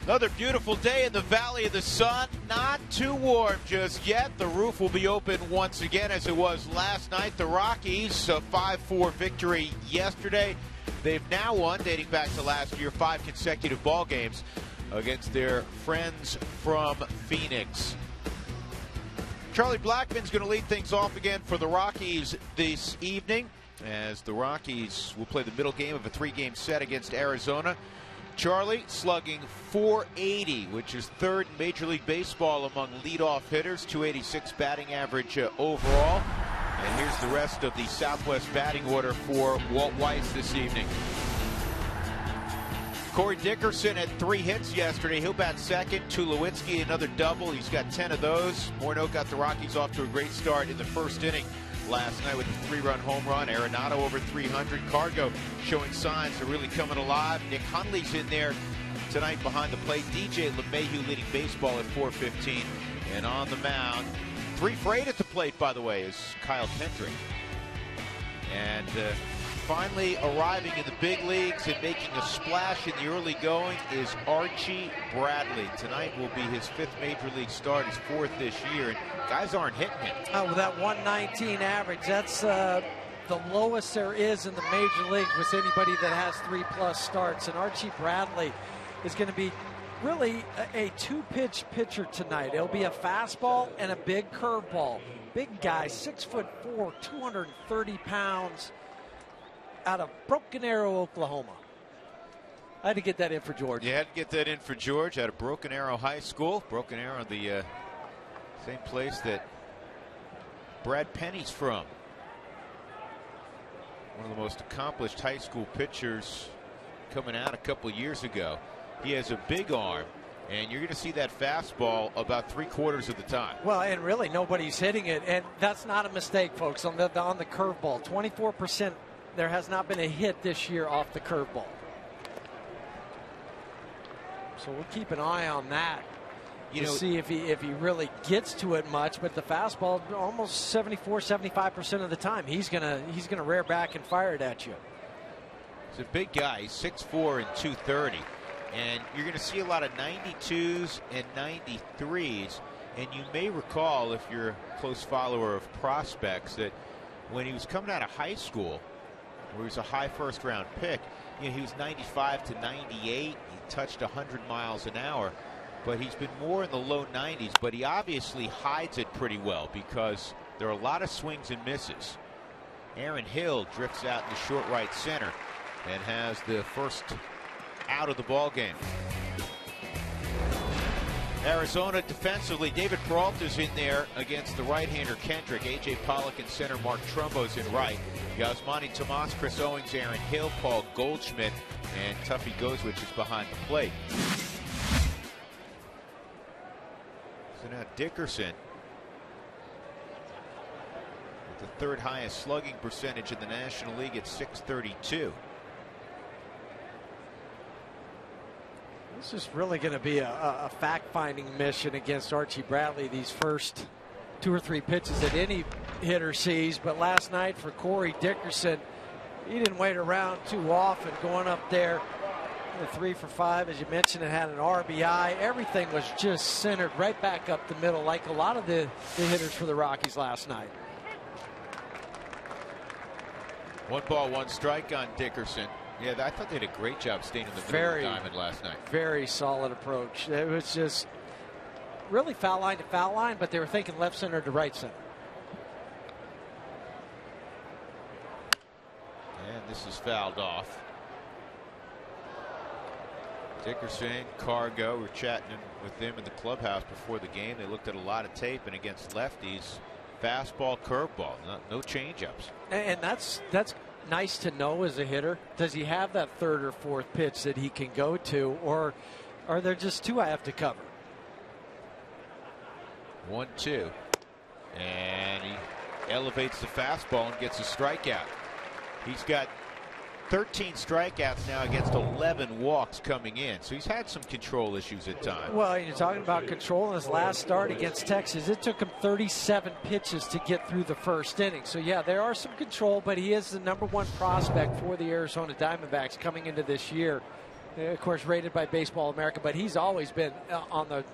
Another beautiful day in the Valley of the Sun. Not too warm just yet. The roof will be open once again as it was last night. The Rockies, a 5-4 victory yesterday. They've now won, dating back to last year, 5 consecutive ball games against their friends from Phoenix. Charlie Blackmon's going to lead things off again for the Rockies this evening, as the Rockies will play the middle game of a 3-game set against Arizona. Charlie slugging .480, which is third in Major League Baseball among leadoff hitters, .286 batting average overall. And here's the rest of the Southwest batting order for Walt Weiss this evening. Corey Dickerson had 3 hits yesterday. He'll bat second. Tulowitzki another double. He's got 10 of those. Morneau got the Rockies off to a great start in the first inning last night with a 3-run home run. Arenado over 300. Cargo showing signs of really coming alive. Nick Hundley's in there tonight behind the plate. DJ LeMahieu leading baseball at .415. And on the mound, 3 for 8 at the plate, by the way, is Kyle Kendrick. And finally arriving in the big leagues and making a splash in the early going is Archie Bradley. Tonight will be his 5th Major League start, his 4th this year, and guys aren't hitting him. With that 119 average, that's the lowest there is in the Major League with anybody that has 3+ starts. And Archie Bradley is going to be really a 2-pitch pitcher tonight. It'll be a fastball and a big curveball. Big guy, 6'4", 230 pounds, out of Broken Arrow, Oklahoma. I had to get that in for George. You had to get that in for George out of Broken Arrow High School. Broken Arrow, the same place that Brad Penny's from. One of the most accomplished high school pitchers coming out a couple years ago. He has a big arm, and you're going to see that fastball about 3/4 of the time. Well, and really nobody's hitting it, and that's not a mistake, folks, on the curveball. 24%. There has not been a hit this year off the curveball. So we'll keep an eye on that to see if he really gets to it much. But the fastball, almost 74-75% of the time, he's gonna rear back and fire it at you. He's a big guy. He's 6'4" and 230, and you're going to see a lot of 92s and 93s. And you may recall, if you're a close follower of prospects, that when he was coming out of high school, where he was a high first-round pick, he was 95 to 98. He touched 100 miles an hour, but he's been more in the low 90s. But he obviously hides it pretty well because there are a lot of swings and misses. Aaron Hill drifts out in the short right center and has the first out of the ball game. Arizona defensively, David Peralta's in there against the right-hander Kendrick. A.J. Pollock in center, Mark Trumbo's in right. Yasmani Tomas, Chris Owings, Aaron Hill, Paul Goldschmidt, and Tuffy Gozwich is behind the plate. So now Dickerson, with the 3rd highest slugging percentage in the National League at .632. This is really going to be a fact-finding mission against Archie Bradley these first 2 or 3 pitches that any hitter sees. But last night for Corey Dickerson, he didn't wait around too often, going up there. The 3 for 5, as you mentioned, it had an RBI. Everything was just centered right back up the middle, like a lot of the hitters for the Rockies last night. 1 ball, 1 strike on Dickerson. Yeah, I thought they did a great job staying in the middle of the diamond last night. Very solid approach. It was just really foul line to foul line, but they were thinking left center to right center. And this is fouled off. Dickerson, Cargo, we're chatting with them in the clubhouse before the game. They looked at a lot of tape, and against lefties, fastball, curveball, no changeups. And that's nice to know as a hitter. Does he have that 3rd or 4th pitch that he can go to, or are there just 2 I have to cover? 1-2, and he elevates the fastball and gets a strikeout. He's got 13 strikeouts now against 11 walks coming in. So he's had some control issues at times. Well, you're talking about control in his last start against Texas. It took him 37 pitches to get through the first inning. So, yeah, there are some control, but he is the #1 prospect for the Arizona Diamondbacks coming into this year. Of course, rated by Baseball America, but he's always been on the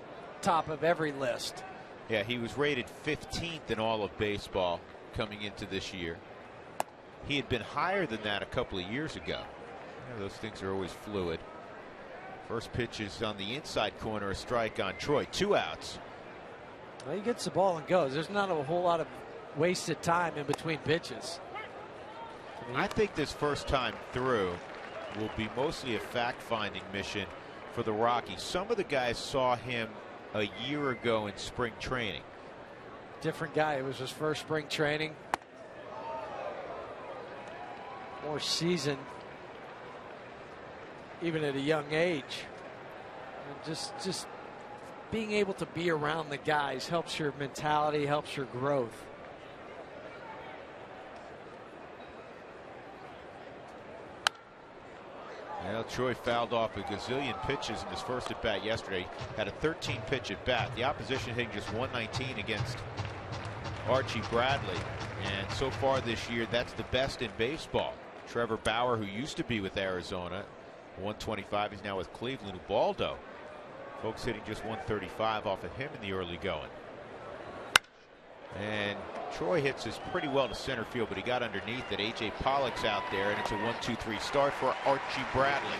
top of every list. Yeah, he was rated 15th in all of baseball coming into this year. He had been higher than that a couple of years ago. Those things are always fluid. First pitch is on the inside corner, a strike on Troy. 2 outs. Well, he gets the ball and goes. There's not a whole lot of wasted time in between pitches. I think this first time through will be mostly a fact-finding mission for the Rockies. Some of the guys saw him a year ago in spring training. Different guy. It was his first spring training. More seasoned, even at a young age. And just being able to be around the guys helps your mentality, helps your growth. Well, Troy fouled off a gazillion pitches in his first at bat yesterday. Had a 13 pitch at bat. The opposition hitting just 119 against Archie Bradley. And so far this year, that's the best in baseball. Trevor Bauer, who used to be with Arizona, 125. He's now with Cleveland. Ubaldo, folks hitting just 135 off of him in the early going. And Troy hits this pretty well to center field, but he got underneath it. A.J. Pollock's out there, and it's a 1-2-3 start for Archie Bradley.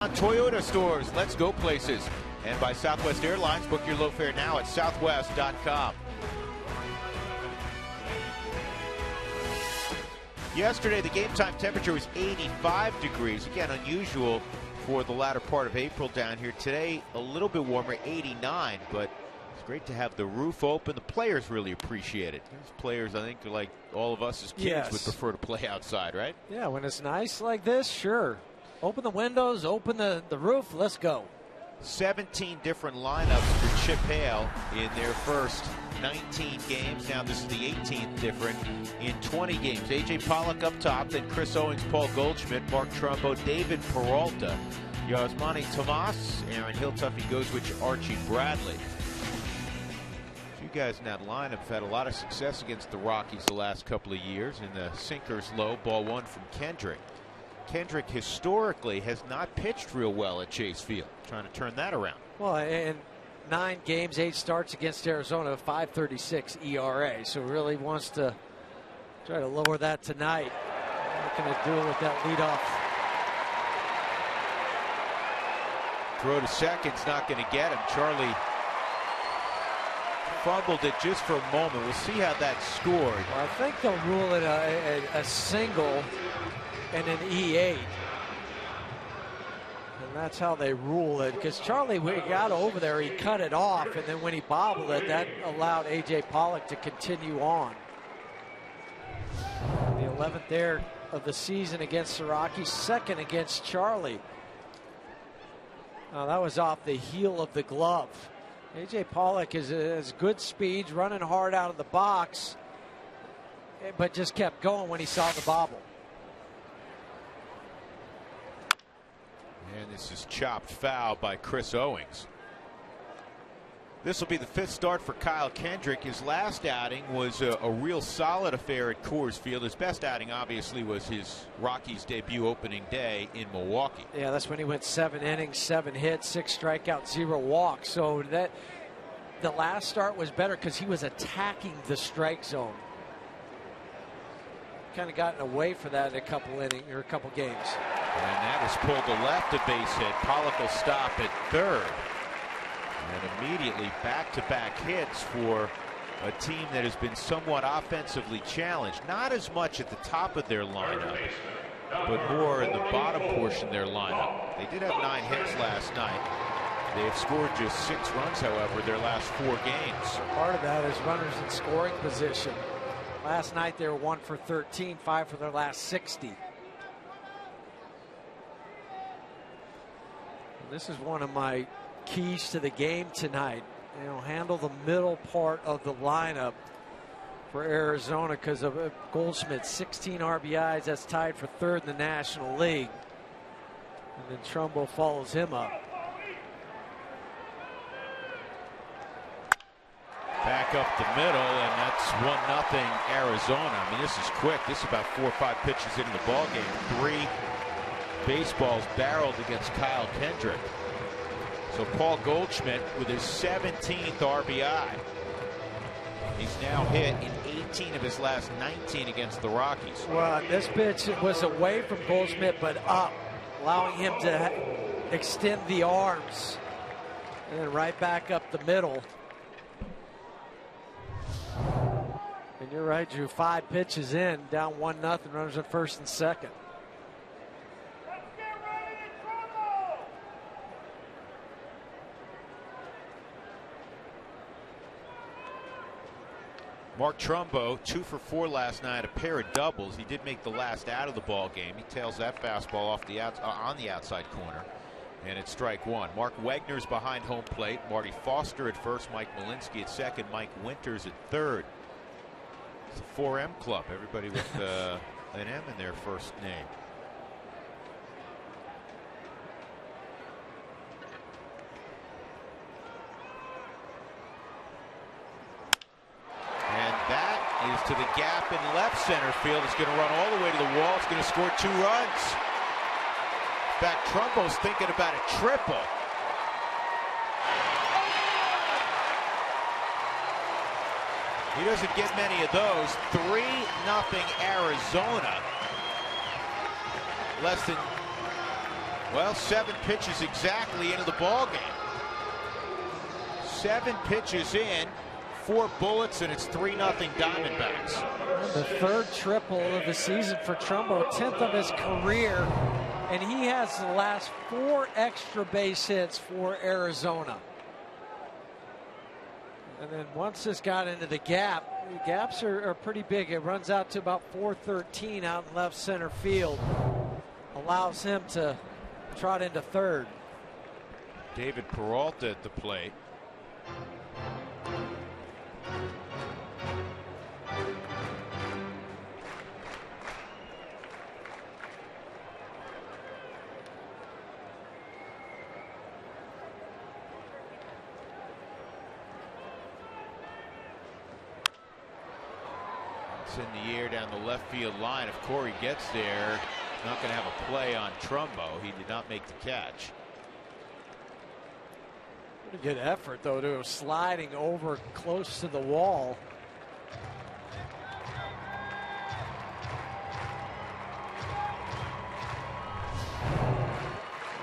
Toyota stores, let's go places. And by Southwest Airlines, book your low fare now at southwest.com. Yesterday, the game time temperature was 85 degrees. Again, unusual for the latter part of April down here. Today, a little bit warmer, 89, but it's great to have the roof open. The players really appreciate it. These players, I think, like all of us as kids, would prefer to play outside, right? Yeah, when it's nice like this, sure. Open the windows, open the roof, let's go. 17 different lineups for Chip Hale in their first 19 games. Now this is the 18th different in 20 games. A.J. Pollock up top, then Chris Owings, Paul Goldschmidt, Mark Trumbo, David Peralta, Yasmani Tomas, Aaron Hilltuffy goes with Archie Bradley. A few guys in that lineup have had a lot of success against the Rockies the last couple of years. In the sinkers low, ball one from Kendrick. Kendrick historically has not pitched real well at Chase Field. Trying to turn that around. Well, in 9 games, 8 starts against Arizona, 5.36 ERA. So really wants to try to lower that tonight. Not going to do it with that leadoff. Throw to second's not going to get him. Charlie fumbled it just for a moment. We'll see how that scored. Well, I think they'll rule it a single and an E8. And that's how they rule it, because Charlie, when he got over there, he cut it off, and then when he bobbled it, that allowed A.J. Pollock to continue on. The 11th there of the season against the Rockies, second against Charlie. That was off the heel of the glove. A.J. Pollock has good speeds, running hard out of the box, but just kept going when he saw the bobble. And this is chopped foul by Chris Owings. This will be the 5th start for Kyle Kendrick. His last outing was a real solid affair at Coors Field. His best outing, obviously, was his Rockies debut opening day in Milwaukee. Yeah, that's when he went 7 innings, 7 hits, 6 strikeouts, 0 walks. So that the last start was better because he was attacking the strike zone. Kind of gotten away for that in a couple innings or a couple games. And that was pulled to left, a base hit. Pollock will stop at third. And immediately back-to-back hits for a team that has been somewhat offensively challenged. Not as much at the top of their lineup, but more in the bottom portion of their lineup. They did have 9 hits last night. They have scored just 6 runs, however, their last 4 games. Part of that is runners in scoring position. Last night they were 1 for 13, 5 for their last 60. And this is one of my keys to the game tonight. Handle the middle part of the lineup for Arizona because of Goldschmidt, 16 RBIs. That's tied for 3rd in the National League. And then Trumbo follows him up. Back up the middle, and that's 1-0 Arizona. I mean, this is quick. This is about 4 or 5 pitches into the ball game. 3 baseballs barreled against Kyle Kendrick. So Paul Goldschmidt with his 17th RBI. He's now hit in 18 of his last 19 against the Rockies. Well, this pitch was away from Goldschmidt, but up, allowing him to extend the arms. And then right back up the middle. And you're right, Drew. 5 pitches in, down 1-0, runners at 1st and 2nd. Mark Trumbo, 2 for 4 last night, a pair of doubles. He did make the last out of the ball game. He tails that fastball off the on the outside corner, and it's strike 1. Mark Wegner's behind home plate. Marty Foster at first. Mike Malinsky at second. Mike Winters at third. It's a 4M club. Everybody with an M in their first name. Is to the gap in left center field. It's going to run all the way to the wall. It's going to score 2 runs. In fact, Trumbo's thinking about a triple. He doesn't get many of those. 3-0 Arizona. Less than, 7 pitches exactly into the ball game. 7 pitches in. 4 bullets, and it's 3-0 Diamondbacks. The 3rd triple of the season for Trumbo, 10th of his career, and he has the last 4 extra base hits for Arizona. And then once this got into the gap, the gaps are pretty big. It runs out to about 413 out in left center field. Allows him to trot into 3rd. David Peralta at the plate. In the air down the left field line. If Corey gets there, not going to have a play on Trumbo. He did not make the catch. Pretty good effort, though, to sliding over close to the wall.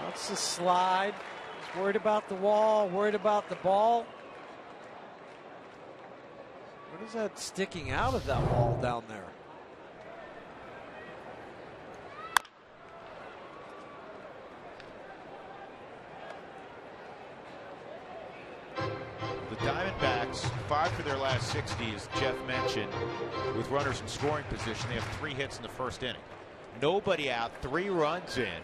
That's the slide. He's worried about the wall, worried about the ball. What is that sticking out of that wall down there? The Diamondbacks, 5 for their last 60, as Jeff mentioned, with runners in scoring position. They have 3 hits in the first inning. Nobody out, 3 runs in.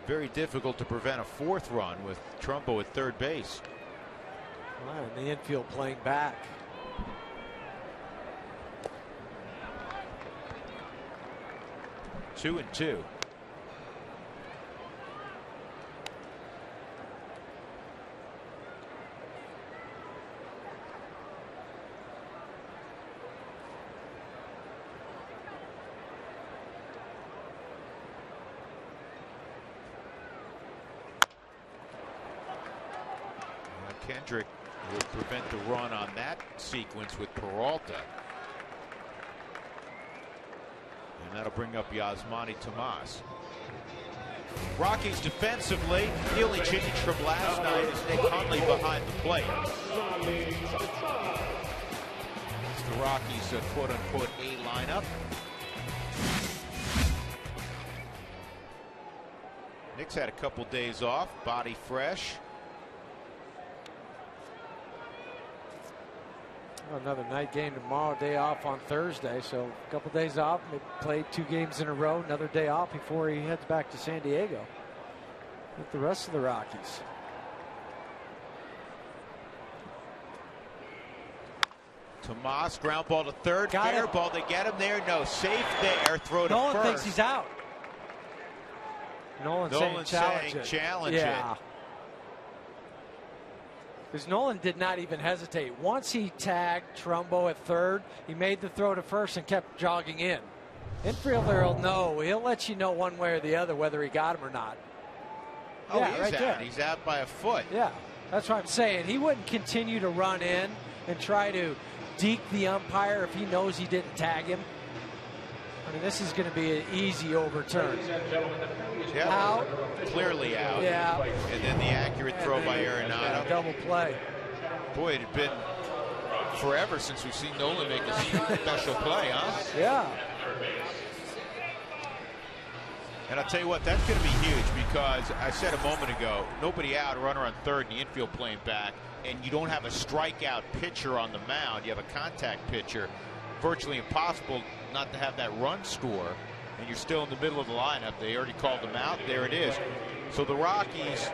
very difficult to prevent a fourth run with Trumbo at third base. Well, and the infield playing back. Two and two. Kendrick will prevent the run on that sequence with Peralta. And that'll bring up Yasmani Tomas. Rockies defensively, the only change from last night is Nick Hundley behind the plate. It's the Rockies' quote-unquote A lineup. Nick's had a couple days off, body fresh. Another night game tomorrow, day off on Thursday, so a couple days off. Maybe play 2 games in a row, another day off before he heads back to San Diego with the rest of the Rockies. Tomas, ground ball to third, Got fair it. ball. They get him there. No, safe there. Throw to Nolan first. thinks he's out. Nolan's saying challenge it. Yeah. Because Nolan did not even hesitate. Once he tagged Trumbo at third, he made the throw to first and kept jogging in. Infielder will know. He'll let you know one way or the other whether he got him or not. Oh, yeah, he's right out. there. He's out by a foot. Yeah, that's what I'm saying. He wouldn't continue to run in and try to deke the umpire if he knows he didn't tag him. I mean, this is going to be an easy overturn. Yep. Out. Clearly out. Yeah. And then the accurate throw by Arenado. Double play. Boy, it had been forever since we've seen Nolan make a special play, huh? Yeah. And I'll tell you what, that's going to be huge because I said a moment ago, nobody out, runner on third, and the infield playing back, and you don't have a strikeout pitcher on the mound. You have a contact pitcher. Virtually impossible not to have that run score, and you're still in the middle of the lineup. They already called them out. There it is. So the Rockies,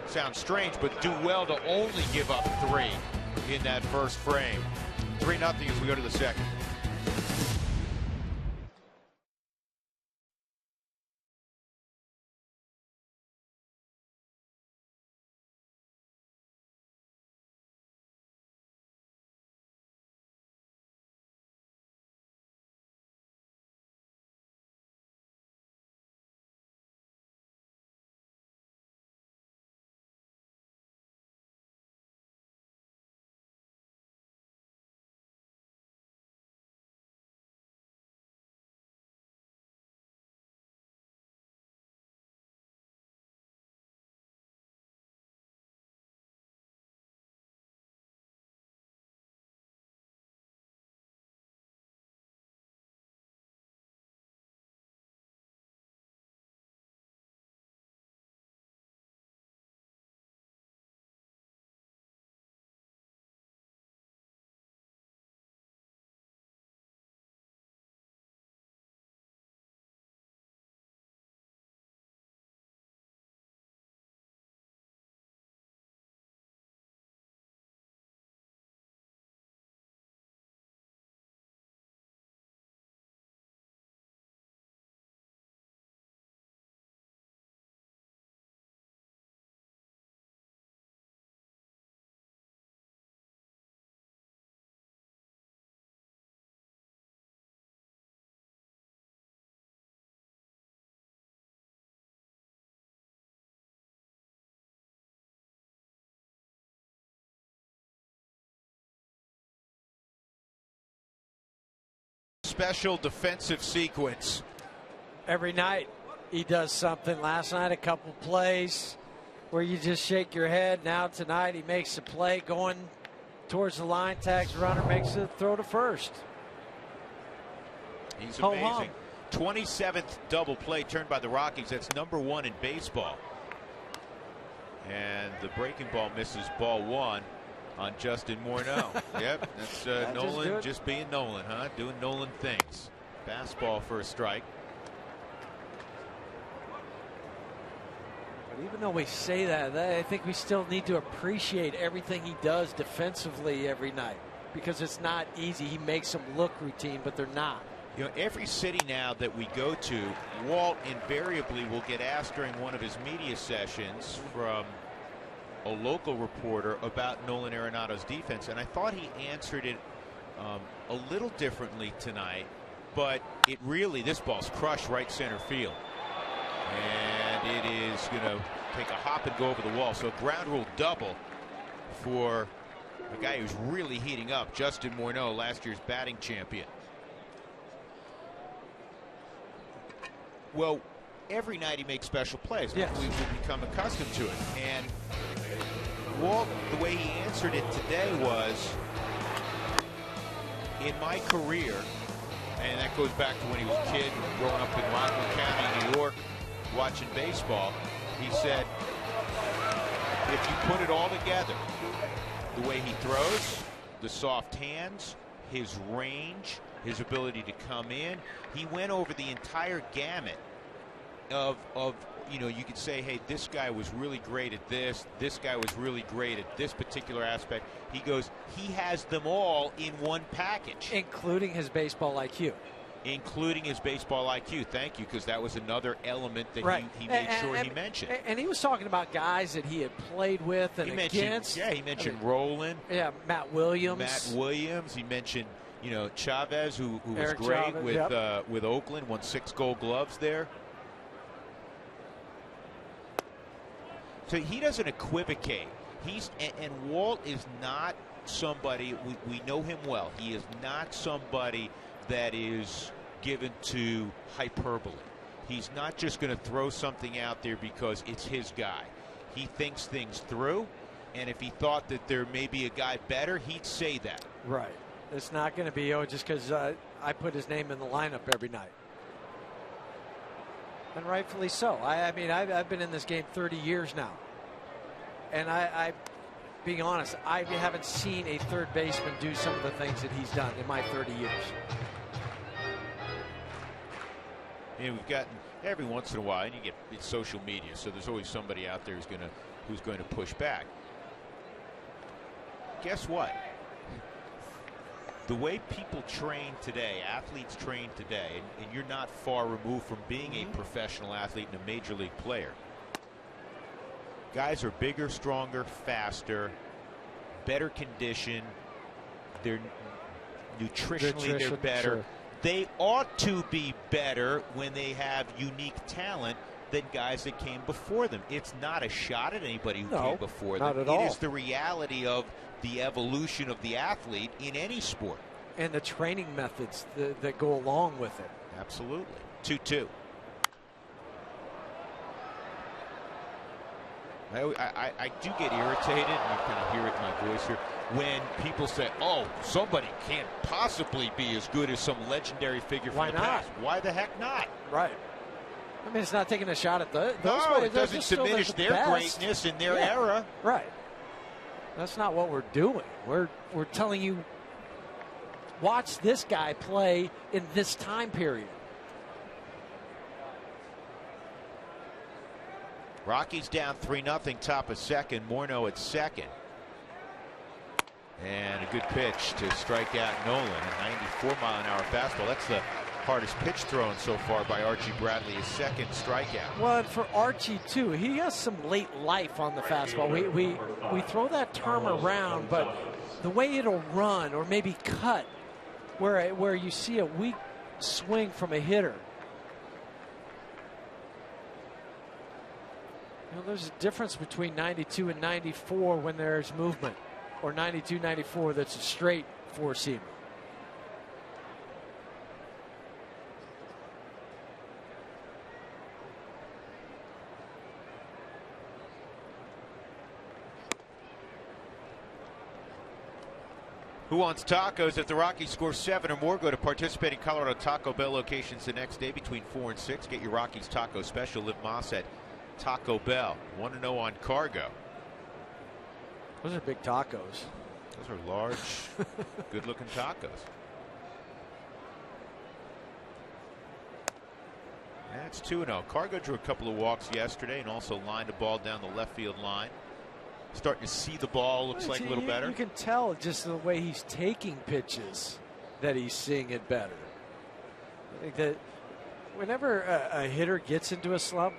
sounds strange, but do well to only give up 3 in that first frame. 3-0 as we go to the second. Special defensive sequence. Every night he does something. Last night a couple plays where you just shake your head. Now tonight he makes a play going towards the line, tags runner, makes a throw to first. He's amazing. 27th double play turned by the Rockies. That's #1 in baseball. And the breaking ball misses ball 1 on Justin Morneau. Yep, that's Nolan just being Nolan, huh? Doing Nolan things. Fastball for a strike. But even though we say that, I think we still need to appreciate everything he does defensively every night, because it's not easy. He makes them look routine, but they're not. You know, every city now that we go to, Walt invariably will get asked during one of his media sessions from a local reporter about Nolan Arenado's defense, and I thought he answered it a little differently tonight, but it really, this ball's crushed right center field, and it is going to take a hop and go over the wall. So a ground rule double for a guy who's really heating up, Justin Morneau, last year's batting champion. Well, every night he makes special plays. Yes. We've become accustomed to it. And Walt, the way he answered it today was, in my career, and that goes back to when he was a kid growing up in Rockland County, New York, watching baseball, he said, if you put it all together, the way he throws, the soft hands, his range, his ability to come in, he went over the entire gamut of you know, you could say, hey, this guy was really great at this guy was really great at this particular aspect. He goes, he has them all in one package, including his baseball IQ. Including his baseball IQ. Thank you, because that was another element that he made sure he mentioned. And he was talking about guys that he had played with and against. Yeah, he mentioned Roland. Yeah, Matt Williams. He mentioned, you know, Chavez, who was great Chavez, with Oakland, won 6 Gold Gloves there. So he doesn't equivocate. And Walt is not somebody, we know him well. He is not somebody that is given to hyperbole. He's not just going to throw something out there because it's his guy. He thinks things through, and if he thought that there may be a guy better, he'd say that. Right. It's not going to be, just because I put his name in the lineup every night. And rightfully so. I mean, I've been in this game 30 years now. And I being honest, I haven't seen a third baseman do some of the things that he's done in my 30 years. You know, we've gotten every once in a while, and you get it's social media, so there's always somebody out there who's going to push back. Guess what? The way people train today, athletes train today, and you're not far removed from being a professional athlete and a major league player. Guys are bigger, stronger, faster, better conditioned. They're nutritionally they're better. Sure. They ought to be better when they have unique talent than guys that came before them. It's not a shot at anybody who came before them. Not at all. It is the reality of the evolution of the athlete in any sport. And the training methods that go along with it. Absolutely. 2-2. I do get irritated, and you kind of hear it in my voice here, when people say, oh, somebody can't possibly be as good as some legendary figure from the past. Why the heck not? Right. I mean, it's not taking a shot at those. No, it doesn't diminish their greatness in their era. Right. That's not what we're doing. We're telling you, watch this guy play in this time period. Rockies down 3-0, top of second. Morneau at second. And a good pitch to strike out Nolan. A 94-mile-an-hour fastball. That's the hardest pitch thrown so far by Archie Bradley, his second strikeout. Well, and for Archie, too, he has some late life on the fastball. We throw that term around, but the way it'll run or maybe cut where you see a weak swing from a hitter. You know, there's a difference between 92 and 94 when there's movement, or 92, 94 that's a straight four-seamer. Who wants tacos? If the Rockies score 7 or more, go to participating Colorado Taco Bell locations the next day between 4 and 6. Get your Rockies taco special. Live Moss at Taco Bell. 1-0 on Cargo. Those are big tacos. Those are large, good-looking tacos. It's 2-0. Cargo drew a couple of walks yesterday and also lined a ball down the left field line. Starting to see the ball, looks like a little better. You can tell just the way he's taking pitches that he's seeing it better. I think that whenever a hitter gets into a slump,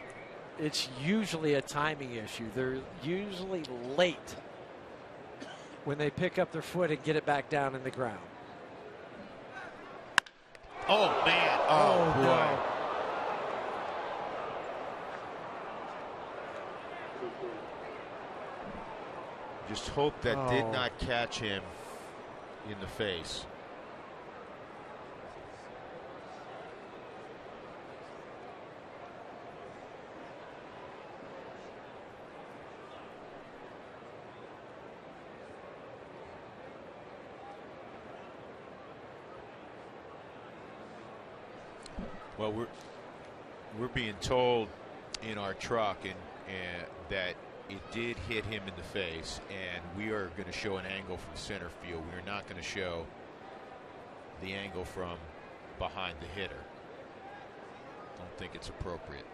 it's usually a timing issue. They're usually late when they pick up their foot and get it back down in the ground. Oh, man. Oh, boy. No. Just hope that did not catch him in the face. Well, we're being told in our truck and that it did hit him in the face, and we are going to show an angle from center field. We are not going to show the angle from behind the hitter. Don't think it's appropriate.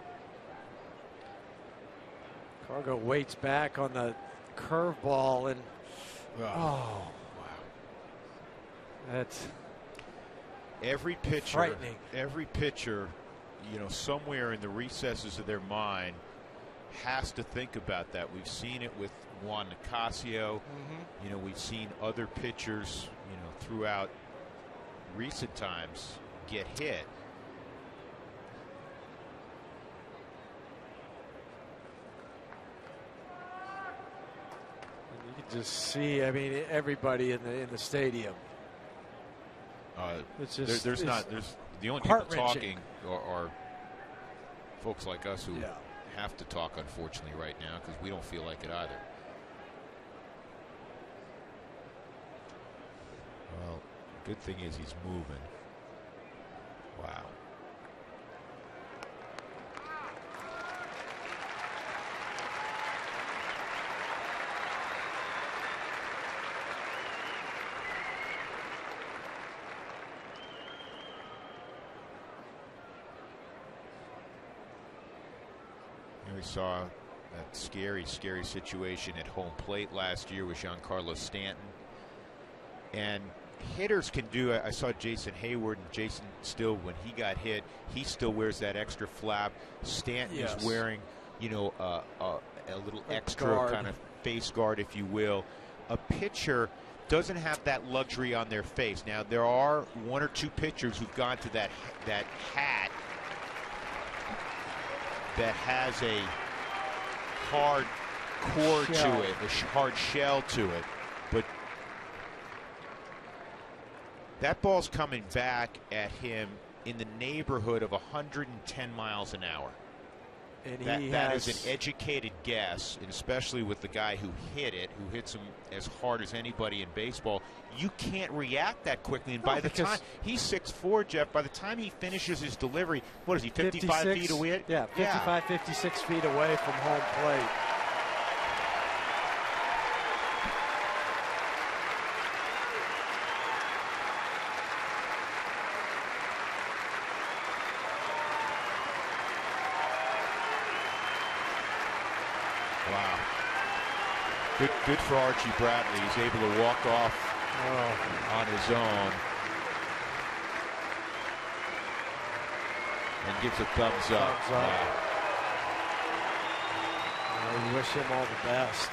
Cargo waits back on the curveball, and wow. That's every pitcher frightening. Every pitcher, you know, somewhere in the recesses of their mind has to think about that. We've seen it with Juan Nicasio. You know, we've seen other pitchers, you know, throughout recent times get hit. And you can just see, I mean, everybody in the stadium. It's just there's the only people talking are folks like us who have to talk, unfortunately, right now because we don't feel like it either. Well, good thing is he's moving. Wow. We saw that scary situation at home plate last year with Giancarlo Stanton. And hitters can do it. I saw Jason Hayward, and Jason still, when he got hit, he still wears that extra flap. Stanton is wearing, you know, a little extra kind of face guard, if you will. A pitcher doesn't have that luxury on their face. Now, there are one or two pitchers who've gone to that hat that has a hard core to it, a hard shell to it. But that ball's coming back at him in the neighborhood of 110 miles an hour. And that is an educated guess, and especially with the guy who hit it, who hits him as hard as anybody in baseball. You can't react that quickly. And by the time he's 6'4", Jeff, by the time he finishes his delivery, what is he, 55 feet away? Yeah, 55, 56 feet away from home plate. Wow. Good for Archie Bradley. He's able to walk off on his own and gives a thumbs up. We wish him all the best.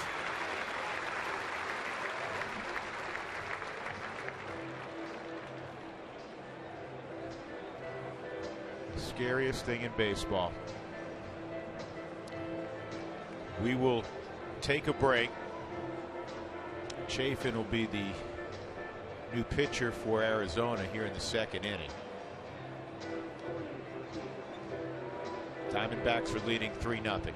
Scariest thing in baseball. We will take a break. Chafin will be the new pitcher for Arizona here in the second inning. Diamondbacks are leading 3-0.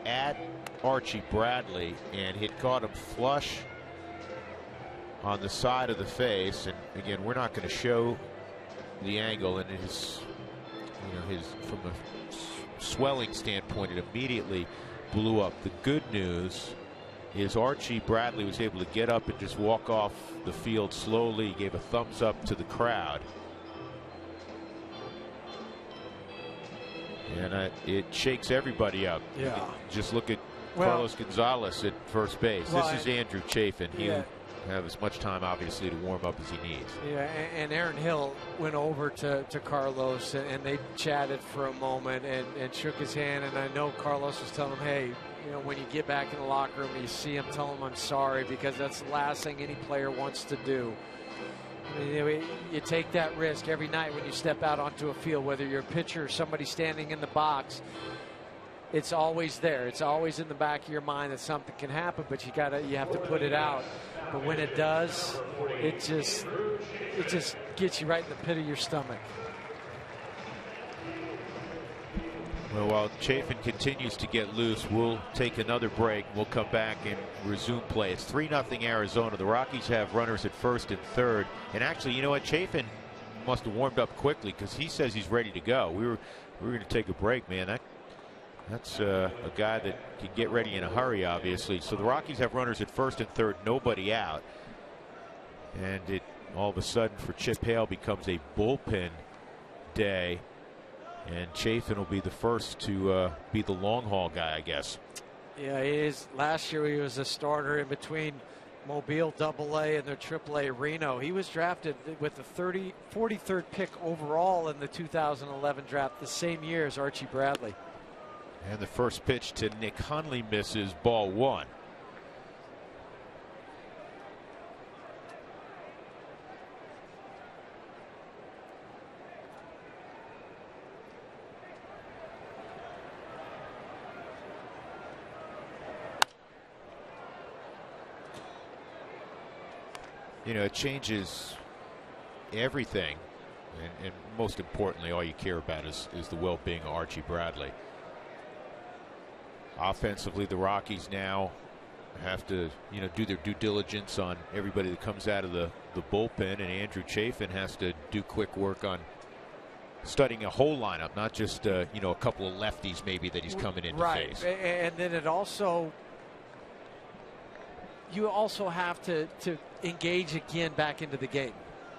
at Archie Bradley, and it caught him flush on the side of the face. And again, we're not going to show the angle, and his, from a swelling standpoint, it immediately blew up. The good news is Archie Bradley was able to get up and just walk off the field slowly. He gave a thumbs up to the crowd. And it shakes everybody up. Yeah. Just look at Carlos Gonzalez at first base. This is Andrew Chafin. He'll have as much time, obviously, to warm up as he needs. Yeah, and Aaron Hill went over to Carlos, and they chatted for a moment and shook his hand. And I know Carlos was telling him, hey, when you get back in the locker room, you see him, tell him I'm sorry, because that's the last thing any player wants to do. I mean, you take that risk every night when you step out onto a field, whether you're a pitcher or somebody standing in the box. It's always there. It's always in the back of your mind that something can happen, but you have to put it out. But when it does, it just gets you right in the pit of your stomach. Well, while Chafin continues to get loose, we'll take another break. We'll come back and resume play. It's 3-0 Arizona. The Rockies have runners at first and third. And actually, you know what? Chafin must have warmed up quickly, because he says he's ready to go. We were going to take a break, man. That's a guy that can get ready in a hurry, obviously. So the Rockies have runners at first and third, nobody out. And it all of a sudden for Chip Hale becomes a bullpen day. And Chafin will be the first to be the long haul guy, I guess. Yeah, he is. Last year he was a starter in between Mobile AA and their AAA Reno. He was drafted with the 43rd pick overall in the 2011 draft, the same year as Archie Bradley. And the first pitch to Nick Hundley misses, ball one. It changes everything, and most importantly, all you care about is the well-being of Archie Bradley. Offensively, the Rockies now have to do their due diligence on everybody that comes out of the bullpen, and Andrew Chafin has to do quick work on studying a whole lineup, not just a couple of lefties maybe that he's coming in to face. And then you also have to engage again back into the game,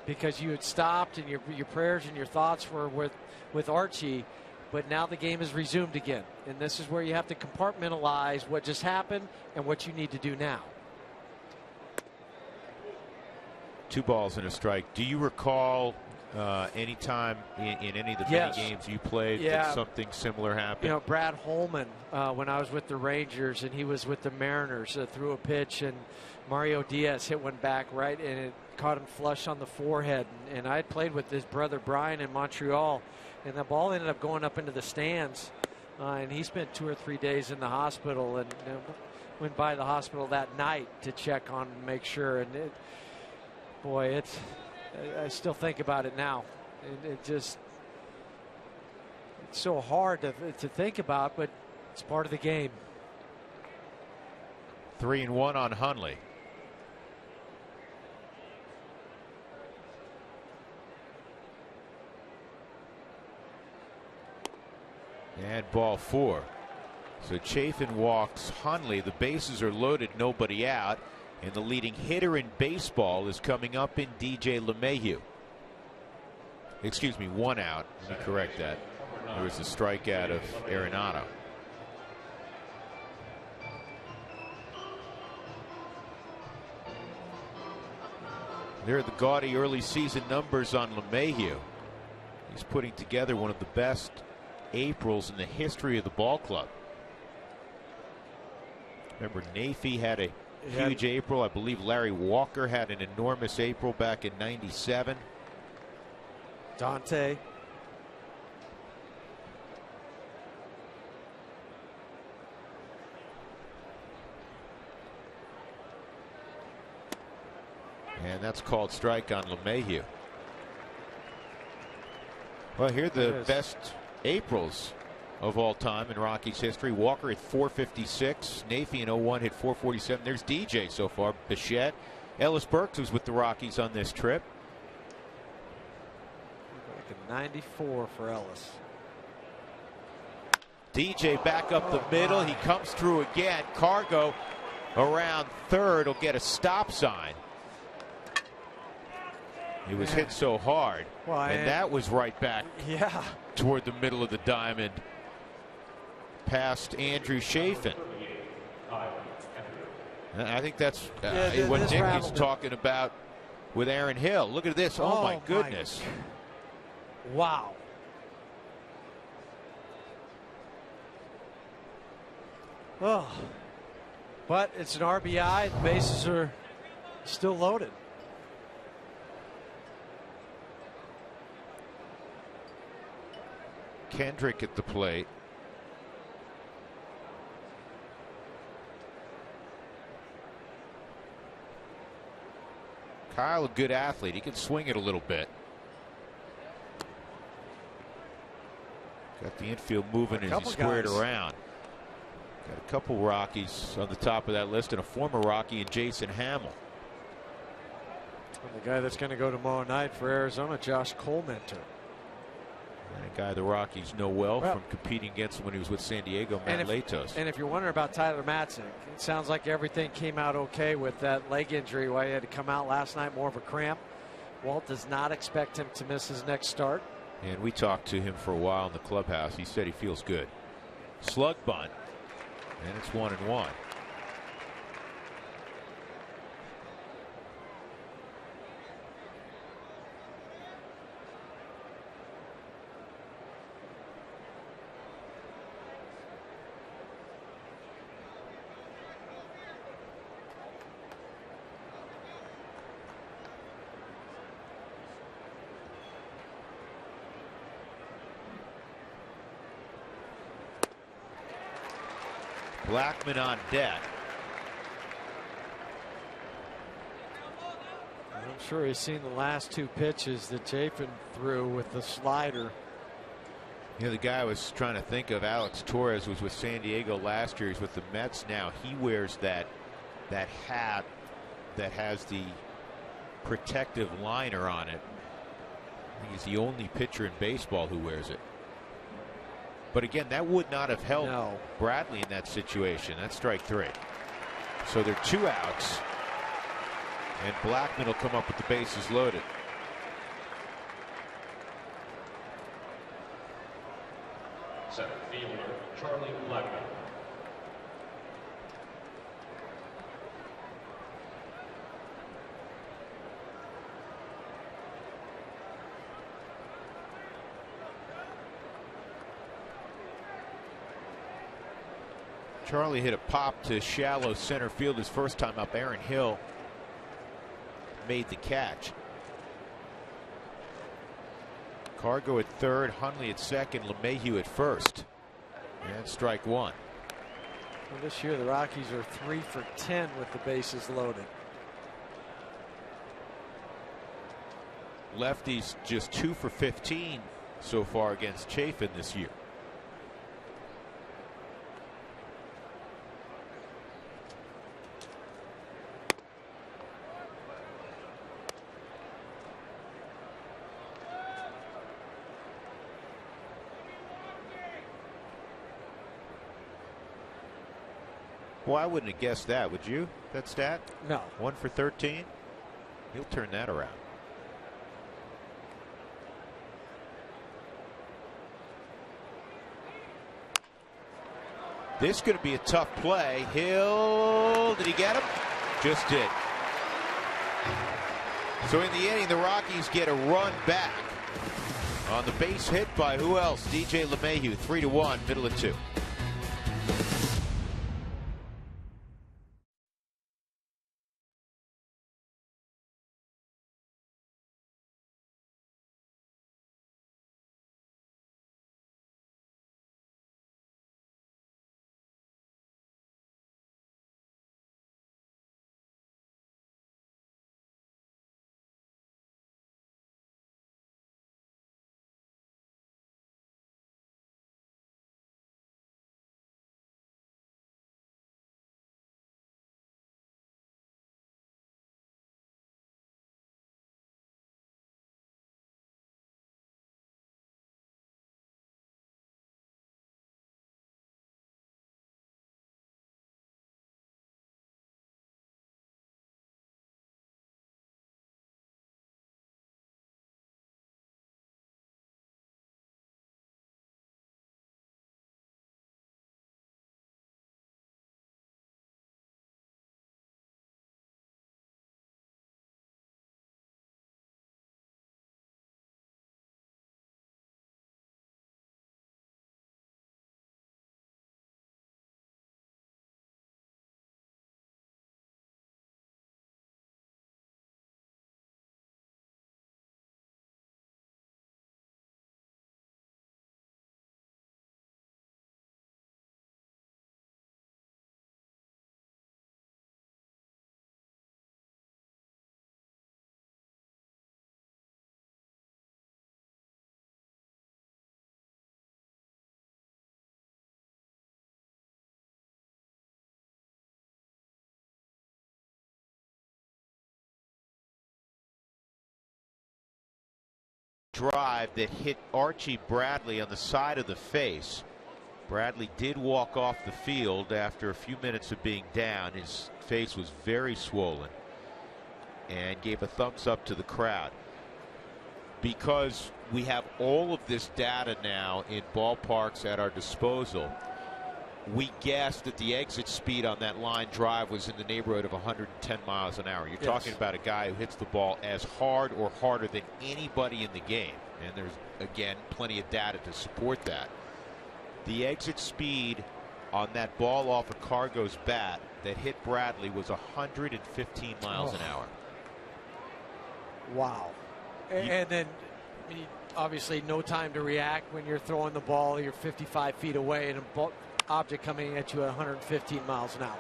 because you had stopped and your prayers and your thoughts were with Archie, but now the game is resumed again, and this is where you have to compartmentalize what just happened and what you need to do now. 2 balls and a strike. Do you recall any time in any of the many games you played that something similar happened? Brad Holman, when I was with the Rangers and he was with the Mariners, threw a pitch and Mario Diaz hit one back right, and it caught him flush on the forehead. And I had played with his brother Brian in Montreal, and the ball ended up going up into the stands. And he spent 2 or 3 days in the hospital, and went by the hospital that night to check on and make sure. And I still think about it now. It's so hard to think about, but it's part of the game. 3-1 on Hundley. And ball 4. So Chafin walks Hundley. The bases are loaded, nobody out. And the leading hitter in baseball is coming up in DJ LeMahieu. Excuse me, 1 out. Let me correct that. There was a strikeout of Arenado. There are the gaudy early season numbers on LeMahieu. He's putting together one of the best Aprils in the history of the ball club. Remember, Nafee had a huge April. I believe Larry Walker had an enormous April back in '97. Dante. And that's called strike on LeMahieu. Well, here are the best Aprils of all time in Rockies history. Walker at 456. Nafy in 01 hit 447. There's DJ so far. Bichette. Ellis Burks was with the Rockies on this trip. Back in 94 for Ellis. DJ back up the middle. He comes through again. Cargo around third will get a stop sign. He was hit so hard. Well, and that was right back toward the middle of the diamond past Andrew Chafin. I think that's what Nick is talking about with Aaron Hill. Look at this. Oh, my goodness. Wow. Oh. But it's an RBI. The bases are still loaded. Kendrick at the plate. Kyle, a good athlete. He can swing it a little bit. Got the infield moving as he squared around. Got a couple Rockies on the top of that list, and a former Rocky in Jason Hamill. And the guy that's going to go tomorrow night for Arizona, Josh Colementor. And a guy the Rockies know well from competing against him when he was with San Diego, Matt Latos. And if you're wondering about Tyler Matzek, it sounds like everything came out okay with that leg injury. Why he had to come out last night, more of a cramp. Walt does not expect him to miss his next start. And we talked to him for a while in the clubhouse. He said he feels good. Slug bunt. And it's 1-1. Blackman on deck. I'm sure he's seen the last two pitches that Chafin threw with the slider. You know, the guy I was trying to think of, Alex Torres, was with San Diego last year. He's with the Mets now. He wears that hat that has the protective liner on it. I think he's the only pitcher in baseball who wears it. But again, that would not have helped Bradley in that situation. That's strike three. So they're 2 outs. And Blackman will come up with the bases loaded. Center fielder Charlie Blackman. Charlie hit a pop to shallow center field his first time up. Aaron Hill made the catch. Cargo at third, Hundley at second, LeMahieu at first. And strike one. Well, this year the Rockies are 3 for 10 with the bases loaded. Lefties just 2 for 15 so far against Chafin this year. Well, I wouldn't have guessed that, would you? That stat? No. 1 for 13? He'll turn that around. This is going to be a tough play. Hill, did he get him? Just did. So in the inning, the Rockies get a run back on the base hit by who else? DJ LeMahieu, 3-1, middle of 2. drive that hit Archie Bradley on the side of the face. Bradley did walk off the field after a few minutes of being down. His face was very swollen and gave a thumbs up to the crowd. Because we have all of this data now in ballparks at our disposal, we guessed that the exit speed on that line drive was in the neighborhood of 110 miles an hour. You're talking about a guy who hits the ball as hard or harder than anybody in the game. And there's, again, plenty of data to support that. The exit speed on that ball off of Cargo's bat that hit Bradley was 115 miles an hour. Wow. And then, I mean, obviously, no time to react when you're throwing the ball. You're 55 feet away, and a object coming at you at 115 miles an hour.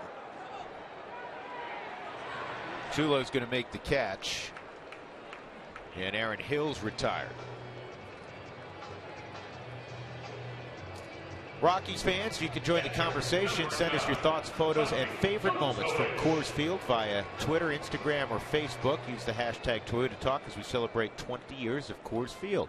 Tulo's going to make the catch, and Aaron Hill's retired. Rockies fans, you can join the conversation. Send us your thoughts, photos, and favorite moments from Coors Field via Twitter, Instagram, or Facebook. Use the hashtag Toyota Talk as we celebrate 20 years of Coors Field.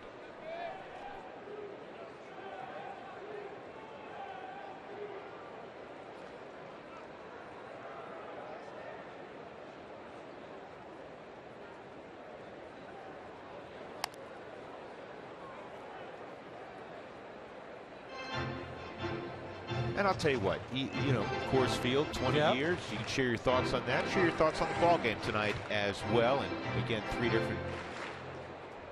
And I'll tell you what, you know, Coors Field, 20 years. You can share your thoughts on that. Share your thoughts on the ball game tonight as well. And again, 3 different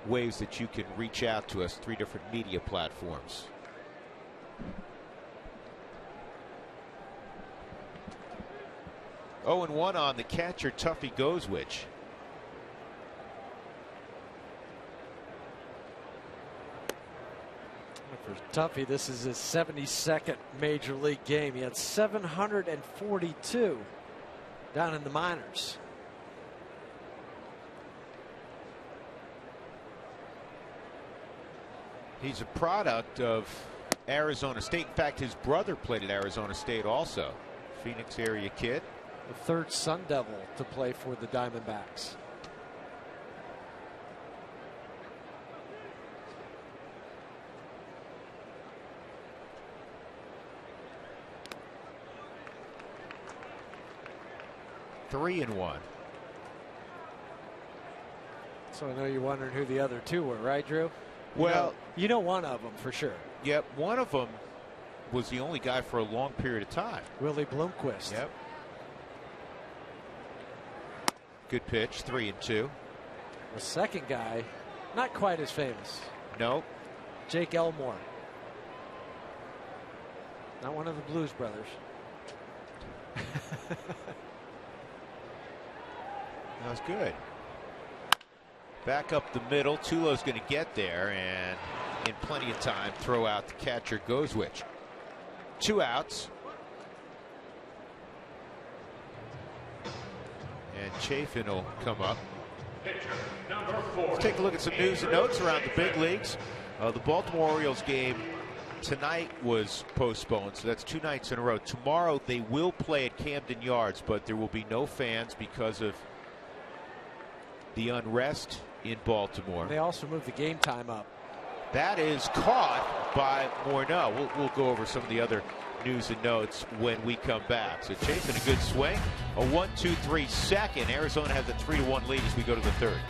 ways that you can reach out to us, 3 different media platforms. Oh, and 1 on the catcher, Tuffy Gozwich. For Tuffy, this is his 72nd major league game. He had 742 down in the minors. He's a product of Arizona State. In fact, his brother played at Arizona State also. Phoenix area kid. The 3rd Sun Devil to play for the Diamondbacks. Three and 1. So I know you're wondering who the other 2 were, right, Drew? Well, you know one of them for sure. Yep, one of them was the only guy for a long period of time. Willie Bloomquist. Yep. Good pitch, 3 and 2. The second guy, not quite as famous. Nope. Jake Elmore. Not one of the Blues brothers. That was good. Back up the middle. Tulo's going to get there and in plenty of time throw out the catcher Gozwich. 2 outs. And Chafin will come up. Let's take a look at some news and notes around the big leagues. The Baltimore Orioles game tonight was postponed, so that's 2 nights in a row. Tomorrow they will play at Camden Yards, but there will be no fans because of the unrest in Baltimore. They also moved the game time up. That is caught by Morneau. We'll go over some of the other news and notes when we come back. So Chafin a good swing. A 1-2-3 second. Arizona has a 3-1 lead as we go to the 3rd.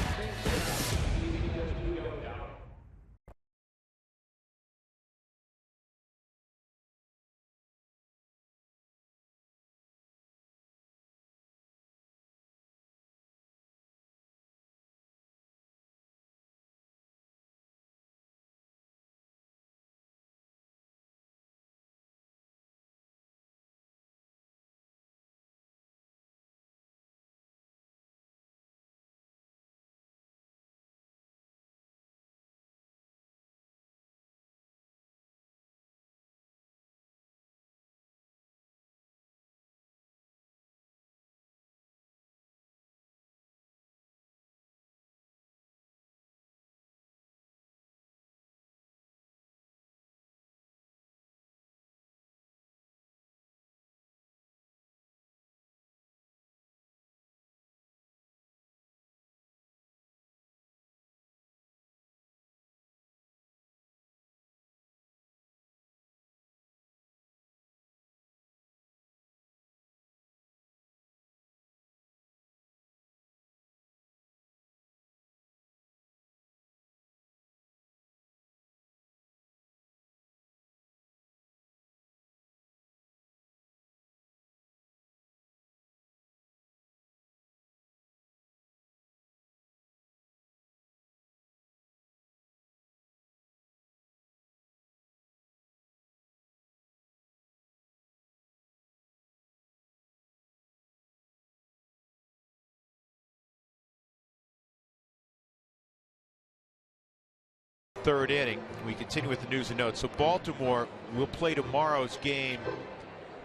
third inning. We continue with the news and notes. So Baltimore will play tomorrow's game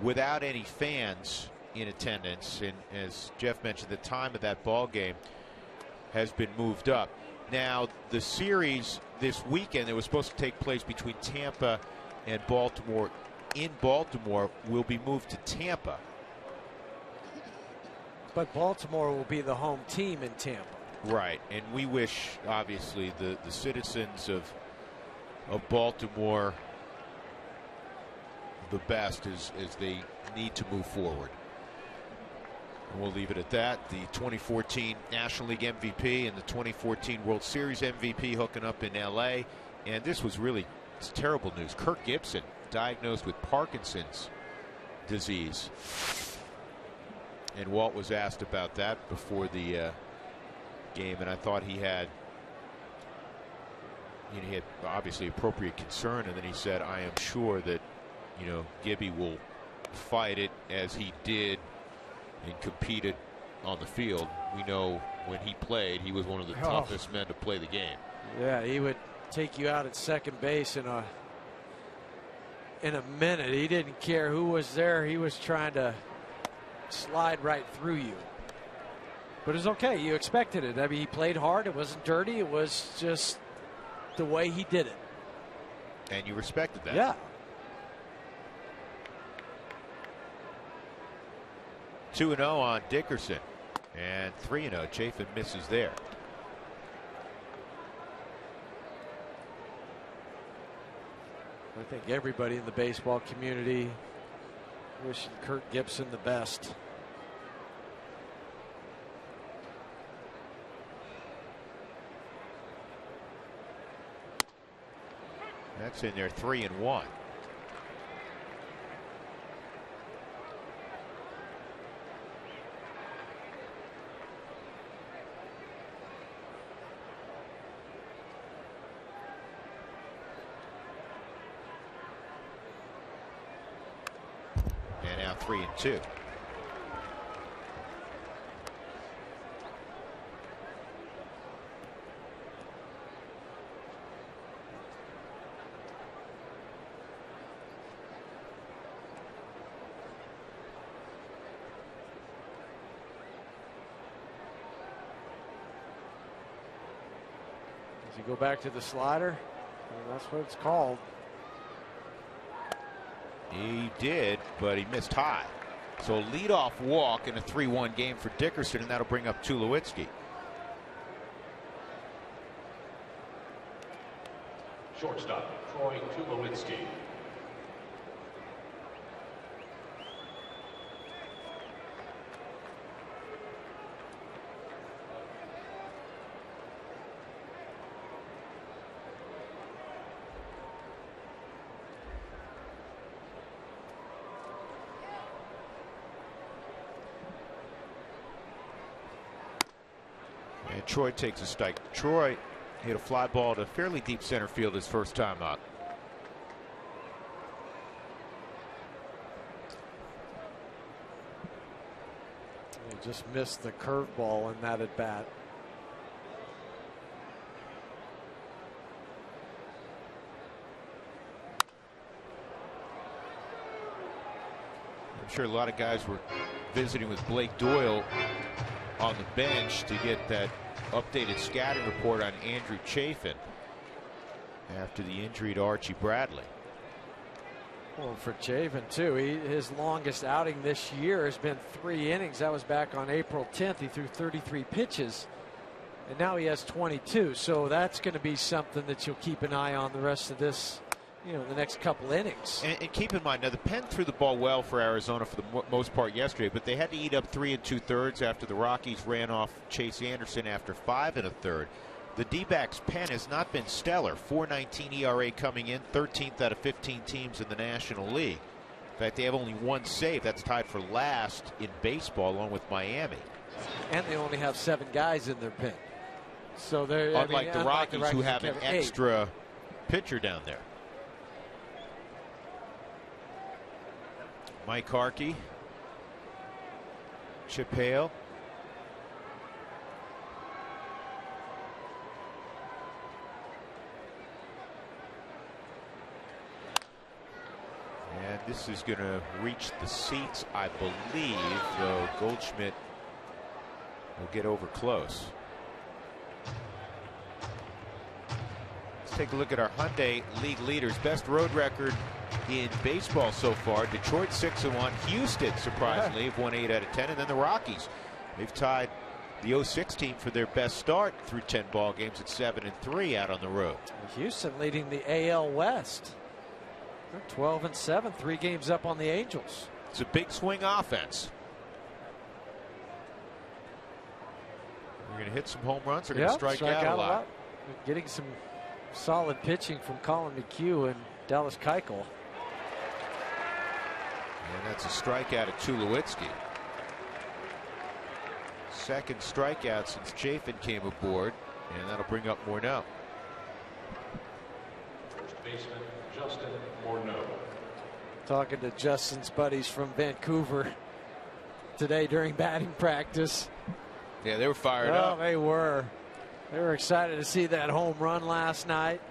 without any fans in attendance, and as Jeff mentioned, the time of that ball game has been moved up. Now the series this weekend that was supposed to take place between Tampa and Baltimore in Baltimore will be moved to Tampa. But Baltimore will be the home team in Tampa. Right, and we wish, obviously, the citizens of Baltimore the best as they need to move forward. And we'll leave it at that. The 2014 National League MVP and the 2014 World Series MVP hooking up in L.A. And this was really terrible news. Kirk Gibson diagnosed with Parkinson's disease. And Walt was asked about that before the game, and I thought he had obviously appropriate concern, and then he said, I am sure that Gibby will fight it as he did and competed on the field. We know when he played, he was one of the toughest men to play the game. Yeah, he would take you out at second base in a minute. He didn't care who was there. He was trying to slide right through you. But it's okay. You expected it. I mean, he played hard. It wasn't dirty. It was just the way he did it. And you respected that. Yeah. 2-0 on Dickerson. And 3-0. Chafin misses there. I think everybody in the baseball community wishing Kirk Gibson the best. That's in there, 3-1. And now 3-2. Does he go back to the slider? Well, that's what it's called. He did, but he missed high. So leadoff walk in a 3-1 game for Dickerson, and that'll bring up Tulowitzki. Shortstop, Troy Tulowitzki. And Troy takes a strike. Troy hit a fly ball to fairly deep center field his first time out. He just missed the curveball in that at bat. I'm sure a lot of guys were visiting with Blake Doyle on the bench to get that updated scouting report on Andrew Chafin after the injury to Archie Bradley. Well, for Chafin too, his longest outing this year has been 3 innings. That was back on April 10th. He threw 33 pitches, and now he has 22. So that's going to be something that you'll keep an eye on the rest of this, the next couple innings. And keep in mind, now the pen threw the ball well for Arizona for the most part yesterday, but they had to eat up 3 2/3 after the Rockies ran off Chase Anderson after 5 1/3. The D-backs pen has not been stellar. 4.19 ERA coming in, 13th out of 15 teams in the National League. In fact, they have only 1 save. That's tied for last in baseball, along with Miami. And they only have 7 guys in their pen. So they're unlike the Rockies, who have an extra pitcher down there. Mike Harkey, Chip Hale. This is going to reach the seats, I believe, though Goldschmidt will get over close. Let's take a look at our Hyundai League leaders. Best road record in baseball so far. Detroit 6-1. Houston, surprisingly, have won 8 out of 10. And then the Rockies. They've tied the 06 team for their best start through 10 ball games at 7-3 out on the road. Houston leading the AL West. They're 12-7, 3 games up on the Angels. It's a big swing offense. We're going to hit some home runs. They're going to strike out a lot. Getting some solid pitching from Colin McHugh and Dallas Keuchel. And that's a strikeout at Tulowitzki. Second strikeout since Chafin came aboard, and that'll bring up Morneau. First baseman Justin Morneau. Talking to Justin's buddies from Vancouver today during batting practice. Yeah, they were fired up. They were. They were excited to see that home run last night.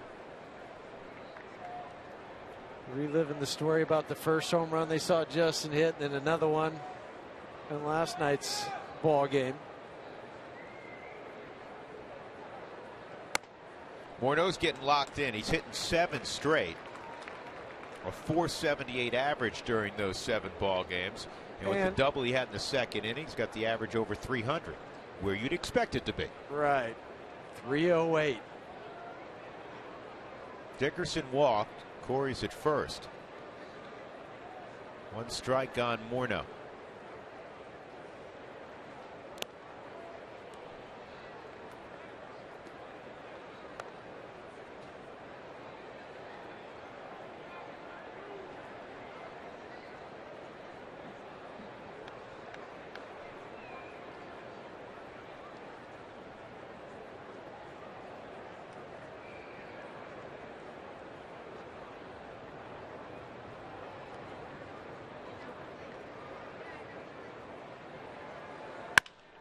Reliving the story about the first home run they saw Justin hit, and then another one in last night's ball game. Morneau's getting locked in. He's hitting 7 straight. A .478 average during those 7 ball games. And with the double he had in the second inning, he's got the average over 300, where you'd expect it to be. Right. 308. Dickerson walked. Corey's at first. 1 strike on Morneau.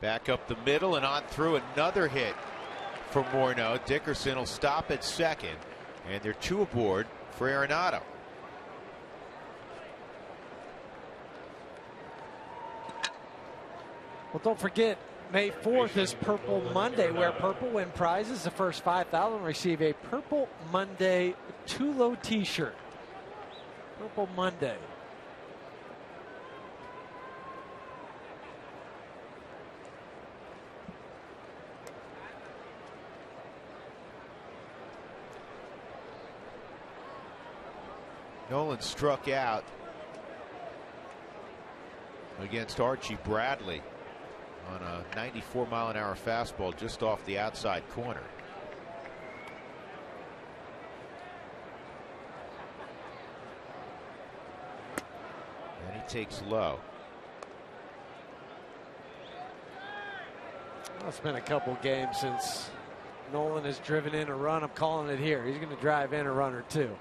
Back up the middle and on through, another hit for Morneau. Dickerson will stop at second, and they're 2 aboard for Arenado. Well, don't forget, May 4th is Purple Monday, where Purple win prizes. The first 5,000 receive a Purple Monday Tulo t-shirt. Purple Monday. Nolan struck out against Archie Bradley on a 94-mile-an-hour fastball just off the outside corner. And he takes low. Well, it's been a couple games since Nolan has driven in a run. I'm calling it here. He's going to drive in a run or 2.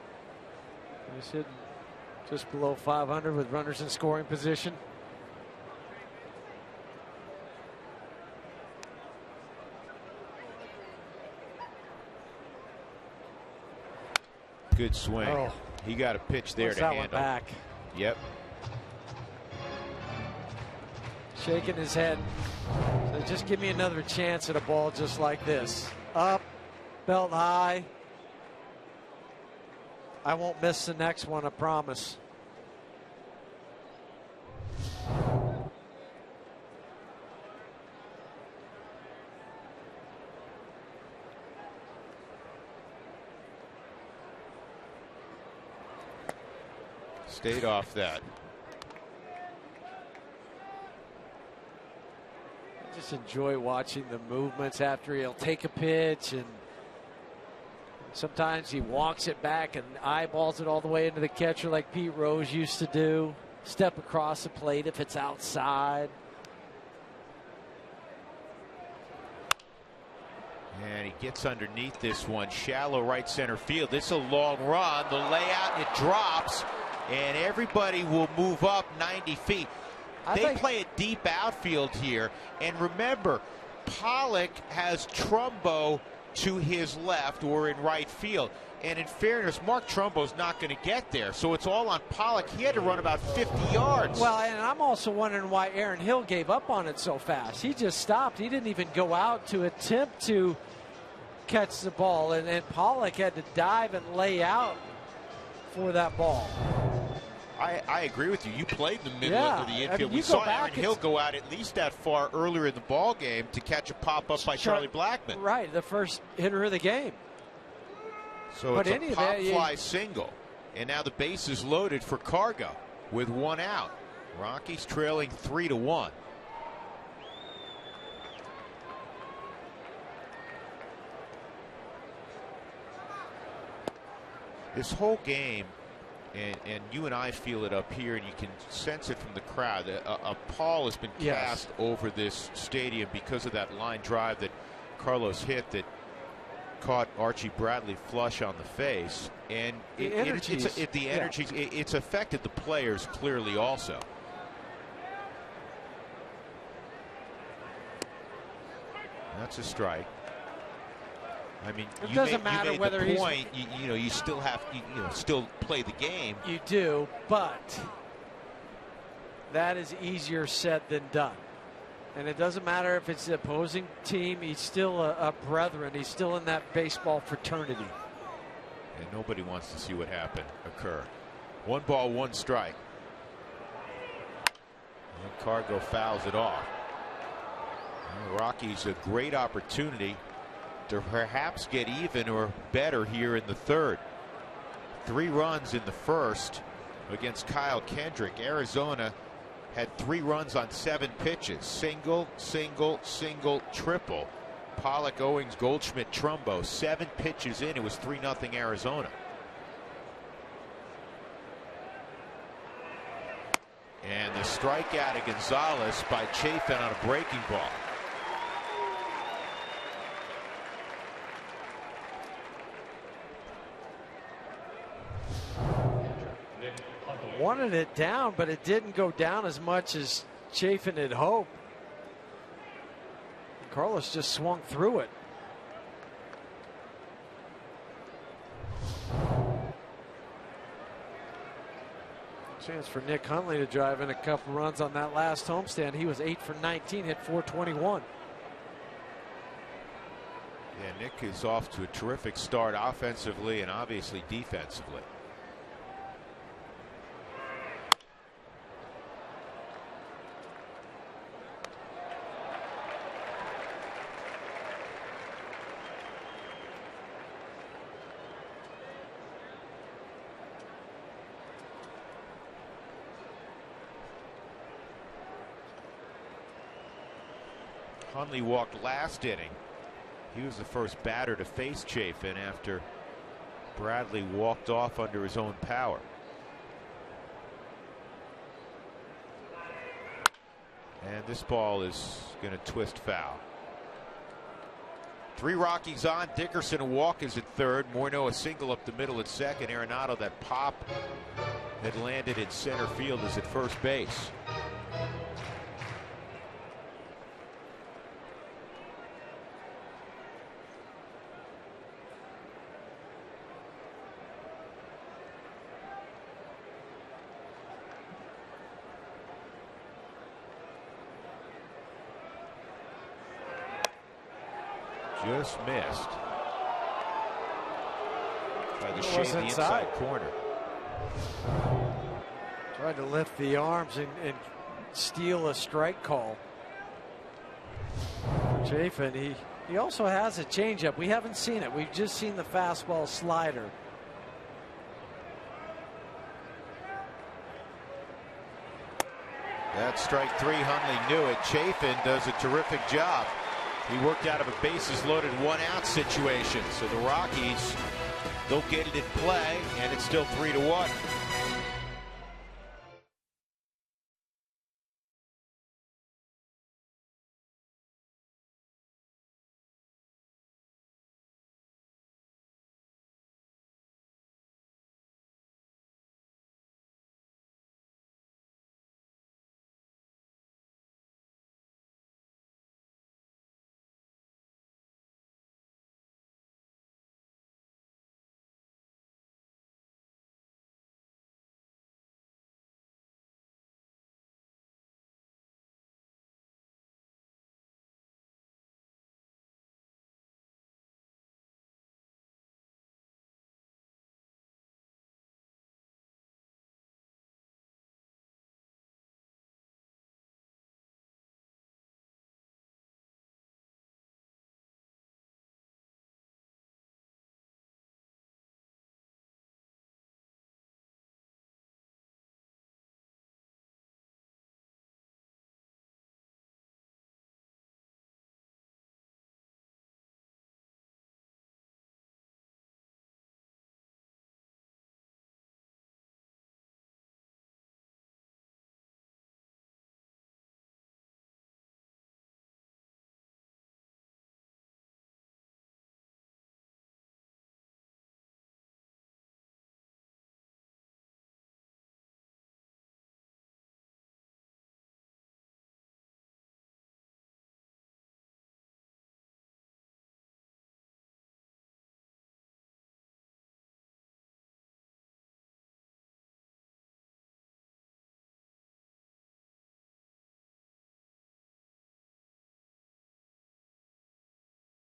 He's hitting just below 500 with runners in scoring position. Good swing. Oh. He got a pitch there to handle. That one back. Yep. Shaking his head. So just give me another chance at a ball just like this. Up, belt high. I won't miss the next one, I promise. Stayed off that. I just enjoy watching the movements after he'll take a pitch, and sometimes he walks it back and eyeballs it all the way into the catcher like Pete Rose used to do. Step across the plate if it's outside. And he gets underneath this one. Shallow right center field. This is a long run. The layout, and it drops. And everybody will move up 90 feet. They play a deep outfield here. And remember, Pollock has Trumbo to his left or in right field. And in fairness, Mark Trumbo's not going to get there, so it's all on Pollock. He had to run about 50 yards. Well, and I'm also wondering why Aaron Hill gave up on it so fast. He just stopped. He didn't even go out to attempt to catch the ball, and Pollock had to dive and lay out for that ball. I agree with you. You played the middle of the infield. I mean, we saw Aaron Hill go out at least that far earlier in the ball game to catch a pop-up by Charlie Blackmon. Right, the first hitter of the game. So it's a pop-fly single. And now the base is loaded for Cargo with one out. Rockies trailing 3-1. This whole game, and you and I feel it up here, and you can sense it from the crowd. A pall has been cast over this stadium because of that line drive that Carlos hit that caught Archie Bradley flush on the face. And it's affected the players clearly also. That's a strike. I mean, it doesn't matter whether he's you still have still play the game. You do, but that is easier said than done. And it doesn't matter if it's the opposing team. He's still a brethren. He's still in that baseball fraternity. And nobody wants to see what happened occur. 1 ball, 1 strike. And Cargo fouls it off. And the Rockies a great opportunity to perhaps get even or better here in the third. 3 runs in the first against Kyle Kendrick. Arizona had 3 runs on 7 pitches. Single, single, single, triple. Pollock, Owings, Goldschmidt, Trumbo. 7 pitches in, it was 3-0 Arizona. And the strikeout of Gonzalez by Chafin on a breaking ball. Wanted it down, but it didn't go down as much as Chafin had hoped. Carlos just swung through it. Chance for Nick Hundley to drive in a couple runs on that last homestand. He was 8 for 19, hit .421. Yeah, Nick is off to a terrific start offensively and obviously defensively. Hundley walked last inning. He was the first batter to face Chafin after Bradley walked off under his own power. And this ball is going to twist foul. 3 Rockies on. Dickerson a walk is at third. Morneau a single up the middle at second. Arenado, that pop that landed in center field, is at first base. Just missed by the shade of the inside corner. Tried to lift the arms and steal a strike call. For Chafin, he also has a changeup. We haven't seen it. We've just seen the fastball slider. That's strike 3. Hundley knew it. Chafin does a terrific job. He worked out of a bases loaded 1-out situation. So the Rockies, they'll get it in play, and it's still 3-1.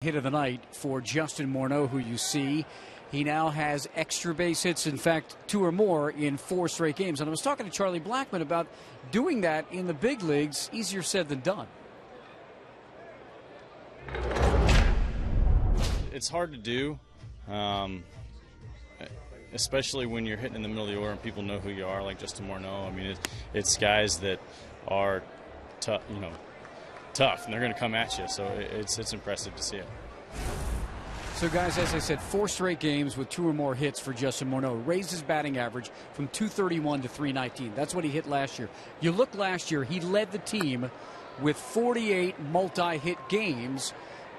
Hit of the night for Justin Morneau, who you see. He now has extra base hits, in fact, 2 or more in 4 straight games. And I was talking to Charlie Blackmon about doing that in the big leagues. Easier said than done. It's hard to do, especially when you're hitting in the middle of the order and people know who you are, like Justin Morneau. I mean, it's guys that are tough, tough, and they're going to come at you. So it's impressive to see it. So, guys, as I said, 4 straight games with 2 or more hits for Justin Morneau. Raised his batting average from 231 to 319. That's what he hit last year. You look last year, he led the team with 48 multi-hit games,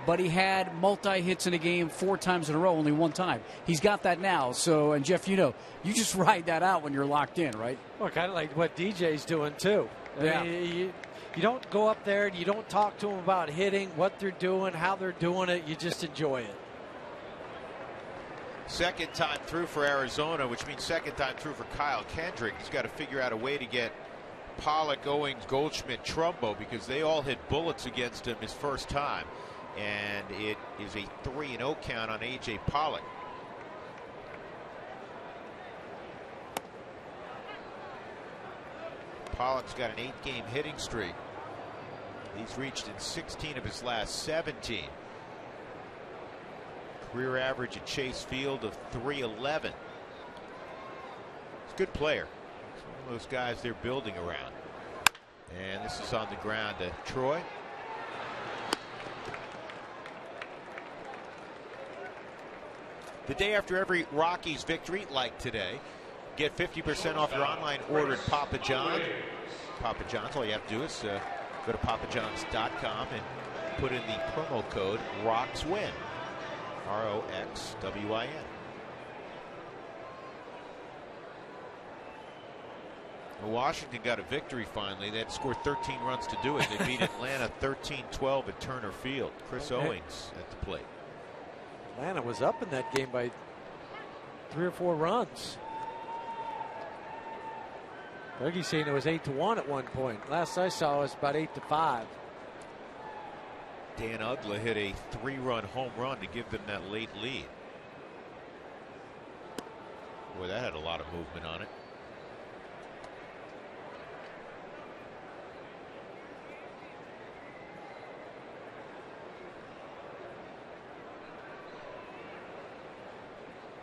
but he had multi-hits in a game 4 times in a row, only 1 time. He's got that now. So, and Jeff, you just ride that out when you're locked in, right? Well, kind of like what DJ's doing, too. I mean, you don't go up there and you don't talk to them about hitting, what they're doing, how they're doing it. You just enjoy it. Second time through for Arizona, which means second time through for Kyle Kendrick. He's got to figure out a way to get Pollock, Owings, Goldschmidt, Trumbo, because they all hit bullets against him his first time. And it is a 3-0 count on A.J. Pollock. Pollock's got an 8-game hitting streak. He's reached in 16 of his last 17. Career average at Chase Field of .311. He's a good player. He's one of those guys they're building around. And this is on the ground to Troy. The day after every Rockies victory, like today, get 50% off your online order at Papa John. Papa John's, all you have to do is go to papajohns.com and put in the promo code ROXWIN. ROXWIN. Washington got a victory finally. They had to score 13 runs to do it. They beat Atlanta 13-12 at Turner Field. Chris Owings at the plate. Atlanta was up in that game by 3 or 4 runs. Dougie's saying it was 8-1 at one point. Last I saw it was about 8-5. Dan Uggla hit a 3-run home run to give them that late lead. Boy, that had a lot of movement on it.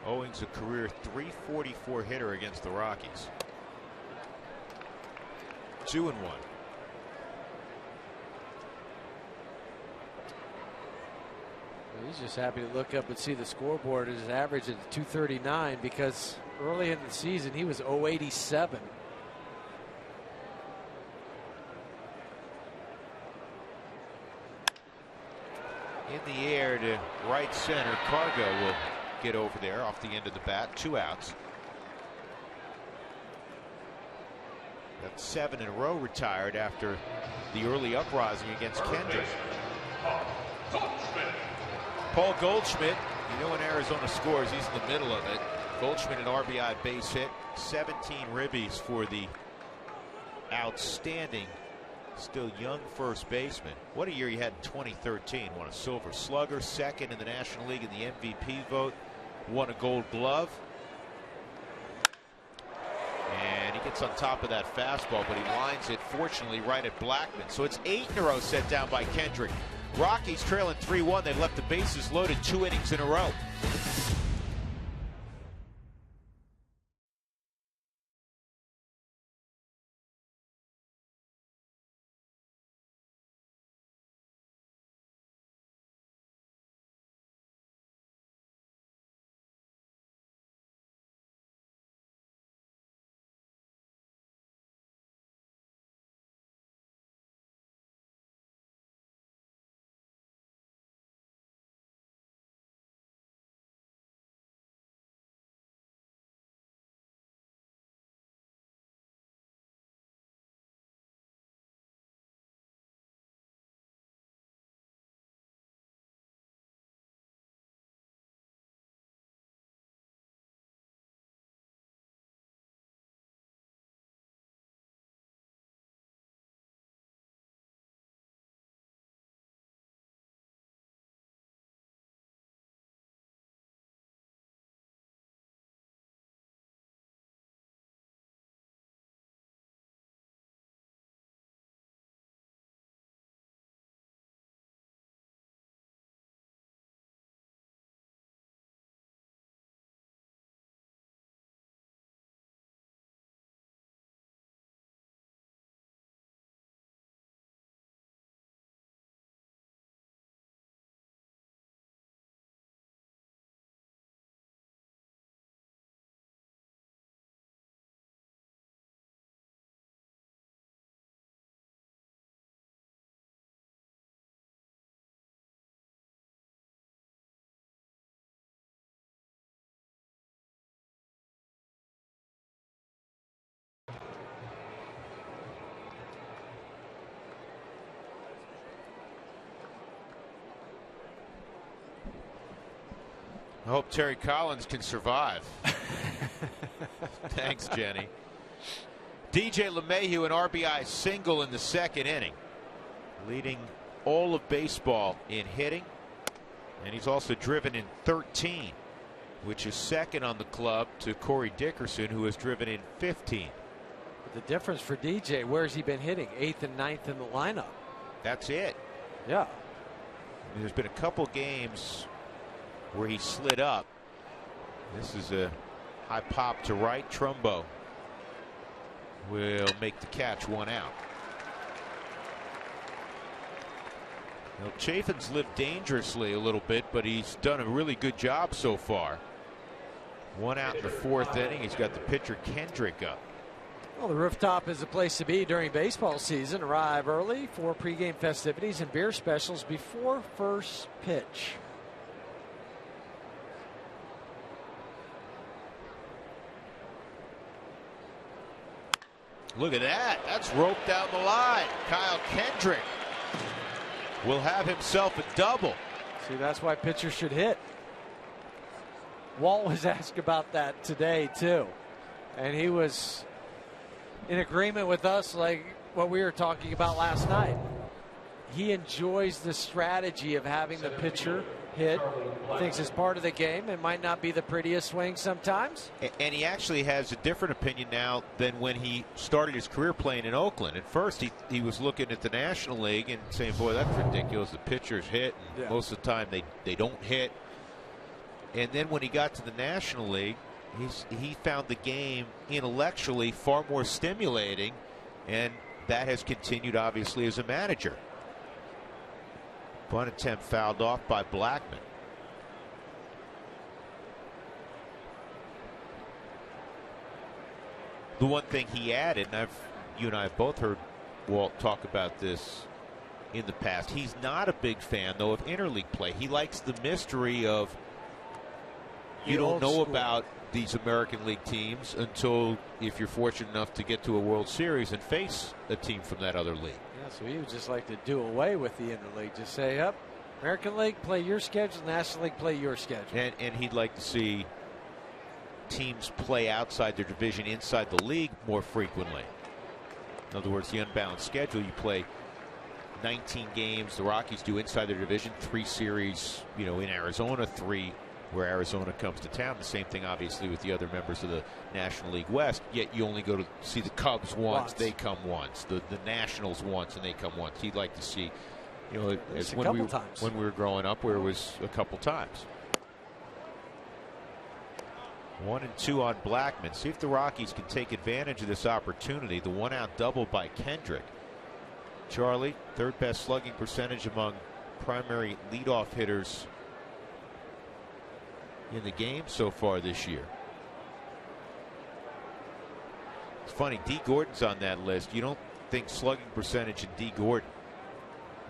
Owings, a career .344 hitter against the Rockies. 2-1. He's just happy to look up and see the scoreboard. His average is .239 because early in the season he was .087. In the air to right center. Cargo will get over there off the end of the bat. 2 outs. That's 7 in a row retired after the early uprising against Kendrick. Paul Goldschmidt, when Arizona scores, he's in the middle of it. Goldschmidt, an RBI base hit, 17 ribbies for the outstanding, still young first baseman. What a year he had in 2013. Won a Silver Slugger, second in the National League in the MVP vote, won a Gold Glove. And he gets on top of that fastball, but he lines it, fortunately, right at Blackmon. So it's 8 in a row set down by Kendrick. Rockies trailing 3-1. They've left the bases loaded 2 innings in a row. I hope Terry Collins can survive. Thanks, Jenny. DJ LeMahieu, an RBI single in the second inning, leading all of baseball in hitting. And he's also driven in 13, which is second on the club to Corey Dickerson, who has driven in 15. But the difference for DJ, where has he been hitting? 8th and 9th in the lineup. That's it. Yeah. I mean, there's been a couple games where he slid up. This is a high pop to right. Trumbo will make the catch, 1 out. Now, Chafin's lived dangerously a little bit, but he's done a really good job so far. 1 out in the 4th inning. He's got the pitcher Kendrick up. Well, the rooftop is the place to be during baseball season. Arrive early for pregame festivities and beer specials before first pitch. Look at that. That's roped down the line. Kyle Kendrick will have himself a double. See, that's why pitchers should hit. Walt was asked about that today, too. And he was in agreement with us, like what we were talking about last night. He enjoys the strategy of having the pitcher hit. Thinks it's part of the game. It might not be the prettiest swing sometimes. And he actually has a different opinion now than when he started his career playing in Oakland. At first, he was looking at the National League and saying, boy, that's ridiculous. The pitchers hit. And most of the time, they don't hit. And then when he got to the National League, he found the game intellectually far more stimulating. And that has continued, obviously, as a manager. Bunt attempt fouled off by Blackman. The one thing he added, and you and I have both heard Walt talk about this in the past, he's not a big fan, though, of interleague play. He likes the mystery of you don't know about these American League teams until if you're fortunate enough to get to a World Series and face a team from that other league. So he would just like to do away with the interleague. Just say, yep, American League, play your schedule. National League, play your schedule. And he'd like to see teams play outside their division, inside the league more frequently. In other words, the unbalanced schedule, you play 19 games. The Rockies do inside their division, 3 series, in Arizona, 3 where Arizona comes to town. The same thing, obviously, with the other members of the National League West. Yet you only go to see the Cubs once, they come once. The Nationals once, and they come once. He'd like to see, as when we were growing up, where it was a couple times. 1 and 2 on Blackman. See if the Rockies can take advantage of this opportunity. The 1-out double by Kendrick. Charlie, 3rd best slugging percentage among primary leadoff hitters in the game so far this year. It's funny, D. Gordon's on that list. You don't think slugging percentage in D. Gordon.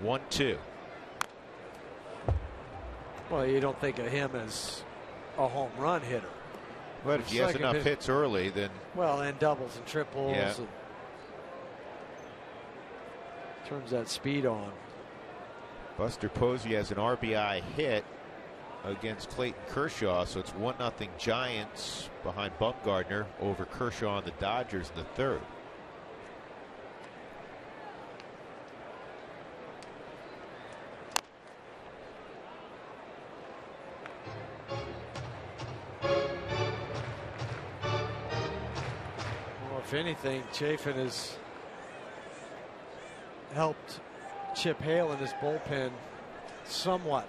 1-2. Well, you don't think of him as a home run hitter. But if he has enough hits early, then. Well, and doubles and triples. Yeah. And turns that speed on. Buster Posey has an RBI hit against Clayton Kershaw, so it's 1-0 Giants behind Bumgarner over Kershaw and the Dodgers in the 3rd. Well, if anything, Chafin has helped Chip Hale in his bullpen somewhat.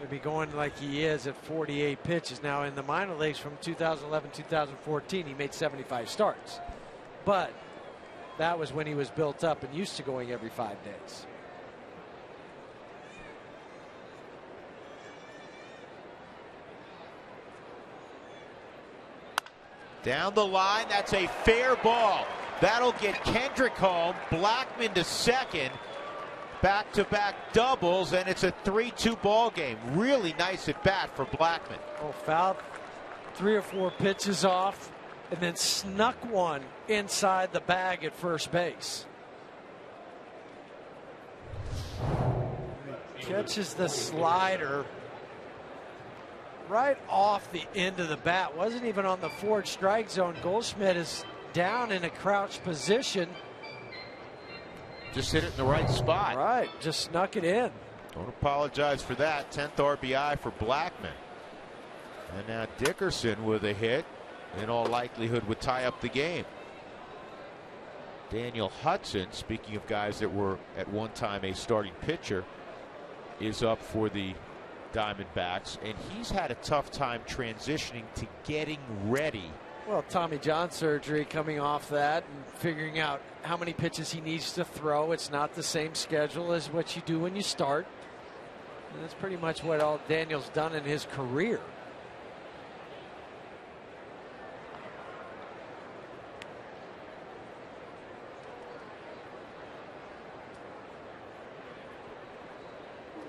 Maybe going like he is at 48 pitches. Now in the minor leagues from 2011-2014, he made 75 starts. But that was when he was built up and used to going every 5 days. Down the line, that's a fair ball. That'll get Kendrick home. Blackman to second. Back-to-back doubles, and it's a 3-2 ball game. Really nice at bat for Blackman. Oh, fouled 3 or 4 pitches off and then snuck one inside the bag at first base. Catches the slider right off the end of the bat. Wasn't even on the forward strike zone. Goldschmidt is down in a crouched position. Just hit it in the right spot. Right, just snuck it in. Don't apologize for that. 10th RBI for Blackman. And now Dickerson with a hit, in all likelihood would tie up the game. Daniel Hudson, speaking of guys that were at one time a starting pitcher, is up for the Diamondbacks, and he's had a tough time transitioning to getting ready. Well, Tommy John surgery, coming off that and figuring out how many pitches he needs to throw. It's not the same schedule as what you do when you start. And that's pretty much what all Daniel's done in his career.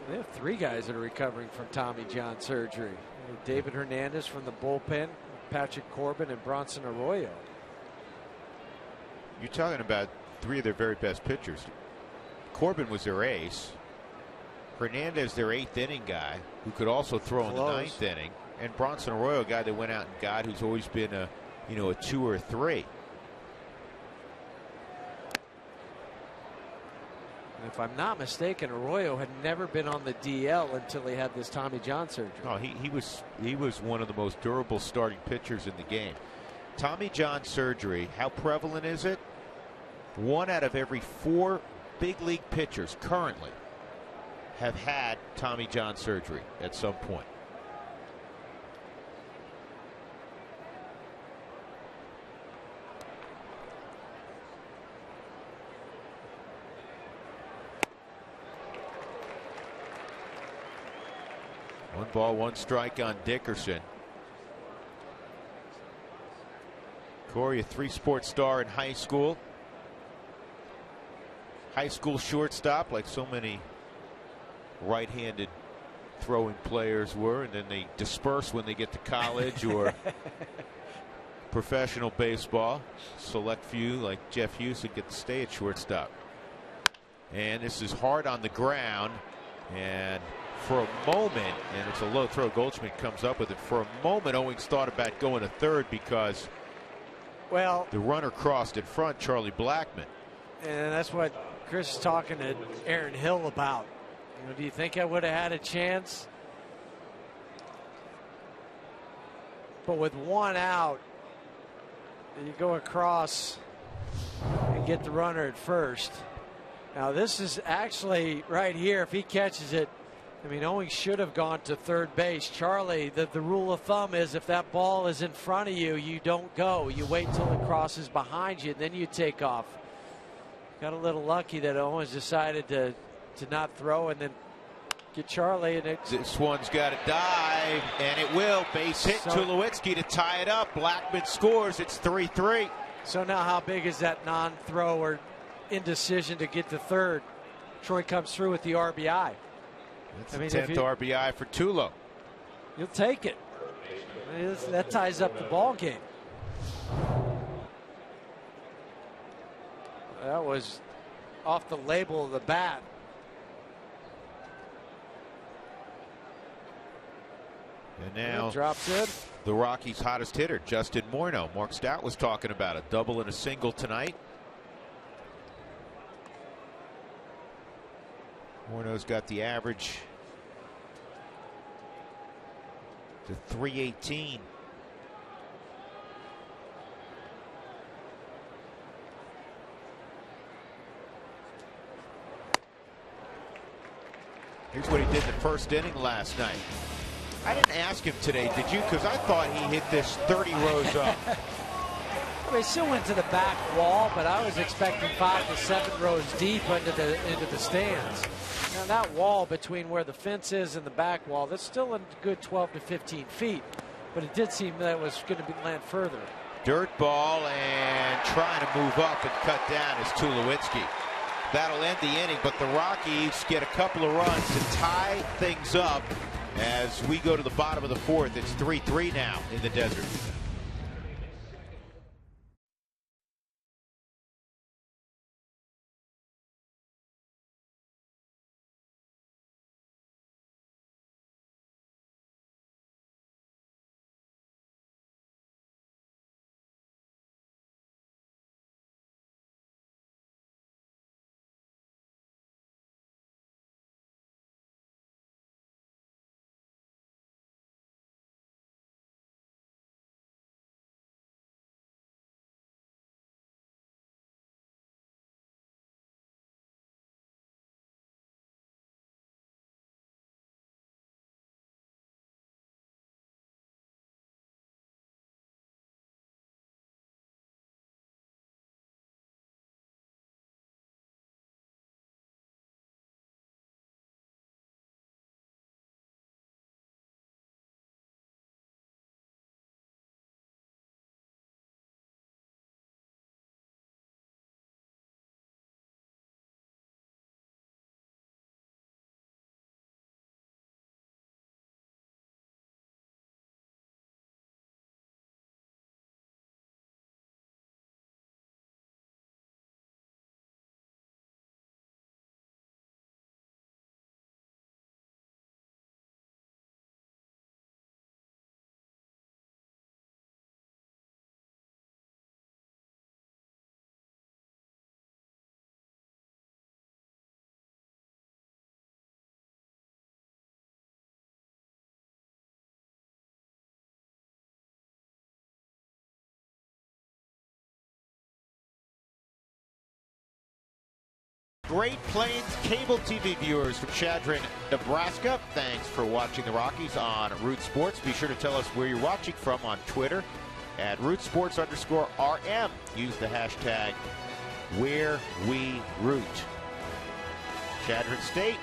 They have 3 guys that are recovering from Tommy John surgery. David Hernandez from the bullpen, Patrick Corbin, and Bronson Arroyo. You're talking about 3 of their very best pitchers. Corbin was their ace. Hernandez, their 8th inning guy, who could also throw in the 9th inning. And Bronson Arroyo, a guy they went out and got, who's always been a 2 or a 3. If I'm not mistaken, Arroyo had never been on the DL until he had this Tommy John surgery. No, he was one of the most durable starting pitchers in the game. Tommy John surgery, how prevalent is it? 1 out of every 4 big league pitchers currently have had Tommy John surgery at some point. One ball, 1 strike on Dickerson. Corey, a 3-sport star in high school. High school shortstop, like so many right-handed throwing players were, and then they disperse when they get to college or professional baseball. Select few, like Jeff Houston, get to stay at shortstop. And this is hard on the ground, and for a moment, and it's a low throw, Goldschmidt comes up with it. For a moment, Owings thought about going to third because, well, the runner crossed in front, Charlie Blackman. And that's what Chris is talking to Aaron Hill about. Do you think I would have had a chance? But with 1 out, you go across and get the runner at first. Now this is actually right here. If he catches it, I mean, Owings should have gone to third base. Charlie, the rule of thumb is if that ball is in front of you, you don't go. You wait till it crosses behind you, and then you take off. Got a little lucky that Owens decided to not throw and then get Charlie. And this one's got to dive, and it will. Base hit to Tulowitzki to tie it up. Blackman scores. It's 3-3. So now how big is that non-throw or indecision to get to third? Troy comes through with the RBI. That's the 10th RBI for Tulo. You'll take it. That ties up the ball game. That was off the label of the bat. And now drops in. The Rockies' hottest hitter, Justin Morneau. Mark Stout was talking about a double and a single tonight. Morneau's got the average to 318. Here's what he did in the first inning last night. I didn't ask him today, did you? Because I thought he hit this 30 rows up. They still went to the back wall, but I was expecting 5 to 7 rows deep into the stands. Now that wall between where the fence is and the back wall, that's still a good 12 to 15 feet. But it did seem that it was going to land further. Dirt ball, and trying to move up and cut down is Tulowitzki. That'll end the inning, but the Rockies get a couple of runs to tie things up as we go to the bottom of the 4th. It's 3-3 now in the desert. Great Plains cable TV viewers from Chadron, Nebraska. Thanks for watching the Rockies on Root Sports. Be sure to tell us where you're watching from on Twitter at RootSports_RM. Use the hashtag WhereWeRoot. Chadron State.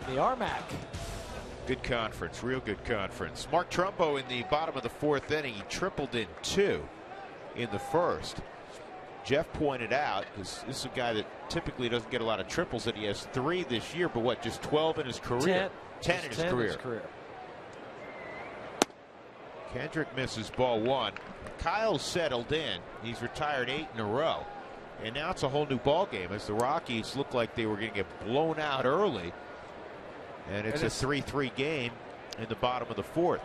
The RMAC. Good conference, real good conference. Mark Trumbo in the bottom of the fourth inning. He tripled in 2 in the first. Jeff pointed out, because this is a guy that typically doesn't get a lot of triples, that he has 3 this year, but what, just 12 in his career? 10 in his career. Kendrick misses ball 1. Kyle's settled in. He's retired 8 in a row. And now it's a whole new ball game as the Rockies look like they were going to get blown out early. And it's a 3-3 game in the bottom of the fourth.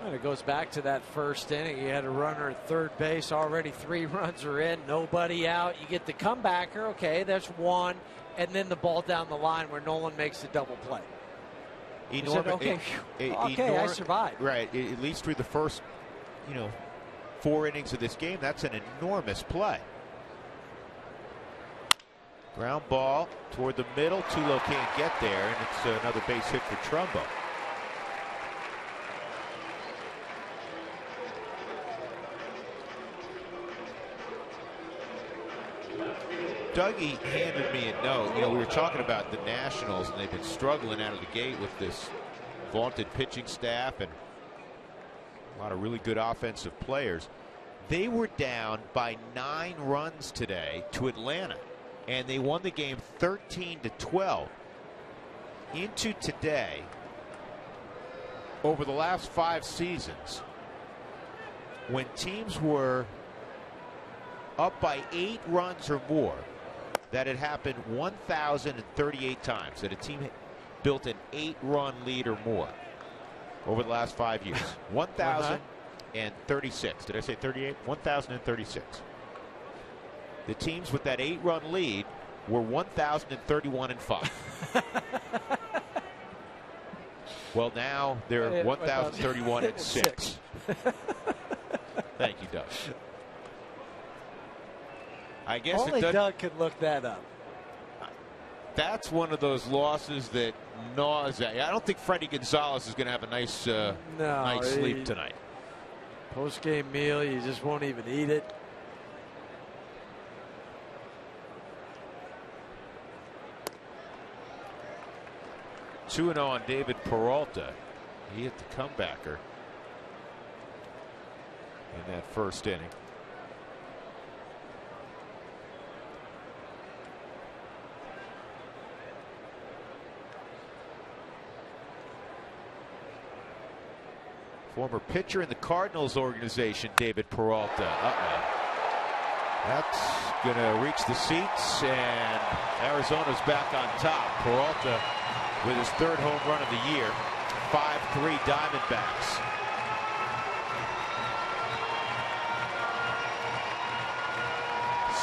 And it goes back to that first inning. You had a runner at third base. Already 3 runs are in. Nobody out. You get the comebacker. Okay, that's 1. And then the ball down the line where Nolan makes the double play. Okay, I survived. Right. At least through the first, 4 innings of this game, that's an enormous play. Ground ball toward the middle. Tulo can't get there, and it's another base hit for Trumbo. Dougie handed me a note. We were talking about the Nationals, and they've been struggling out of the gate with this vaunted pitching staff and a lot of really good offensive players. They were down by 9 runs today to Atlanta, and they won the game 13-12. Into today, over the last 5 seasons, when teams were up by 8 runs or more, that had happened 1,038 times that a team built an 8-run lead or more over the last 5 years. 1,036. Did I say 38? 1,036. The teams with that 8-run lead were 1,031-5. Well, now they're 1,031-6. Thank you, Doug. I guess only Doug could look that up. That's one of those losses that gnaws at you. I don't think Freddie Gonzalez is going to have a nice night's sleep tonight. Post-game meal, you just won't even eat it. Two 2-0 on David Peralta. He hit the comebacker in that first inning. Former pitcher in the Cardinals organization, David Peralta. That's going to reach the seats, and Arizona's back on top. Peralta with his 3rd home run of the year. 5-3 Diamondbacks.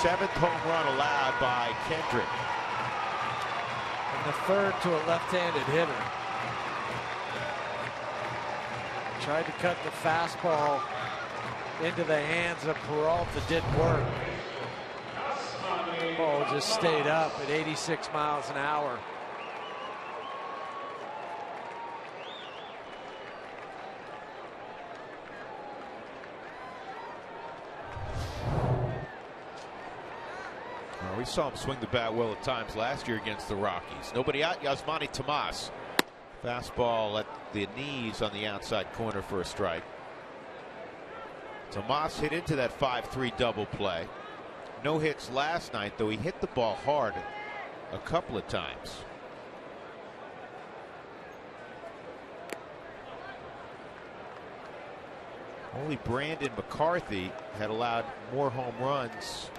Seventh home run allowed by Kendrick. And the 3rd to a left-handed hitter. Tried to cut the fastball into the hands of Peralta. Didn't work. Ball just stayed up at 86 miles an hour. Well, we saw him swing the bat well at times last year against the Rockies. Nobody out. Yasmani Tomas. Fastball at the knees on the outside corner for a strike. Tomas hit into that 5-3 double play. No hits last night, though he hit the ball hard a couple of times. Only Brandon McCarthy had allowed more home runs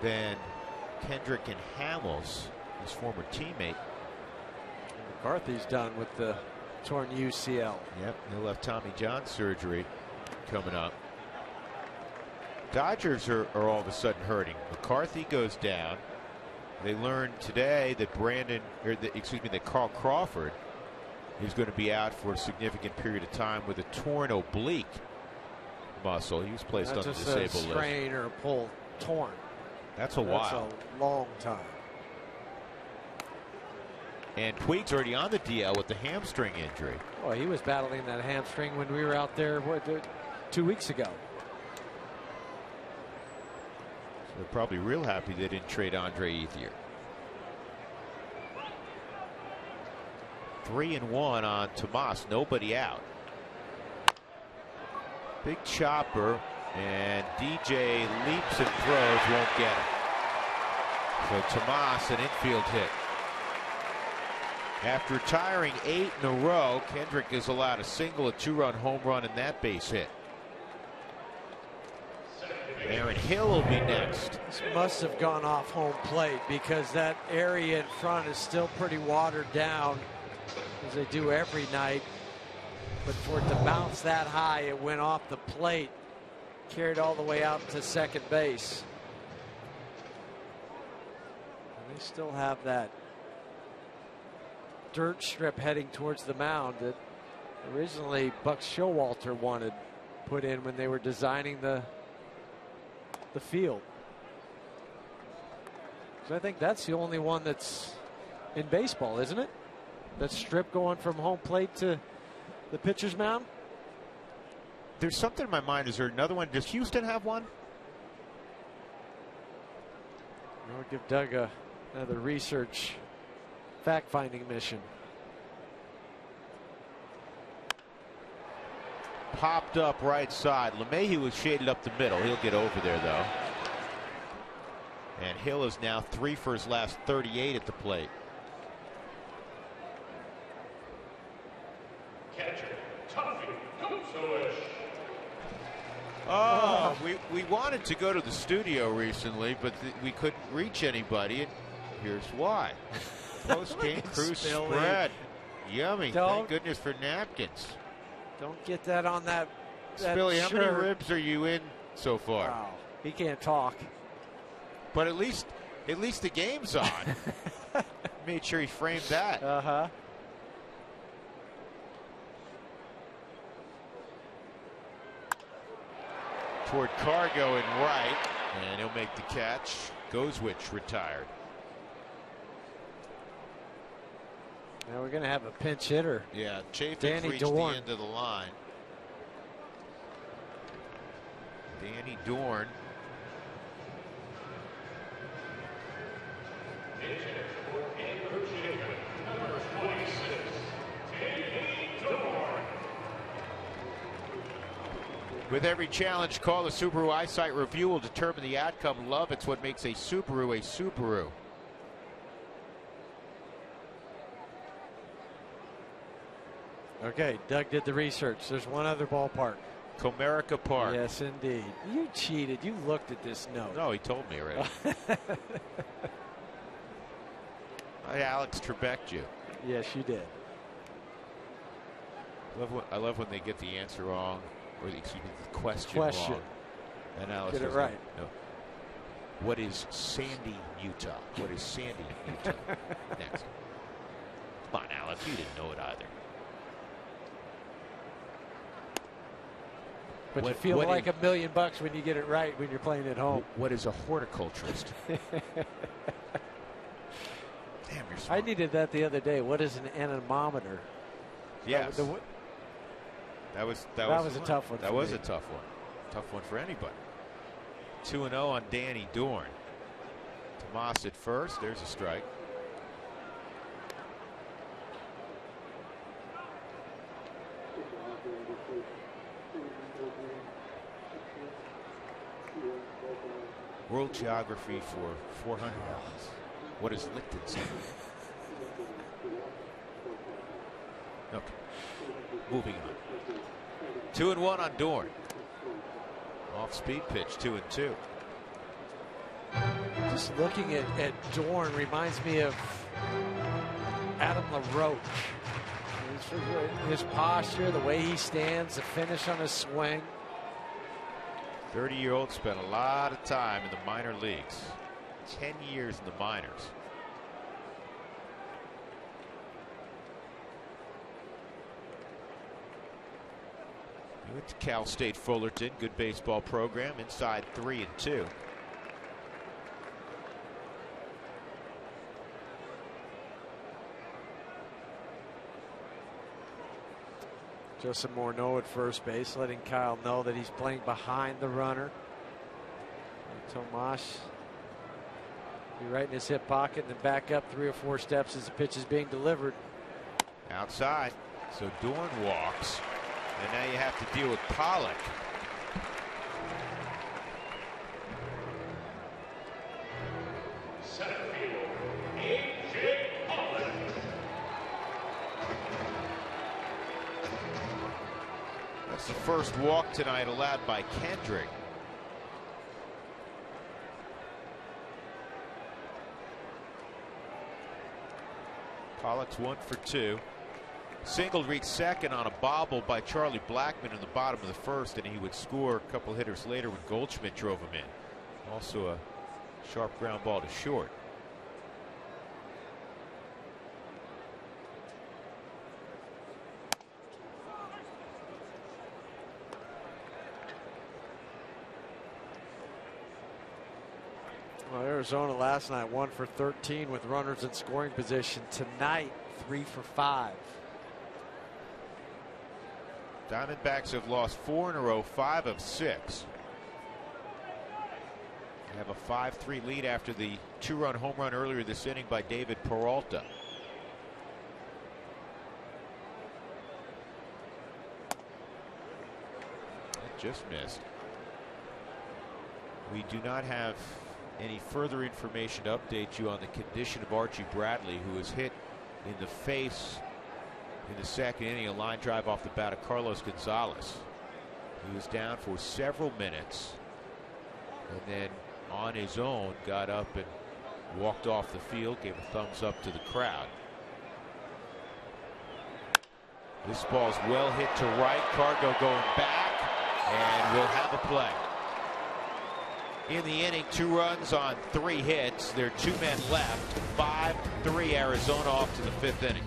than Kendrick and Hamels, his former teammate. McCarthy's done with the torn UCL. Yep, he'll have Tommy John surgery coming up. Dodgers are all of a sudden hurting. McCarthy goes down. They learned today that that Carl Crawford is going to be out for a significant period of time with a torn oblique. muscle. He was placed on Not the just disabled a list. sprain or a pull torn. That's a while. That's a long time. And Puig's already on the DL with the hamstring injury. Well, he was battling that hamstring when we were out there 2 weeks ago. So they're probably real happy they didn't trade Andre Ethier. 3-1 on Tomas. Nobody out. Big chopper, and DJ leaps and throws, won't get it. So Tomas, an infield hit. After retiring 8 in a row, Kendrick is allowed a single, a 2-run home run, and that base hit. Aaron Hill will be next. This must have gone off home plate because that area in front is still pretty watered down, as they do every night. But for it to bounce that high, it went off the plate, carried all the way out to second base. And they still have that dirt strip heading towards the mound that originally Buck Showalter wanted put in when they were designing the field. So I think that's the only one that's in baseball, isn't it? That strip going from home plate to the pitcher's mound. There's something in my mind. Is there another one? Does Houston have one? I'll give Doug another research fact-finding mission. Popped up right side. LeMahieu was shaded up the middle. He'll get over there, though. And Hill is now 3 for his last 38 at the plate. Catcher, Tuffy, Gonzalez. Oh, we wanted to go to the studio recently, but we couldn't reach anybody. And here's why. Post-game cruise spread. Yummy. Thank goodness for napkins. Don't get that on that Spilly, how shirt. many ribs are you in so far? Wow. He can't talk. But at least the game's on. Made sure he framed that. Uh-huh. Toward Cargo and right, and he'll make the catch. Gozwich retired. Now we're going to have a pinch hitter. Yeah, Chafin Danny reached Dorn. the end of the line. Danny Dorn. With every challenge call, the Subaru EyeSight review will determine the outcome. Love, it's what makes a Subaru a Subaru. Okay, Doug did the research. There's one other ballpark. Comerica Park. Yes, indeed. You cheated. You looked at this note. No, he told me already. I Alex Trebek'd you. Yes, you did. I love when they get the answer wrong, or excuse me, the question wrong. And Alex get it says, right. No. What is Sandy, Utah? What is Sandy, Utah? Next. Come on, Alex. You didn't know it either. But you feel like $1 million when you get it right when you're playing at home. What is a horticulturist? Damn, you're smart. I needed that the other day. What is an anemometer? Yes. That was a tough one. That was a tough one. Tough one for anybody. 2-0 on Danny Dorn. Tomas at first. There's a strike. World Geography for $400. What is Liechtenstein? Okay. Moving on. 2-1 on Dorn. Off speed pitch, 2-2. Just looking at Dorn reminds me of Adam LaRoche. His posture, the way he stands, the finish on his swing. 30-year-old spent a lot of time in the minor leagues. 10 years in the minors. Went to Cal State Fullerton, good baseball program, inside 3-2. Justin Morneau at first base, letting Kyle know that he's playing behind the runner. And Tomas be right in his hip pocket and then back up 3 or 4 steps as the pitch is being delivered. Outside, so Dorn walks, and now you have to deal with Pollock. Center field, A.J. Pollock. That's the first walk tonight allowed by Kendrick. Pollock's 1 for 2. Single reached second on a bobble by Charlie Blackmon in the bottom of the first, and he would score a couple hitters later when Goldschmidt drove him in. Also a sharp ground ball to short. Well, Arizona last night 1 for 13 with runners in scoring position. Tonight 3 for 5. Diamondbacks have lost 4 in a row, 5 of 6. They have a 5-3 lead after the 2-run home run earlier this inning by David Peralta. That just missed. We do not have any further information to update you on the condition of Archie Bradley, who was hit in the face in the second inning, a line drive off the bat of Carlos Gonzalez. He was down for several minutes and then on his own got up and walked off the field, gave a thumbs up to the crowd. This ball's well hit to right. Cargo going back, and we'll have a play. In the inning, 2 runs on 3 hits. There are 2 men left. 5-3 Arizona off to the 5th inning.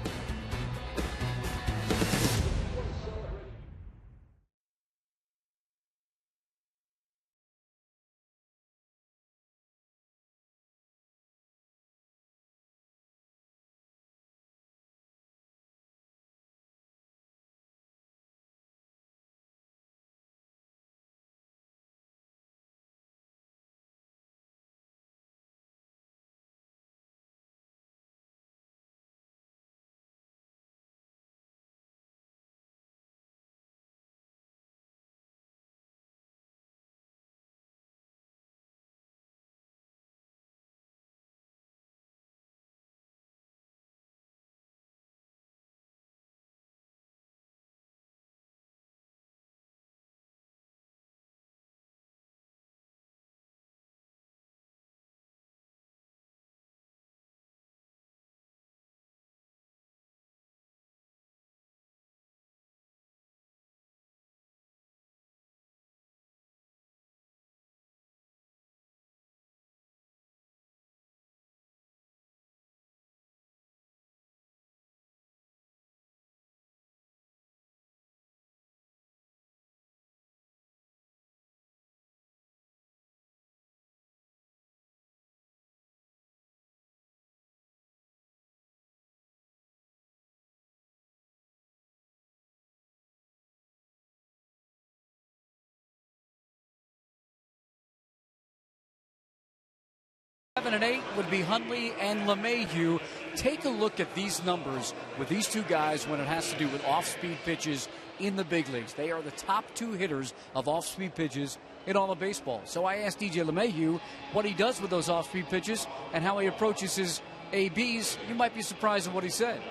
And 8 would be Hundley and LeMahieu. Take a look at these numbers with these 2 guys when it has to do with off-speed pitches in the big leagues. They are the top 2 hitters of off-speed pitches in all of baseball. So I asked DJ LeMahieu what he does with those off-speed pitches and how he approaches his ABs. You might be surprised at what he said.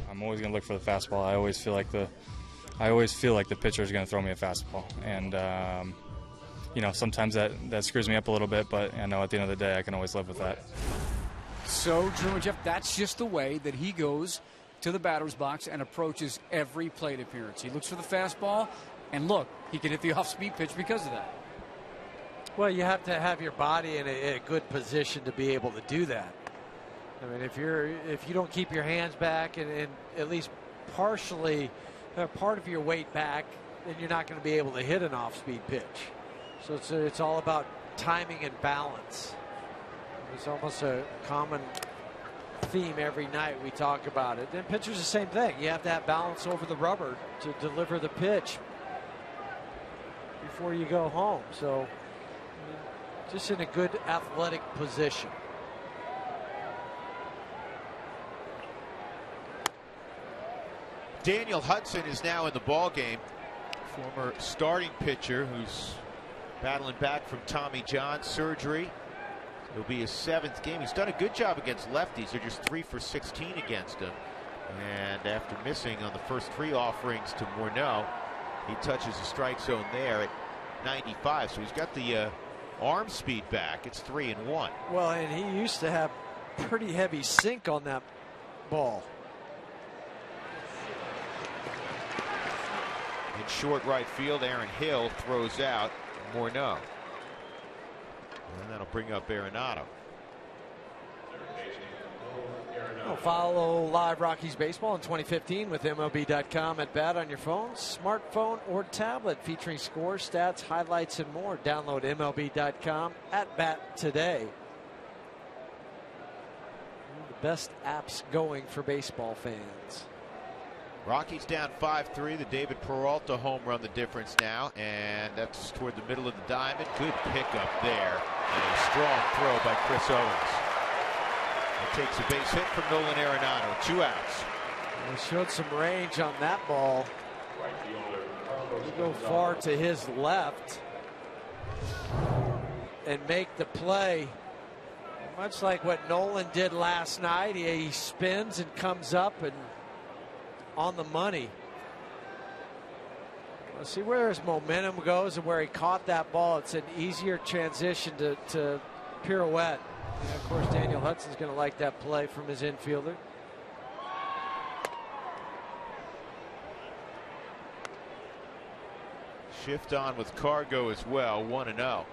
I'm always going to look for the fastball. I always feel like the pitcher is going to throw me a fastball, and you know, sometimes that screws me up a little bit, but I know at the end of the day I can always live with that. So, Drew and Jeff, that's just the way that he goes to the batter's box and approaches every plate appearance. He looks for the fastball, and look, he can hit the off-speed pitch because of that. Well, you have to have your body in a good position to be able to do that. I mean, if you don't keep your hands back and at least partially part of your weight back, then you're not going to be able to hit an off-speed pitch. So it's all about timing and balance. It's almost a common theme every night we talk about it. And pitchers the same thing. You have to have balance over the rubber to deliver the pitch before you go home. So just in a good athletic position. Daniel Hudson is now in the ball game. Former starting pitcher who's battling back from Tommy John surgery. It'll be his 7th game. He's done a good job against lefties. They're just 3 for 16 against him. And after missing on the first 3 offerings to Morneau, he touches the strike zone there at 95. So he's got the arm speed back. It's 3-1. Well, and he used to have pretty heavy sink on that ball. In short right field, Aaron Hill throws out Morneau. And that'll bring up Arenado. Follow live Rockies baseball in 2015 with MLB.com at bat on your phone, smartphone, or tablet, featuring scores, stats, highlights, and more. Download MLB.com at bat today. One of the best apps going for baseball fans. Rockies down 5-3. The David Peralta home run the difference now, and that's toward the middle of the diamond. Good pickup there, and a strong throw by Chris Owens. It takes a base hit from Nolan Arenado. 2 outs. He showed some range on that ball. You go far to his left and make the play. Much like what Nolan did last night, he spins and comes up and on the money. Let's see where his momentum goes and where he caught that ball. It's an easier transition to pirouette. And of course, Daniel Hudson's going to like that play from his infielder. Shift on with Cargo as well, 1-0.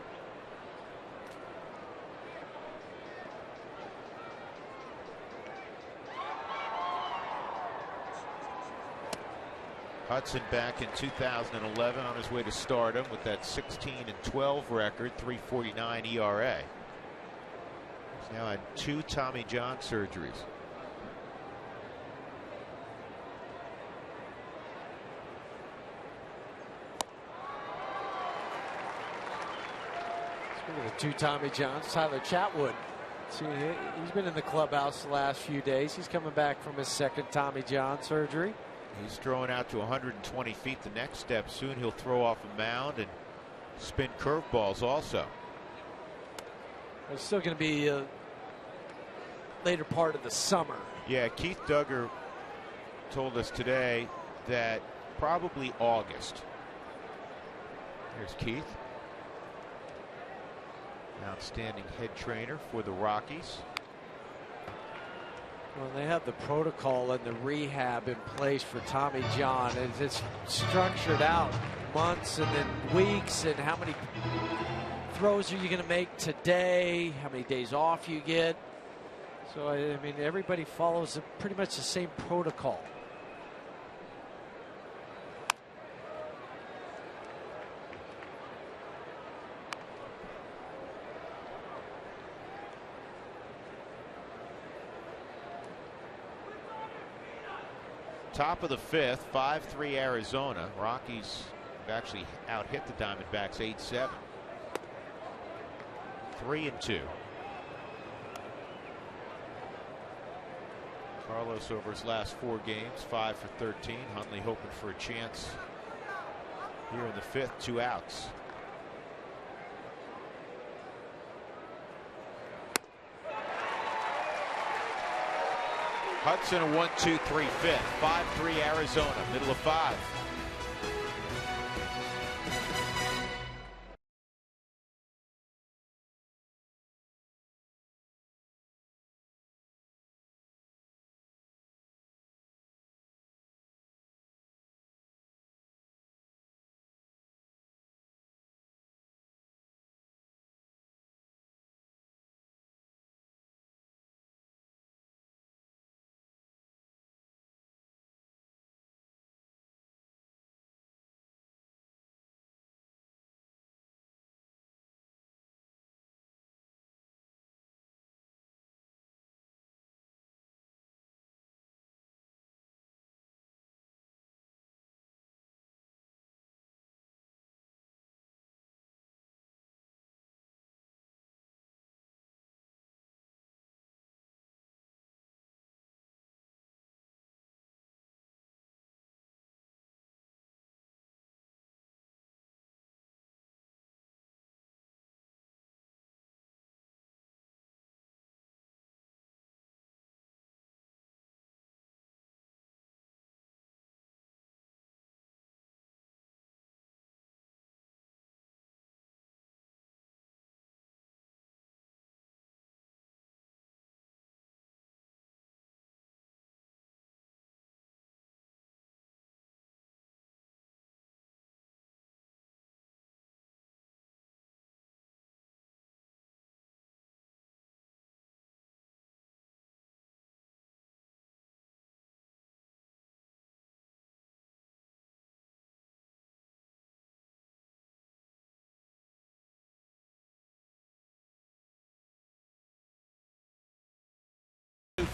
Hudson back in 2011 on his way to stardom with that 16-12 record, 3.49 ERA. He's now had 2 Tommy John surgeries. Speaking of 2 Tommy Johns, Tyler Chatwood. See, he's been in the clubhouse the last few days. He's coming back from his 2nd Tommy John surgery. He's throwing out to 120 feet. The next step, soon he'll throw off a mound and spin curveballs also. It's still going to be a later part of the summer. Yeah, Keith Duggar told us today that probably August. Here's Keith. Outstanding head trainer for the Rockies. Well, they have the protocol and the rehab in place for Tommy John. It's structured out months and then weeks, and how many throws are you going to make today, how many days off you get. So, I mean, everybody follows pretty much the same protocol. Top of the 5th, 5-3 Arizona. Rockies have actually out-hit the Diamondbacks 8-7. 3-2. Carlos over his last 4 games, 5 for 13. Hundley hoping for a chance here in the 5th, 2 outs. Hudson a 1-2-3 5th. 5-3 Arizona, middle of 5.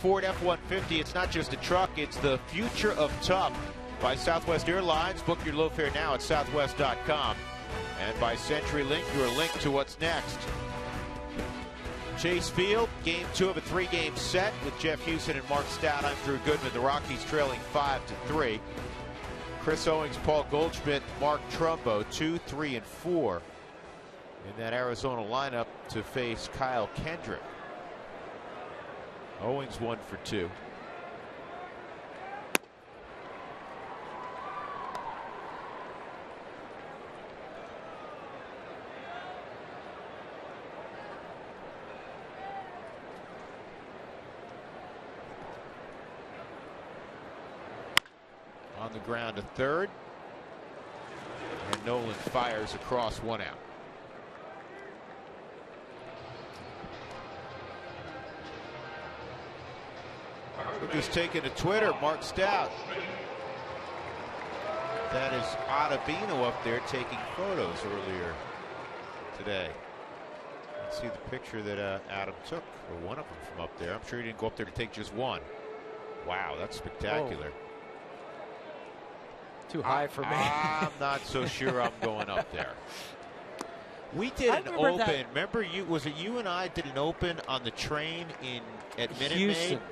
Ford F-150. It's not just a truck, it's the future of tough. By Southwest Airlines, book your low fare now at southwest.com. And by CenturyLink, your link to what's next. Chase Field, game 2 of a 3-game set with Jeff Houston and Mark Stout. I'm Drew Goodman. The Rockies trailing 5-3. Chris Owings, Paul Goldschmidt, Mark Trumbo, 2, 3, and 4 in that Arizona lineup to face Kyle Kendrick. Owings 1 for 2. On the ground to third, and Nolan fires across, 1 out. Look who's taking to Twitter, Mark Stout. That is Ottavino up there taking photos earlier today. Let's see the picture that Adam took, or one of them from up there. I'm sure he didn't go up there to take just one. Wow, that's spectacular. Oh. Too high for me. I'm not so sure I'm going up there. We did an open. Remember, was it you and I did an open on the train at Minute Houston. Maid?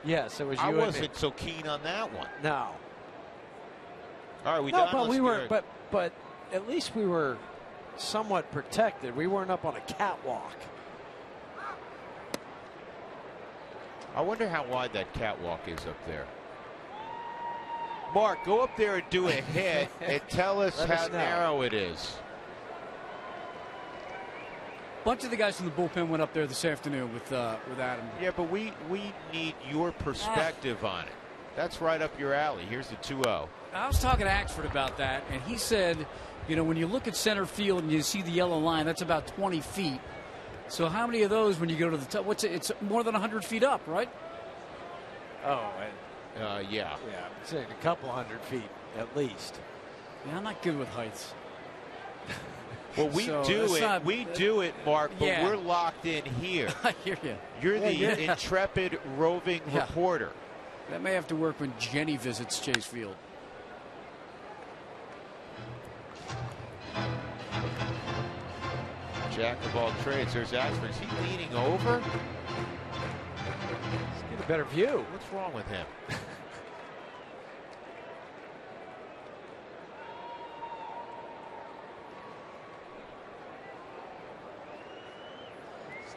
Yes, it was you. I wasn't so keen on that one. No. All right, we done. But we were. But at least we were somewhat protected. We weren't up on a catwalk. I wonder how wide that catwalk is up there. Mark, go up there and do a hit and tell us how narrow it is. A bunch of the guys from the bullpen went up there this afternoon with Adam. Yeah, but we need your perspective on it. That's right up your alley. Here's the 2-0. I was talking to Axford about that, and he said, you know, when you look at center field and you see the yellow line, that's about 20 feet. So how many of those when you go to the top? It's more than 100 feet up, right? Oh, yeah. Yeah, I'm saying a couple 100 feet at least. Yeah, I'm not good with heights. Well, we do it, Mark, but we're locked in here. I hear you. You're the intrepid roving reporter. That may have to work when Jenny visits Chase Field. Jack of all trades. There's Ashford. Is he leaning over? Let's get a better view. What's wrong with him?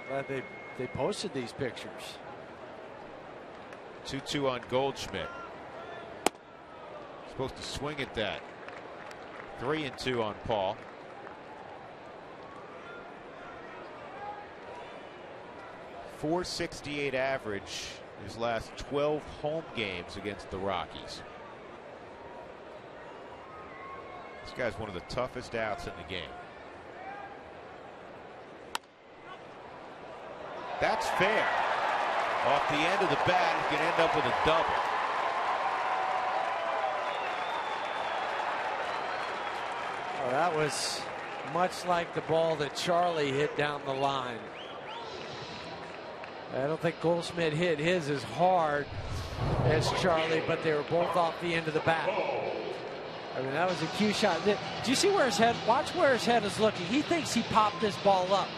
Glad they posted these pictures. 2-2 on Goldschmidt. Supposed to swing at that. 3-2 on Paul. .468 average his last 12 home games against the Rockies. This guy's one of the toughest outs in the game. That's fair. Off the end of the bat, he can end up with a double. Oh, that was much like the ball that Charlie hit down the line. I don't think Goldschmidt hit his as hard as Charlie, but they were both off the end of the bat. I mean, that was a cue shot. Do you see where his head? Watch where his head is looking. He thinks he popped this ball up.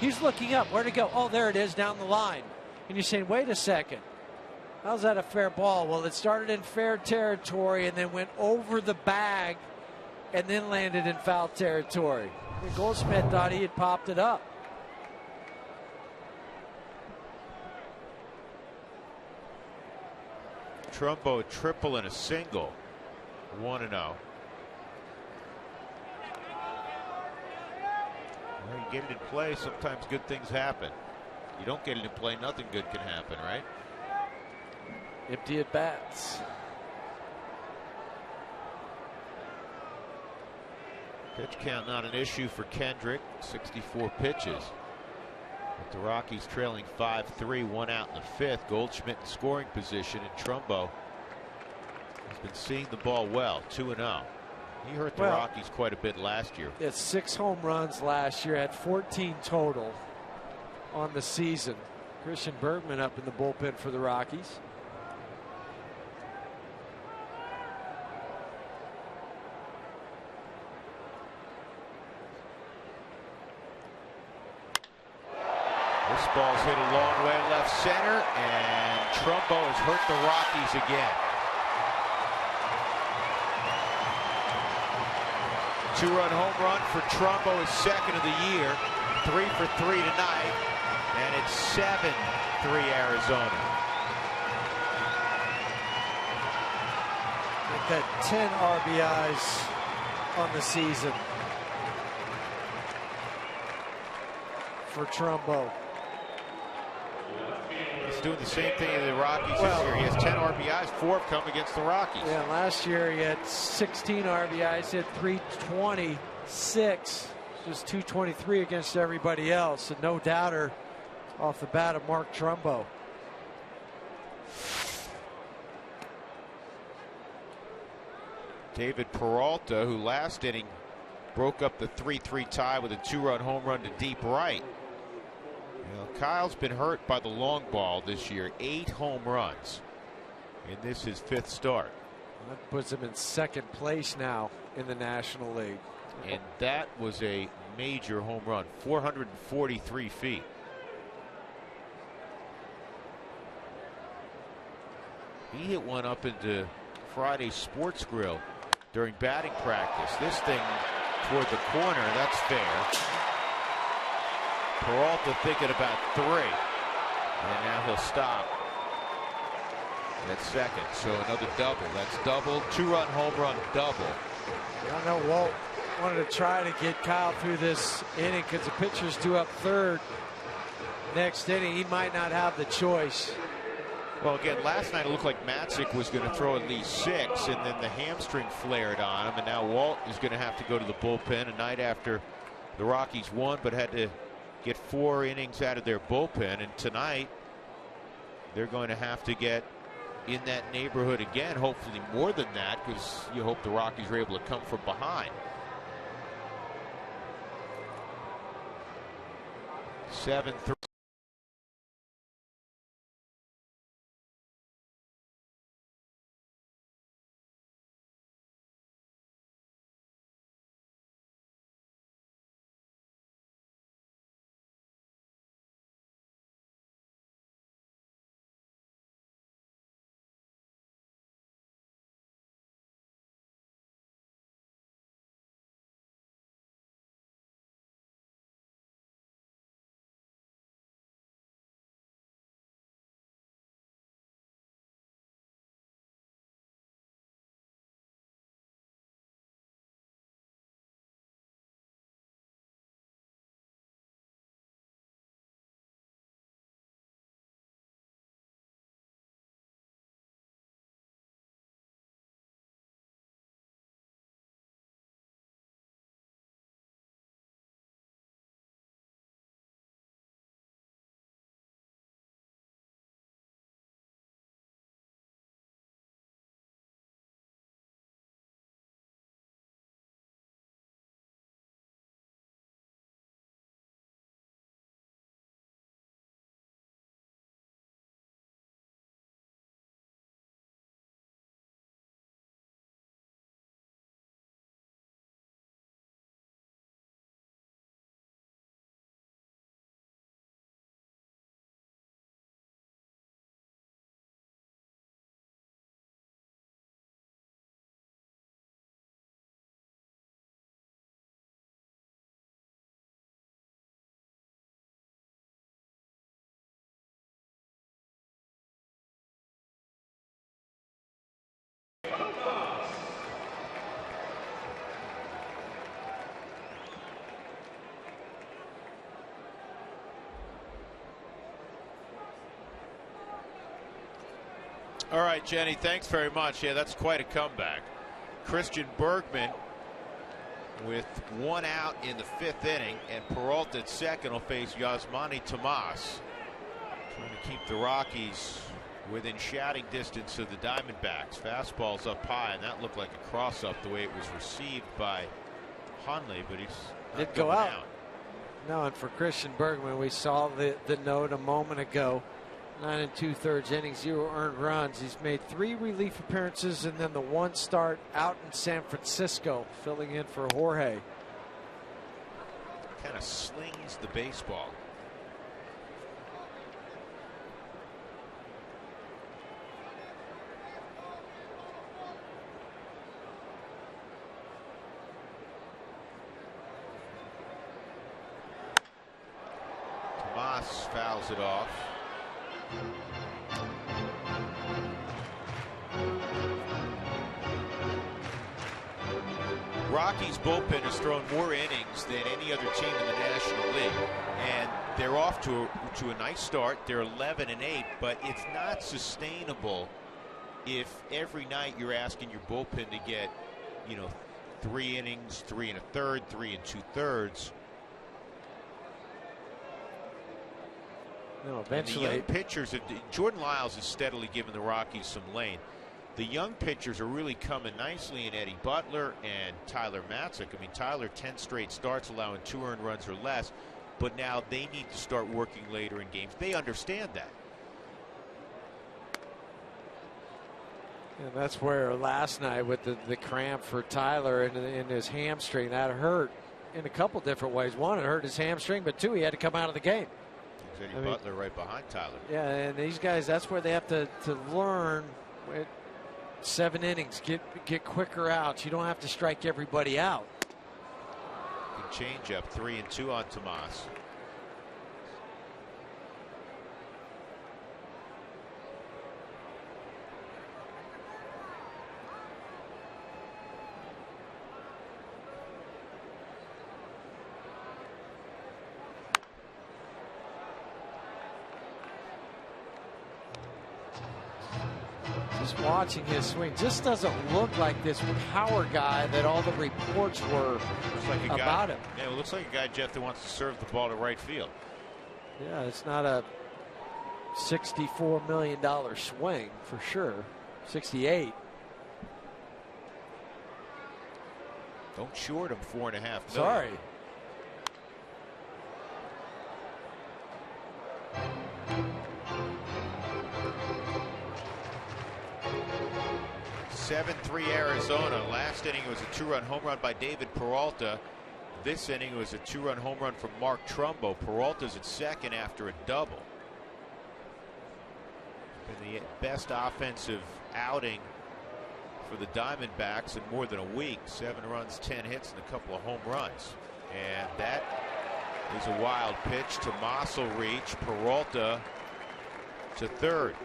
He's looking up. Where'd it go? Oh, there it is down the line. And you're saying, wait a second. How's that a fair ball? Well, it started in fair territory and then went over the bag and then landed in foul territory. And Goldschmidt thought he had popped it up. Trumbo, triple and a single. 1-0. Well, you get it in play, sometimes good things happen. You don't get it in play, nothing good can happen, right? Empty at bats. Pitch count not an issue for Kendrick. 64 pitches. But the Rockies trailing 5-3, 1 out in the fifth. Goldschmidt in scoring position, and Trumbo has been seeing the ball well. 2-0. He hurt the Rockies quite a bit last year. He had 6 home runs last year, had 14 total on the season. Christian Bergman up in the bullpen for the Rockies. This ball's hit a long way left center, and Trumbo has hurt the Rockies again. 2-run home run for Trumbo, his second of the year. 3 for 3 tonight, and it's 7-3 Arizona. Make that 10 RBIs on the season for Trumbo. He's doing the same thing in the Rockies this year. He has 10 RBIs, 4 have come against the Rockies. Yeah, last year he had 16 RBIs, hit 326, just 223 against everybody else. And no doubter off the bat of Mark Trumbo. David Peralta, who last inning broke up the 3-3 tie with a 2-run home run to deep right. You know, Kyle's been hurt by the long ball this year. 8 home runs, and this is his 5th start. That puts him in 2nd place now in the National League. And that was a major home run, 443 feet. He hit one up into Friday's Sports Grill during batting practice. This thing toward the corner, that's fair. Peralta thinking about 3, and now he'll stop at second. So another double. That's double, 2-run home run double. I know Walt wanted to try to get Kyle through this inning because the pitcher's due up 3rd. Next inning, he might not have the choice. Well, again, last night it looked like Matzik was going to throw at least 6, and then the hamstring flared on him, and now Walt is going to have to go to the bullpen a night after the Rockies won, but had to get 4 innings out of their bullpen. And tonight they're going to have to get in that neighborhood again, hopefully more than that, because you hope the Rockies are able to come from behind. 7-3. All right, Jenny, thanks very much. Yeah, that's quite a comeback. Christian Bergman with 1 out in the 5th inning, and Peralta at second will face Yasmani Tomas, trying to keep the Rockies within shouting distance of the Diamondbacks. Fastball's up high, and that looked like a cross-up the way it was received by Hundley, but he's not did go going out. No, and for Christian Bergman, we saw the note a moment ago. 9 2/3 innings, 0 earned runs. He's made 3 relief appearances and then the 1 start out in San Francisco, filling in for Jorge. Kind of slings the baseball. Tomas fouls it off. Rockies bullpen has thrown more innings than any other team in the National League, and they're off to a nice start. They're 11-8, but it's not sustainable if every night you're asking your bullpen to get, 3 innings, 3 1/3, 3 2/3. No, eventually. And the young pitchers, Jordan Lyles is steadily giving the Rockies some lane. The young pitchers are really coming nicely in Eddie Butler and Tyler Matzik. I mean, Tyler 10 straight starts allowing 2 earned runs or less, but now they need to start working later in games. They understand that. And that's where last night with the cramp for Tyler in his hamstring, that hurt in a couple different ways. One, it hurt his hamstring, but 2, he had to come out of the game. Eddie Butler right behind Tyler. Yeah, and these guys, that's where they have to learn. 7 innings, get quicker outs. You don't have to strike everybody out. Good change up, 3 and 2 on Tomas. Just watching his swing, just doesn't look like this power guy that all the reports were about him. Yeah, it looks like a guy, Jeff, that wants to serve the ball to right field. Yeah, it's not a $64 million swing for sure. 68. Don't short him $4.5 million. Sorry. (7-3) Arizona. Last inning it was a 2-run home run by David Peralta. This inning it was a 2-run home run from Mark Trumbo. Peralta's at second after a double. Been the best offensive outing for the Diamondbacks in more than a week. 7 runs, 10 hits, and a couple of home runs. And that is a wild pitch. Tomas will reach. Peralta to third.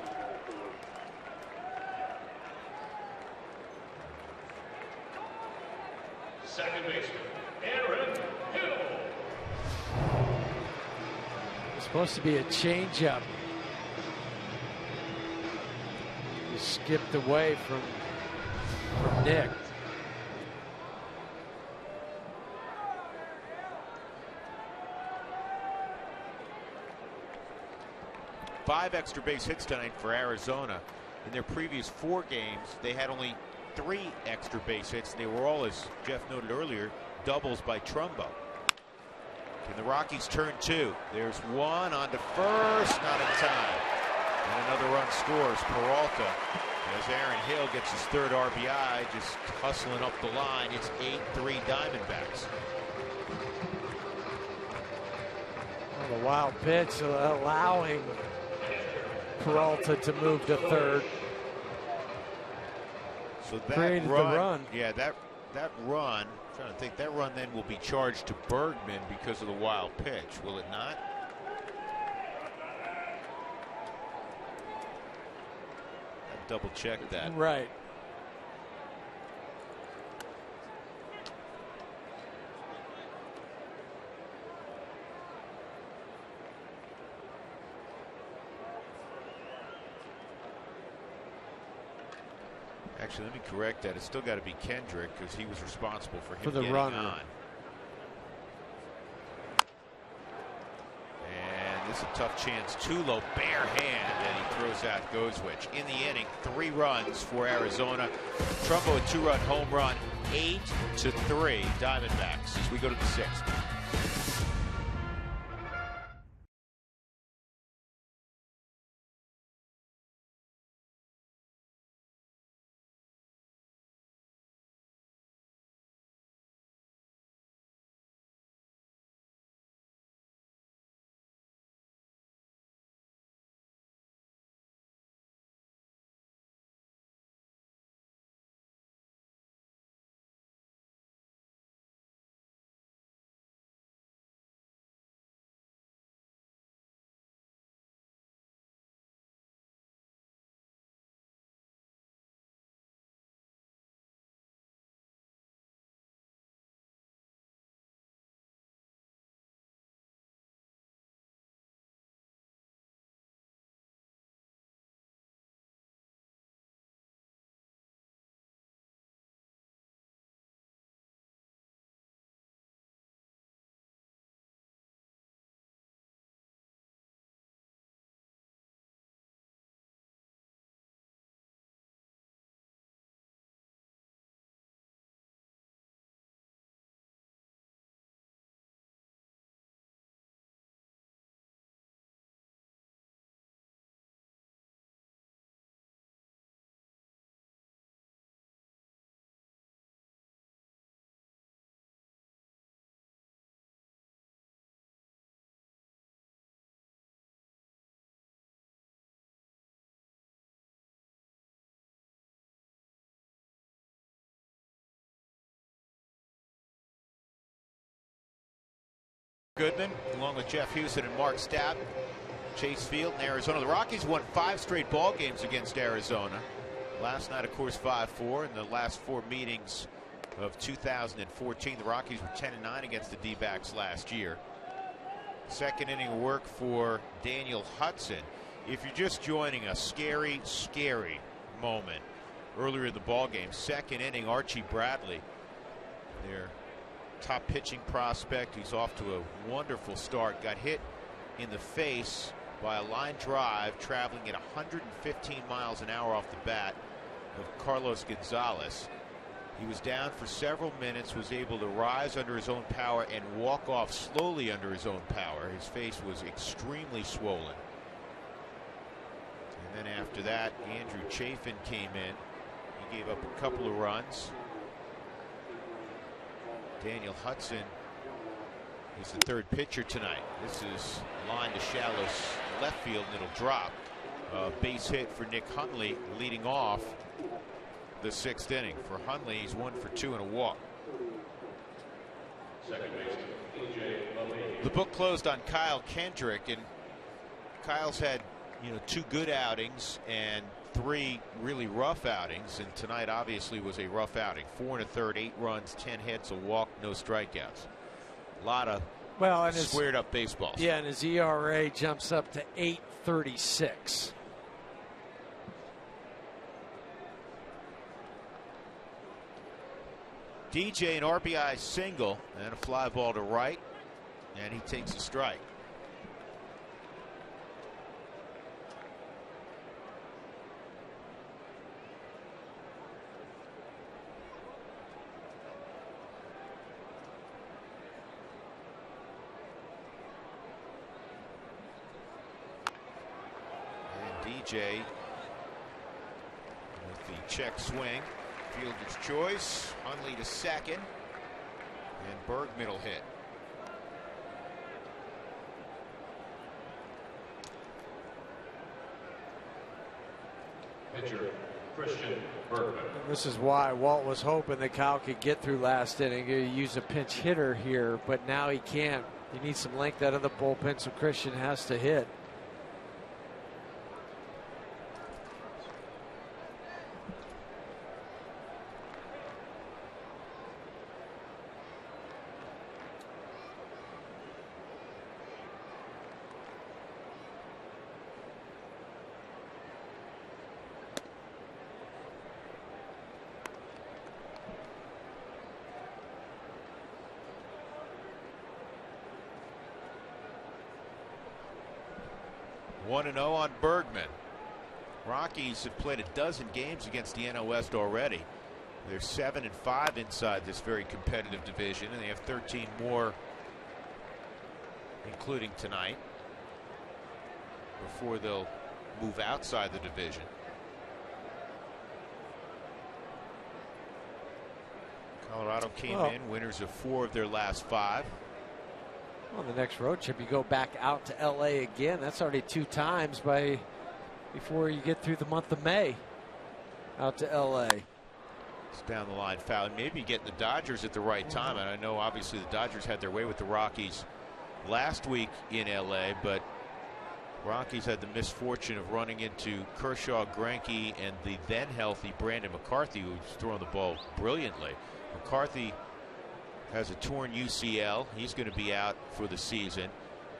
Second baseman, Aaron Hill. It's supposed to be a changeup. He skipped away from Nick. Five extra base hits tonight for Arizona. In their previous 4 games, they had only 3 extra base hits. They were all, as Jeff noted earlier, doubles by Trumbo. Can the Rockies turn 2? There's one on to first, not in time. And another run scores. Peralta, as Aaron Hill gets his 3rd RBI, just hustling up the line. It's 8-3 Diamondbacks. Well, the wild pitch allowing Peralta to move to third. So that created the run. Yeah, that run, I'm trying to think, that run then will be charged to Bergman because of the wild pitch, will it not? I'll double check that. Right. Actually, let me correct that. It's still got to be Kendrick because he was responsible for him for the getting runner on. And this is a tough chance. Tulo, bare hand, and he throws out Gozwich. In the inning, 3 runs for Arizona. Trumbo, a 2-run home run, 8-3 Diamondbacks as we go to the 6th. Goodman, along with Jeff Houston and Mark Stab. Chase Field in Arizona. The Rockies won 5 straight ball games against Arizona. Last night, of course, 5-4. In the last 4 meetings of 2014, the Rockies were 10-9 against the D-backs last year. Second inning of work for Daniel Hudson. If you're just joining us, scary moment earlier in the ball game. Second inning, Archie Bradley, their top pitching prospect, he's off to a wonderful start, got hit in the face by a line drive traveling at 115 miles an hour off the bat of Carlos Gonzalez. He was down for several minutes, was able to rise under his own power and walk off slowly under his own power. His face was extremely swollen. And then after that, Andrew Chafin came in. He gave up a couple of runs. Daniel Hudson is the third pitcher tonight. This is line to shallow left field, and it'll drop. Base hit for Nick Hundley leading off the 6th inning. For Hundley, he's 1 for 2 and a walk. The book closed on Kyle Kendrick, and Kyle's had 2 good outings and 3 really rough outings, and tonight obviously was a rough outing. 4 1/3, 8 runs, 10 hits, a walk, no strikeouts. A lot of squared up baseballs. Yeah, and his ERA jumps up to 8.36. DJ, an RBI single and a fly ball to right, and he takes a strike. DJ with the check swing, fielder's choice, Hundley to second, and Bergman will hit. Pitcher Christian Bergman. This is why Walt was hoping that Kyle could get through last inning. He use a pinch hitter here, but now he can't. He needs some length out of the bullpen, so Christian has to hit. One 1-0 on Bergman. Rockies have played a dozen games against the NL West already. They're 7-5 inside this very competitive division, and they have 13 more, including tonight, before they'll move outside the division. Colorado came in winners of 4 of their last 5. On the next road trip, you go back out to LA again. That's already 2 times before you get through the month of May. Out to LA. It's down the line foul. Maybe getting the Dodgers at the right time. And I know obviously the Dodgers had their way with the Rockies last week in LA, but Rockies had the misfortune of running into Kershaw, Greinke, and the then healthy Brandon McCarthy, who's throwing the ball brilliantly. McCarthy has a torn UCL. He's going to be out for the season.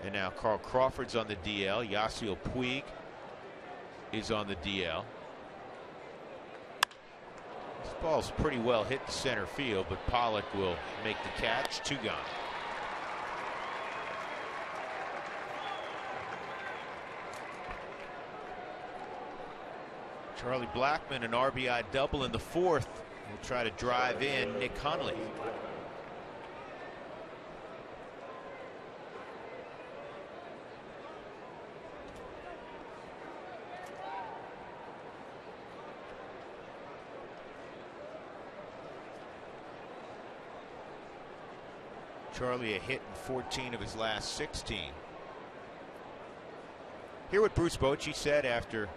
And now Carl Crawford's on the DL. Yasiel Puig is on the DL. This ball's pretty well hit to center field, but Pollock will make the catch. 2 gone. Charlie Blackmon, an RBI double in the 4th. Will try to drive in Nick Hundley. Charlie a hit in 14 of his last 16. Hear what Bruce Bochy said after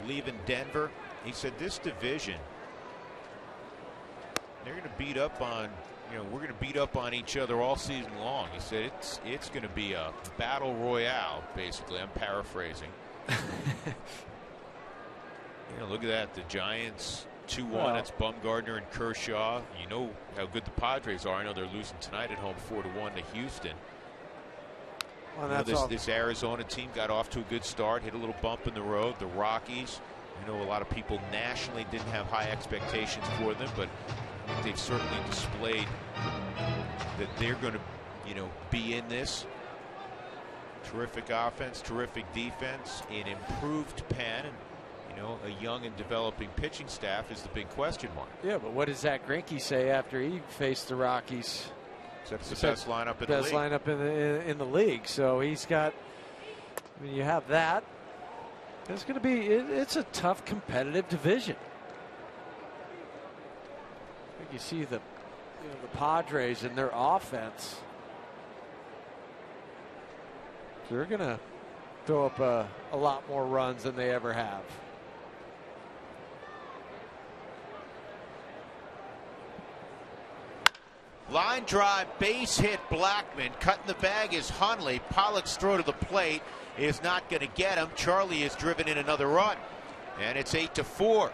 leaving Denver. He said this division, they're going to beat up on we're going to beat up on each other all season long. He said it's going to be a battle royale, basically. I'm paraphrasing. Look at that. The Giants 2-1. That's Bumgarner and Kershaw. You know how good the Padres are. I know they're losing tonight at home 4-1 to Houston. Well, this Arizona team got off to a good start, hit a little bump in the road. The Rockies, I know a lot of people nationally didn't have high expectations for them, but I think they've certainly displayed that they're going to, be in this. Terrific offense, terrific defense, an improved pen, and a young and developing pitching staff is the big question mark. Yeah, but what does Zach Greinke say after he faced the Rockies? It's the best lineup in the league. Best lineup in the league. So he's got. I mean, you have that. It's going to be. It's a tough, competitive division. I think you see the Padres and their offense. They're going to throw up a lot more runs than they ever have. Line drive, base hit, Blackman. Cutting the bag is Hundley. Pollock's throw to the plate is not going to get him. Charlie has driven in another run. And it's 8-4.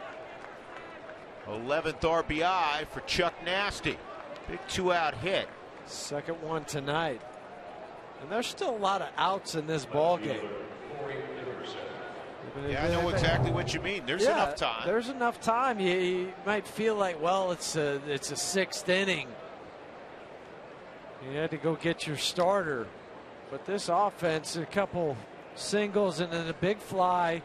11th RBI for Chuck Nasty. Big 2-out hit. Second one tonight. And there's still a lot of outs in this ball game. Yeah, I know exactly what you mean. There's enough time. There's enough time. You might feel like, well, it's a 6th inning. You had to go get your starter. But this offense, a couple singles and then a big fly.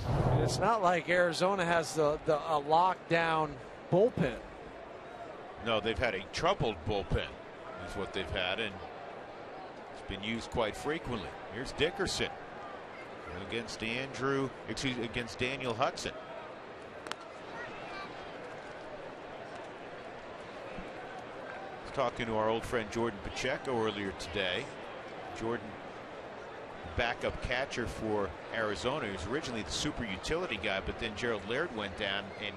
And it's not like Arizona has a lockdown bullpen. No, they've had a troubled bullpen is what they've had, and it's been used quite frequently. Here's Dickerson against Daniel Hudson. Talking to our old friend Jordan Pacheco earlier today. Jordan, backup catcher for Arizona. He was originally the super utility guy, but then Gerald Laird went down and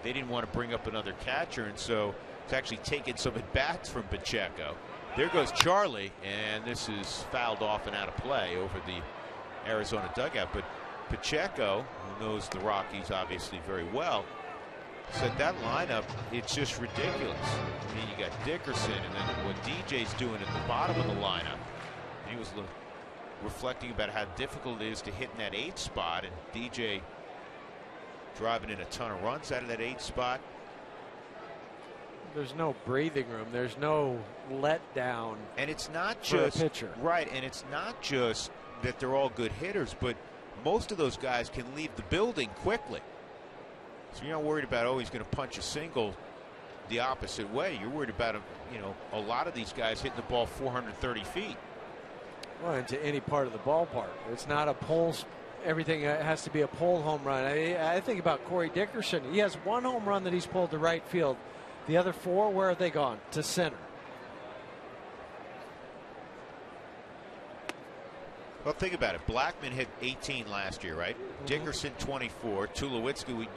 they didn't want to bring up another catcher, and so it's actually taken some at bats from Pacheco. There goes Charlie, and this is fouled off and out of play over the Arizona dugout. But Pacheco, who knows the Rockies obviously very well, said that lineup, it's just ridiculous. I mean, you got Dickerson, and then what DJ's doing at the bottom of the lineup. And he was reflecting about how difficult it is to hit in that 8th spot, and DJ driving in a ton of runs out of that 8th spot. There's no breathing room. There's no letdown. And it's not just for a pitcher. Right, and it's not just that they're all good hitters, but most of those guys can leave the building quickly. So you're not worried about, he's going to punch a single the opposite way. You're worried about, a lot of these guys hitting the ball 430 feet. Well, into any part of the ballpark. It's not a pole. Everything has to be a pole home run. I think about Corey Dickerson. He has 1 home run that he's pulled to right field. The other 4, where have they gone? To center. Well, think about it. Blackman hit 18 last year, right? Dickerson 24. Tulowitzki,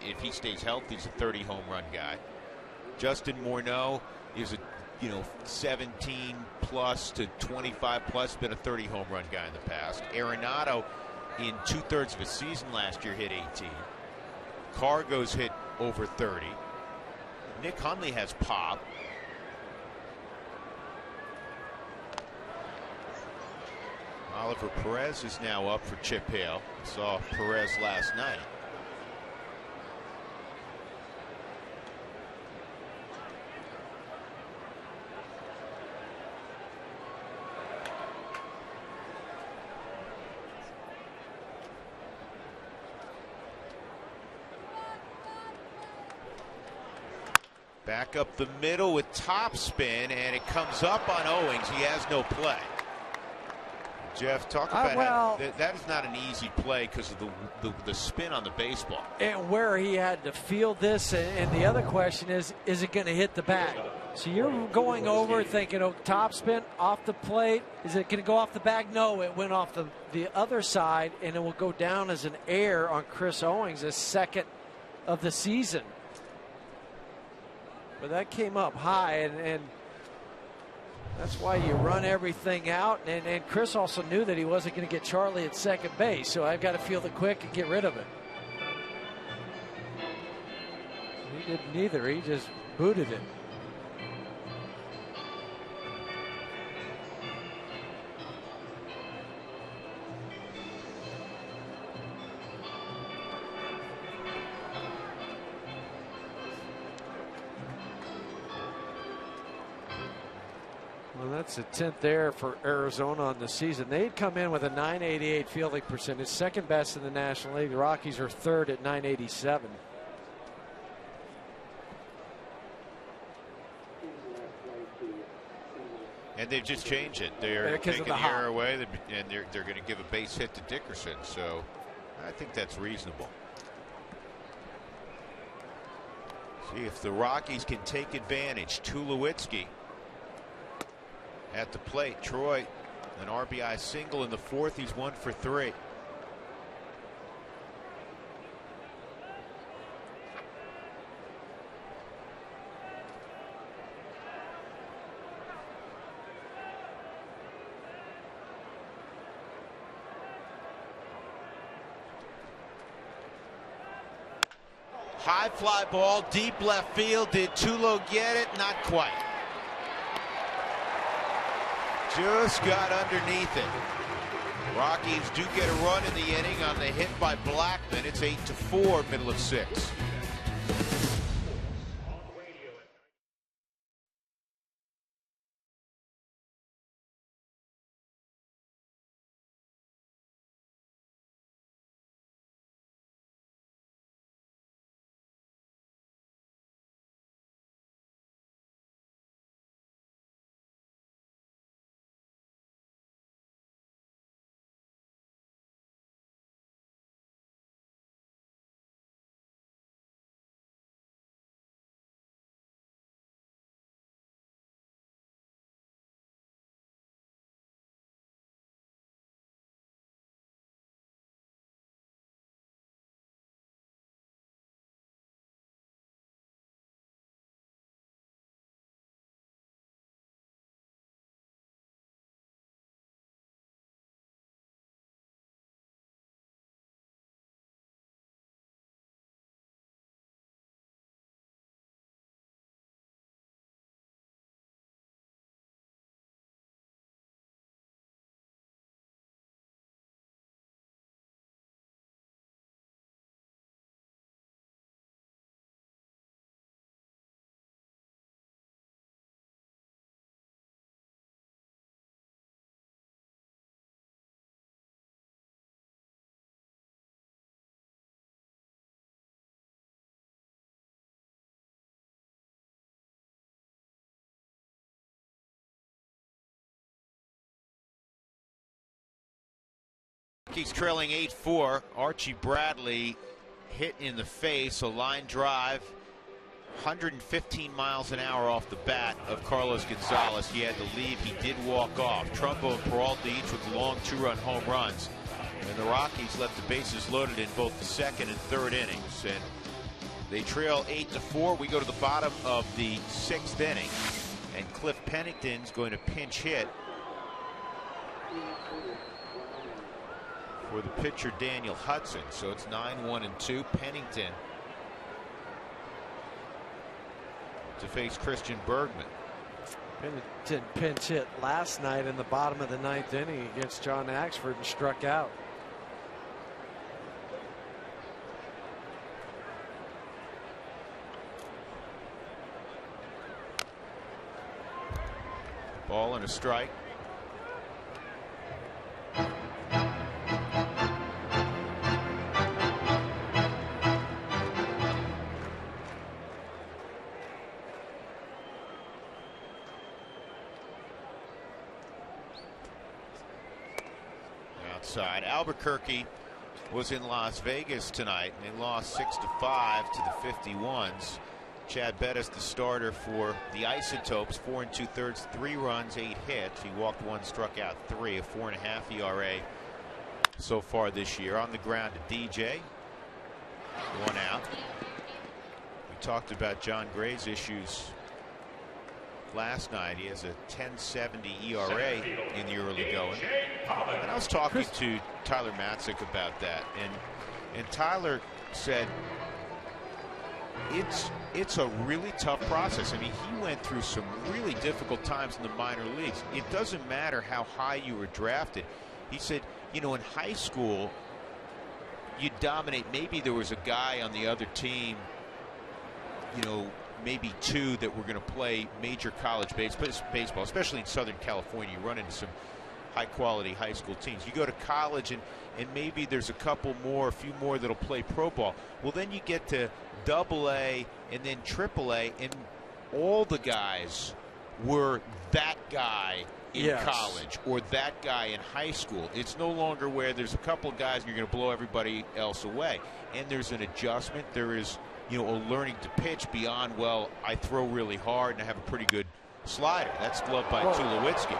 if he stays healthy, is a 30 home run guy. Justin Morneau is a 17 plus to 25 plus, been a 30 home run guy in the past. Arenado in 2/3 of a season last year hit 18. Cargo's hit over 30. Nick Hundley has pop. Oliver Perez is now up for Chip Hale. Saw Perez last night. Back up the middle with top-spin, and it comes up on Owings. He has no play. Jeff, talk about how that is not an easy play because of the spin on the baseball. And where he had to field this, and the other question is it going to hit the bag? So you're going over thinking, top spin off the plate. Is it going to go off the bag? No, it went off the other side, and it will go down as an error on Chris Owings, his 2nd of the season. But that came up high, and that's why you run everything out. And Chris also knew that he wasn't going to get Charlie at second base, so I've got to field it quick and get rid of it. He didn't either. He just booted it. Well, that's a 10th error for Arizona on the season. They'd come in with a .988 fielding percentage, second best in the National League. The Rockies are third at .987. And they've just changed it. They're taking the error away, and they're going to give a base hit to Dickerson. So I think that's reasonable. See if the Rockies can take advantage. Tulowitzki at the plate. Troy, an RBI single in the fourth. He's 1 for 3. High fly ball, deep left field. Did Tulo get it? Not quite. Just got underneath it. Rockies do get a run in the inning on the hit by Blackman. It's 8-4, middle of 6. Rockies trailing 8-4. Archie Bradley hit in the face, a line drive, 115 miles an hour off the bat of Carlos Gonzalez. He had to leave. He did walk off. Trumbo and Peralta each with long 2-run home runs. And the Rockies left the bases loaded in both the second and third innings. And they trail 8-4. We go to the bottom of the 6th inning. And Cliff Pennington's going to pinch hit for the pitcher Daniel Hudson. So it's 9-1-2. Pennington to face Christian Bergman. Pennington pinch hit last night in the bottom of the 9th inning against John Axford and struck out. Ball and a strike. Outside. Albuquerque was in Las Vegas tonight, and they lost 6-5 to the 51s. Chad Bettis, the starter for the Isotopes, 4 2/3, 3 runs, 8 hits. He walked 1, struck out 3, a 4.5 ERA so far this year. On the ground to DJ. 1 out. talked about John Gray's issues last night. He has a 10.70 ERA in the early going. And I was talking to Tyler Matzik about that, and Tyler said it's a really tough process. I mean, he went through some really difficult times in the minor leagues. It doesn't matter how high you were drafted. He said, you know, in high school, you dominate. Maybe there was a guy on the other team, you know, maybe two that were going to play major college baseball, especially in Southern California. You run into some high-quality high school teams. You go to college, and maybe there's a few more that'll play pro ball. Well, then you get to Double-A and then Triple-A, and all the guys were that guy in college or that guy in high school. It's no longer where there's a couple of guys and you're going to blow everybody else away. And there's an adjustment. There is, you know, a learning to pitch beyond, well, I throw really hard and I have a pretty good slider. That's gloved by Tulowitzki.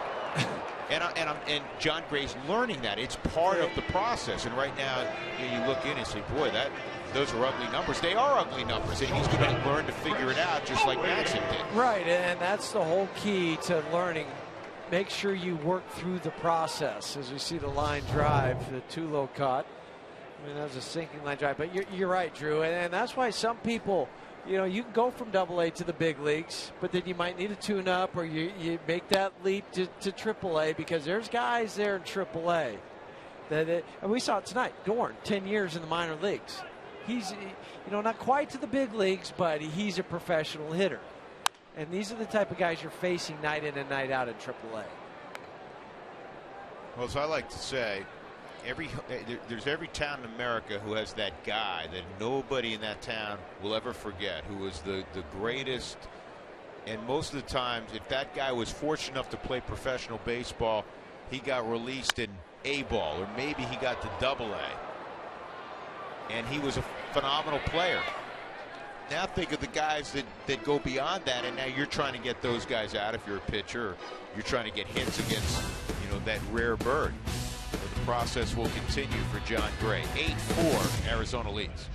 And John Gray's learning that. It's part of the process. And right now, you look in and say, boy, those are ugly numbers. They are ugly numbers, and he's going to learn to figure it out just like Matzik did. Right, and that's the whole key to learning. Make sure you work through the process. As we see the line drive, the Tulo caught. I mean, that was a sinking line drive. But you're right, Drew, and that's why some people, you know, you can go from Double-A to the big leagues, but then you might need a tune-up, or you make that leap to Triple-A, because there's guys there in Triple-A and we saw it tonight. Dorn, 10 years in the minor leagues. He's, you know, not quite to the big leagues, but he's a professional hitter. And these are the type of guys you're facing night in and night out in Triple-A. Well, as I like to say, there's every town in America who has that guy that nobody in that town will ever forget, who was the greatest. And most of the times, if that guy was fortunate enough to play professional baseball, he got released in A-ball, or maybe he got to Double-A. And he was a phenomenal player. Now think of the guys that go beyond that, and now you're trying to get those guys out if you're a pitcher, or you're trying to get hits against, you know, that rare bird. But the process will continue for John Gray. 8-4, Arizona leads.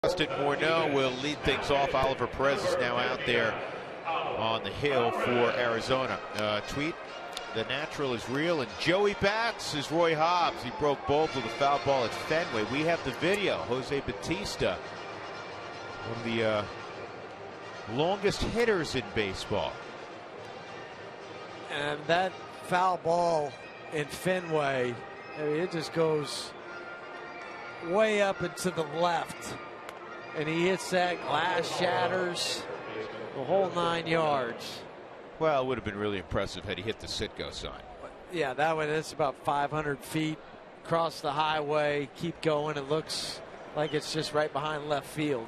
Justin Morneau will lead things off. Oliver Perez is now out there on the hill for Arizona. Tweet, the natural is real, and Joey bats is Roy Hobbs. He broke both with a foul ball at Fenway. We have the video. Jose Bautista, one of the longest hitters in baseball. And that foul ball in Fenway, I mean, it just goes way up and to the left. And he hits that, glass shatters, the whole 9 yards. Well, it would have been really impressive had he hit the Sitco sign. Yeah, that one, it's about 500 feet across the highway. Keep going. It looks like it's just right behind left field.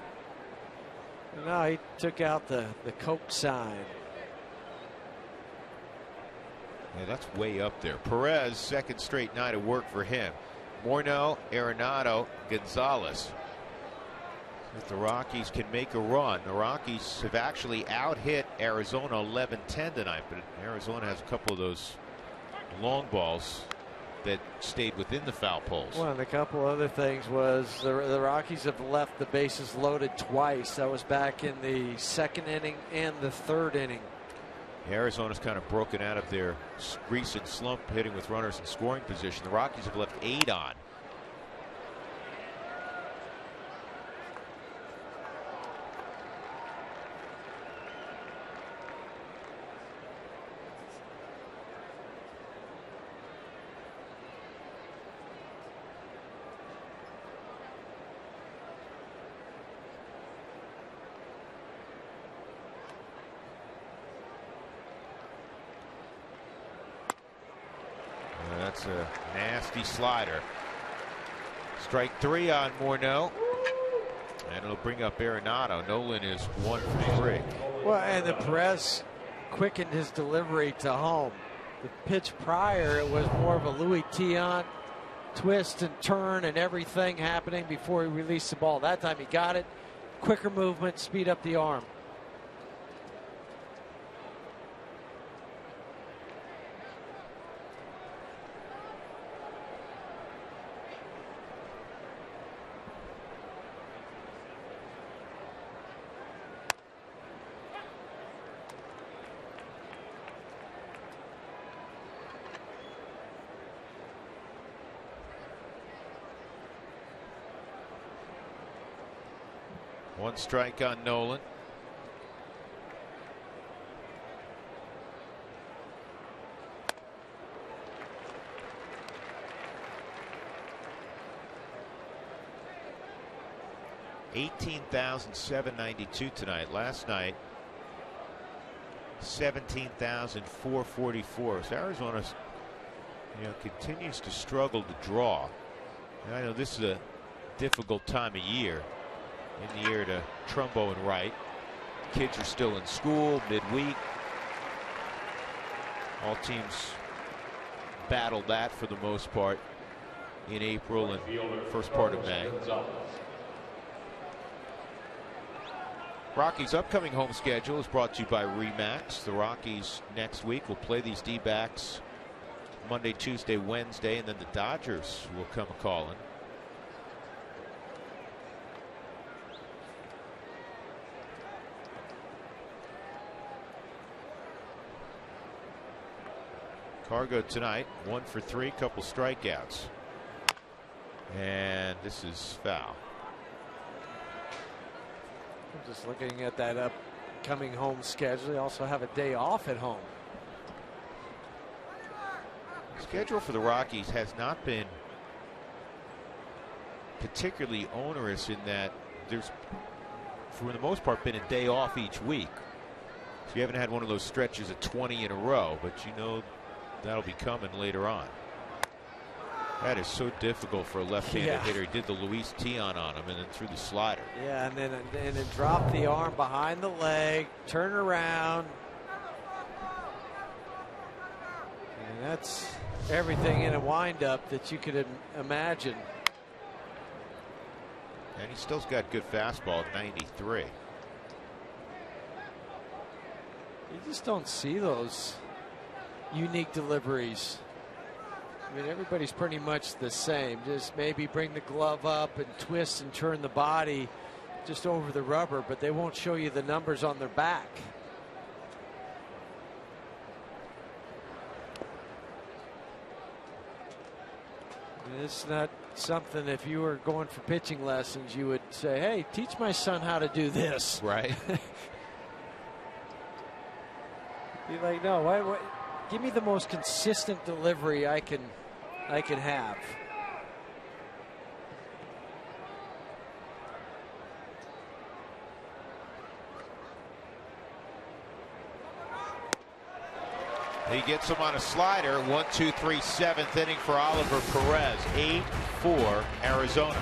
No, he took out the Coke sign. Yeah, that's way up there. Perez, second straight night of work for him. Morneau, Arenado, Gonzalez. If the Rockies can make a run, the Rockies have actually out-hit Arizona 11-10 tonight, but Arizona has a couple of those long balls that stayed within the foul poles. Well, and a couple other things was the Rockies have left the bases loaded twice. That was back in the second inning and the third inning. Arizona's kind of broken out of their recent slump, hitting with runners in scoring position. The Rockies have left 8 on. That's a nasty slider. Strike 3 on Morneau. And it'll bring up Arenado. Nolan is 1 for 3. Well, and the Perez quickened his delivery to home. The pitch prior, it was more of a Louis Tiant twist and turn and everything happening before he released the ball. That time he got it. Quicker movement, speed up the arm. One strike on Nolan. $18,792 tonight. Last night, 17,444. So Arizona, continues to struggle to draw. And I know this is a difficult time of year. In the year to Trumbo and Wright. Kids are still in school, midweek. All teams battle that for the most part in April and first part of May. Rockies' upcoming home schedule is brought to you by Remax. The Rockies next week will play these D-backs Monday, Tuesday, Wednesday, and then the Dodgers will come a-calling. Cargo tonight, 1 for 3, couple strikeouts. And this is foul. I'm just looking at that upcoming home schedule. They also have a day off at home. The schedule for the Rockies has not been particularly onerous in that there's, for the most part, been a day off each week. So you haven't had one of those stretches of 20 in a row, but that'll be coming later on. That is so difficult for a left-handed hitter. He did the Luis Tiant on him and then threw the slider. Yeah, and then drop the arm behind the leg, turn around. And that's everything in a windup that you could imagine. And he still's got good fastball at 93. You just don't see those unique deliveries. I mean, everybody's pretty much the same. Just maybe bring the glove up and twist and turn the body just over the rubber, but they won't show you the numbers on their back. And it's not something, if you were going for pitching lessons, you would say, hey, teach my son how to do this. Right. Be like, no, why, give me the most consistent delivery I can have. He gets him on a slider. 1, 2, 3, 7th inning for Oliver Perez. 8-4 Arizona.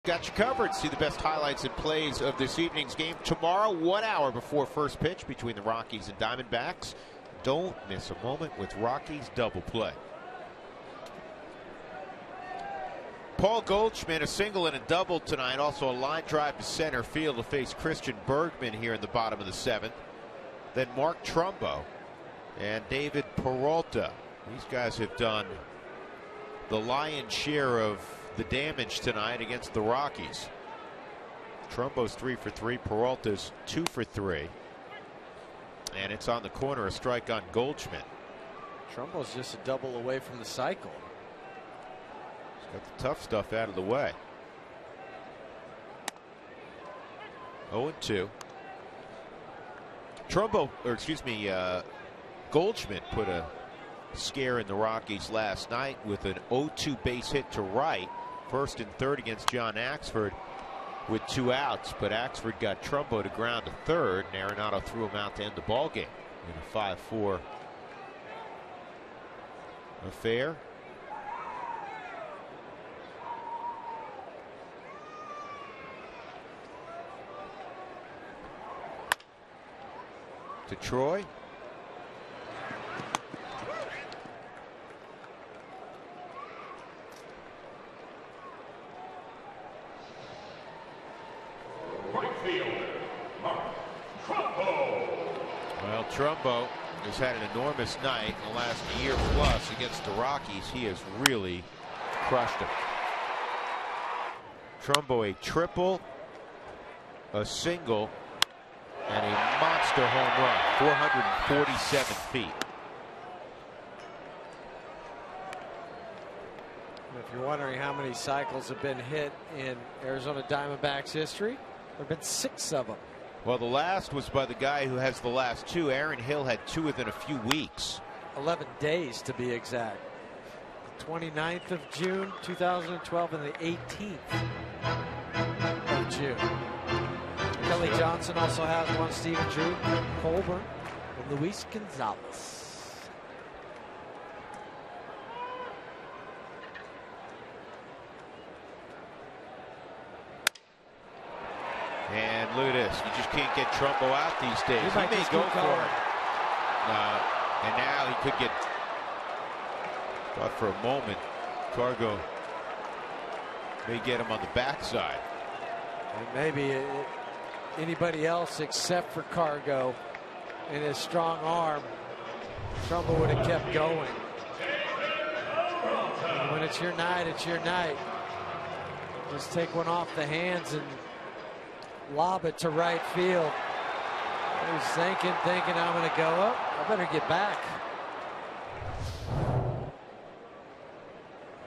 got you covered. See the best highlights and plays of this evening's game tomorrow, 1 hour before first pitch between the Rockies and Diamondbacks. Don't miss a moment with Rockies double play. Paul Goldschmidt, a single and a double tonight. Also a line drive to center field to face Christian Bergman here in the bottom of the 7th. Then Mark Trumbo and David Peralta. These guys have done the lion's share of the damage tonight against the Rockies. Trumbo's 3 for 3. Peralta's 2 for 3. And it's on the corner, a strike on Goldschmidt. Trumbo's just a double away from the cycle. Got the tough stuff out of the way. 0-2. Goldschmidt put a scare in the Rockies last night with an 0-2 base hit to right. First and third against John Axford with 2 outs, but Axford got Trumbo to ground to third, and Arenado threw him out to end the ball game in a 5-4 affair. To Troy. Right fielder, Mark Trumbo. Well, Trumbo has had an enormous night in the last year plus against the Rockies. He has really crushed them. Trumbo, a triple, a single, and a monster home run, 447 feet. If you're wondering how many cycles have been hit in Arizona Diamondbacks history, there have been 6 of them. Well, the last was by the guy who has the last 2. Aaron Hill had 2 within a few weeks. 11 days to be exact. The 29th of June 2012 and the 18th of June. Kelly Johnson also has one. Stephen Drew, Colburn, and Luis Gonzalez. And look at this. You just can't get Trumbo out these days. He may go for it. And now he could get, thought for a moment, Cargo may get him on the backside. And maybe anybody else except for Cargo and his strong arm, Trumbo would have kept going. And when it's your night, it's your night. Just take one off the hands and lob it to right field. He's thinking, I'm going to go up. I better get back.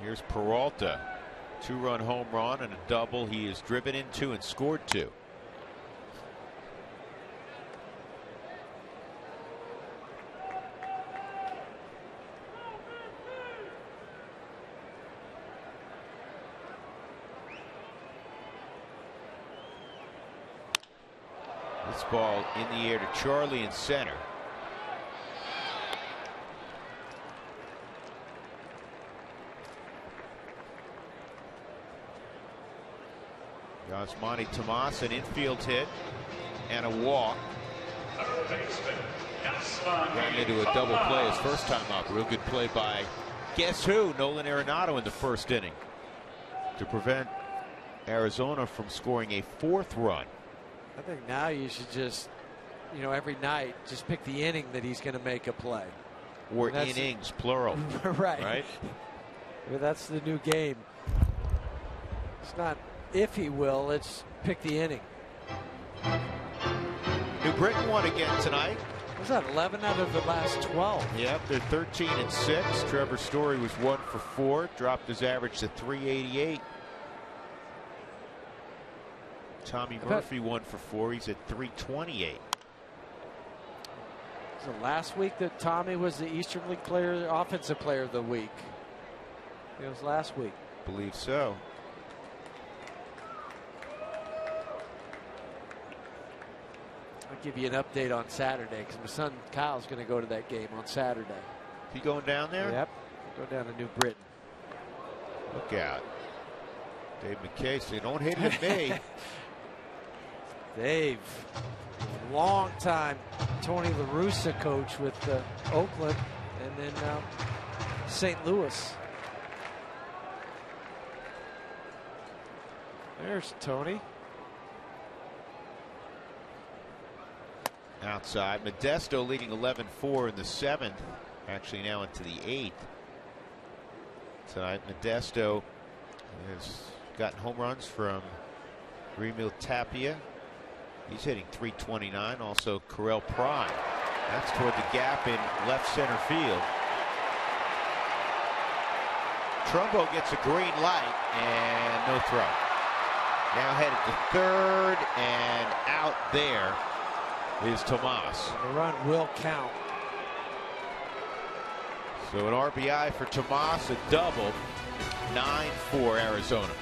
Here's Peralta. 2-run home run and a double. He is driven in 2 and scored 2. This ball in the air to Charlie in center. Yasmani Tomas, an infield hit and a walk. Ran into a double play his first time up. Real good play by guess who? Nolan Arenado in the first inning to prevent Arizona from scoring a 4th run. I think now you should just, every night just pick the inning that he's going to make a play. Or innings, plural. Right. That's the new game. It's not if he will, it's pick the inning. New Britain won again tonight. Was that 11 out of the last 12? Yep, they're 13 and 6. Trevor Story was 1 for 4, dropped his average to 388. Tommy Murphy 1 for 4. He's at 328. So last week that Tommy was the Eastern League player, offensive player of the week. It was last week. Believe so. I'll give you an update on Saturday because my son Kyle's going to go to that game on Saturday. You going down there? Yep. Go down to New Britain. Look out. Dave McKay said, "Don't hit it at me." Dave, long time Tony La Russa coach with Oakland, and then St. Louis. There's Tony. Outside, Modesto leading 11-4 in the 7th. Actually now into the 8th. Tonight, Modesto has gotten home runs from Remil Tapia. He's hitting .329. Also, Correll Prime. That's toward the gap in left center field. Trumbo gets a green light and no throw. Now headed to third, and out there is Tomas. The run will count. So an RBI for Tomas, a double. 9-4 Arizona.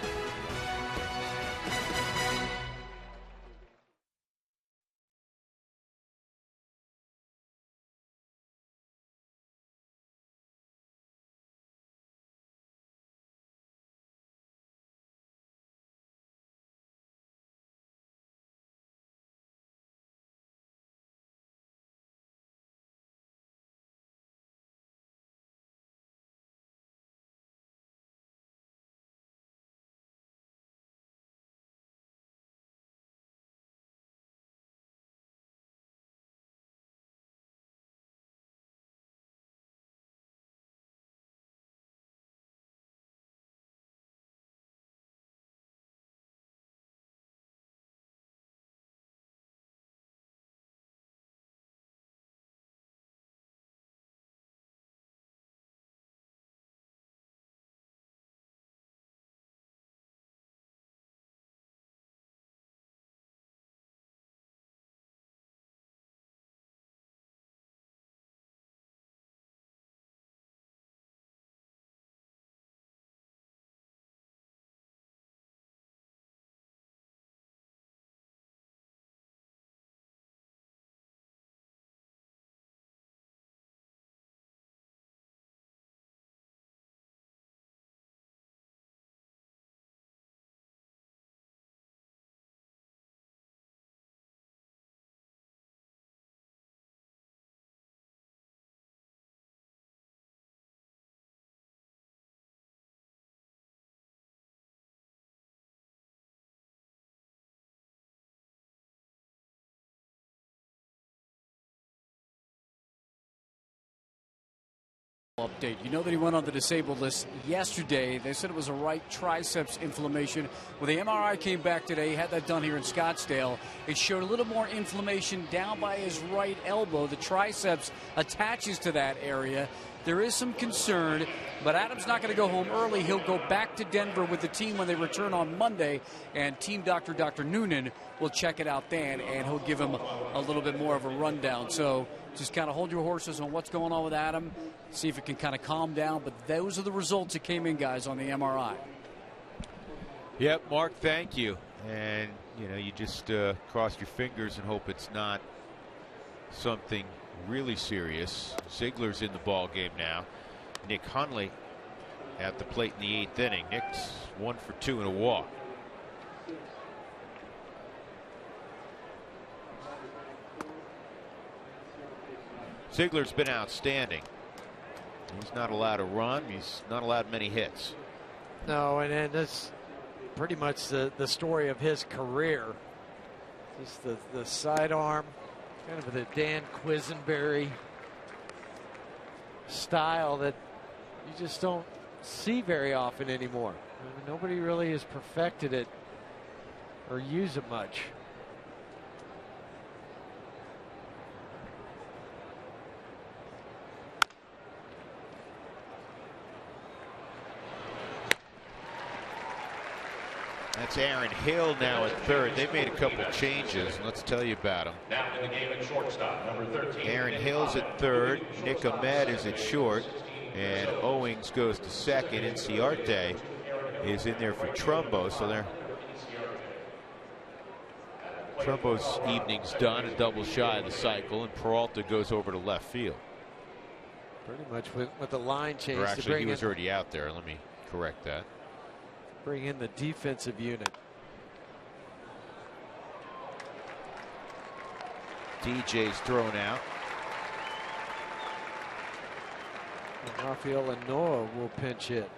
Update. You know that he went on the disabled list yesterday. They said it was a right triceps inflammation. Well, the MRI came back today. He had that done here in Scottsdale. It showed a little more inflammation down by his right elbow. The triceps attaches to that area. There is some concern, but Adam's not going to go home early. He'll go back to Denver with the team when they return on Monday, and team doctor, Dr. Noonan, will check it out then, and he'll give him a little bit more of a rundown. So just kind of hold your horses on what's going on with Adam, see if it can kind of calm down. But those are the results that came in, guys, on the MRI. Yep, Mark, thank you. And, you know, you just cross your fingers and hope it's not something really serious. Ziegler's in the ball game now. Nick Hundley at the plate in the 8th inning. Nick's 1 for 2 and a walk. Ziegler's been outstanding. He's not allowed to run. He's not allowed many hits. No, and that's pretty much the story of his career. Just the sidearm, kind of the Dan Quisenberry style that you just don't see very often anymore. I mean, nobody really has perfected it or used it much. That's Aaron Hill now at third. They made a couple changes, and let's tell you about them. Now in the game at shortstop, number 13. Aaron Hill's at third. Nick Ahmed is at short. And Owings goes to second. Inciarte is in there for Trumbo. So they're Trumbo's evening's done, a double shy of the cycle, and Peralta goes over to left field. Pretty much with the line change. Or actually, he was already out there. Let me correct that. Bring in the defensive unit. DJ's thrown out. And Rafael and Noah will pinch hit.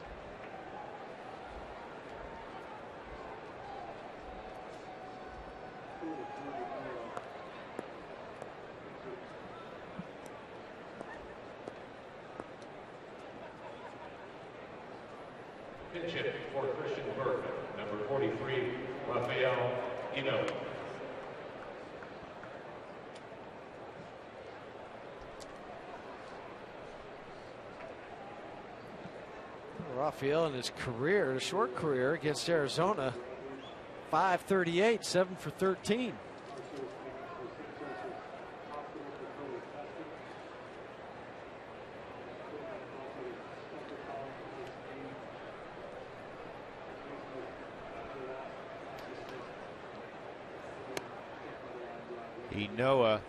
Pinch hit for Christian Bergman, number 43, Rafael Ino. Rafael in his career, a short career against Arizona, 538, 7 for 13. Noah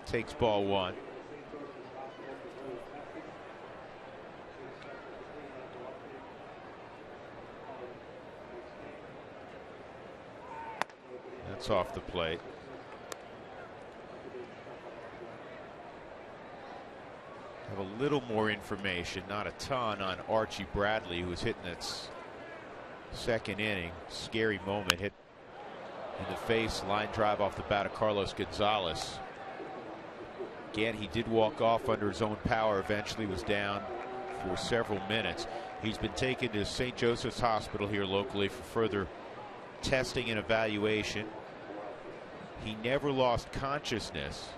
takes ball one. That's off the plate. Have a little more information, not a ton, on Archie Bradley, who was hitting its second inning. Scary moment, hit in the face, line drive off the bat of Carlos Gonzalez. Again, he did walk off under his own power, eventually was down for several minutes. He's been taken to St. Joseph's Hospital here locally for further testing and evaluation. He never lost consciousness.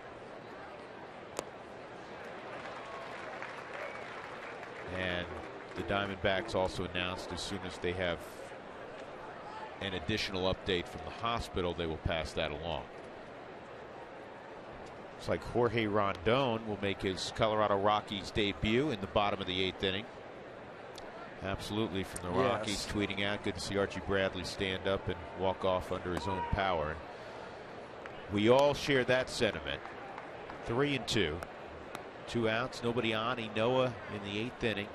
And the Diamondbacks also announced as soon as they have an additional update from the hospital, they will pass that along. It's like Jorge Rondon will make his Colorado Rockies debut in the bottom of the 8th inning. Absolutely, from the Rockies, tweeting out, good to see Archie Bradley stand up and walk off under his own power. We all share that sentiment. 3-2. 2 outs, nobody on. Noah in the 8th inning,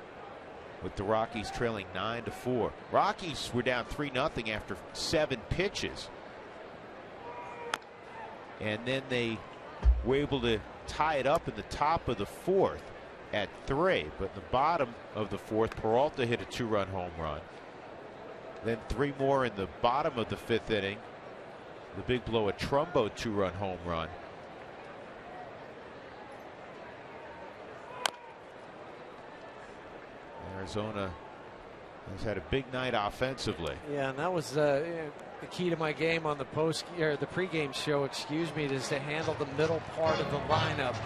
with the Rockies trailing 9-4. Rockies were down 3-0 after 7 pitches. And then they were able to tie it up in the top of the 4th at 3. But in the bottom of the 4th, Peralta hit a 2-run home run. Then 3 more in the bottom of the 5th inning. The big blow, a Trumbo 2-run home run. Arizona has had a big night offensively. Yeah, and that was the key to my game on the the pregame show, excuse me, is to handle the middle part of the lineup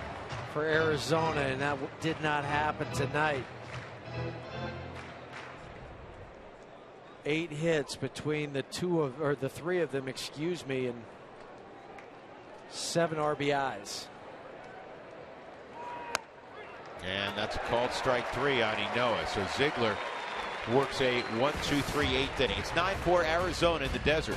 for Arizona, and that did not happen tonight. 8 hits between the 3 of them, excuse me, and 7 RBIs. And that's a called strike 3 on Noah. So Ziegler works a 1-2-3 8th inning. It's 9-4 Arizona in the desert.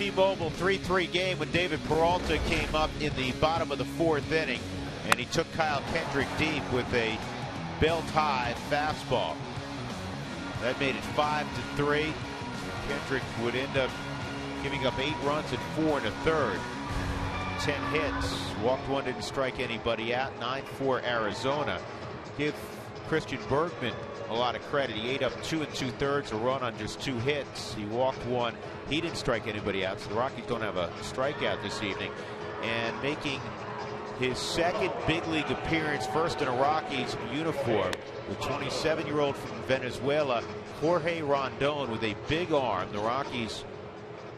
T-Mobile 3-3 game when David Peralta came up in the bottom of the 4th inning, and he took Kyle Kendrick deep with a belt-high fastball. That made it 5-3. Kendrick would end up giving up 8 runs and 4 1/3. 10 hits, walked one, didn't strike anybody out. 9-4 Arizona. Give Christian Bergman a lot of credit. He ate up 2 2/3, a run on just 2 hits. He walked one. He didn't strike anybody out, so the Rockies don't have a strikeout this evening. And making his second big league appearance, first in a Rockies uniform, the 27-year-old from Venezuela, Jorge Rondon, with a big arm. The Rockies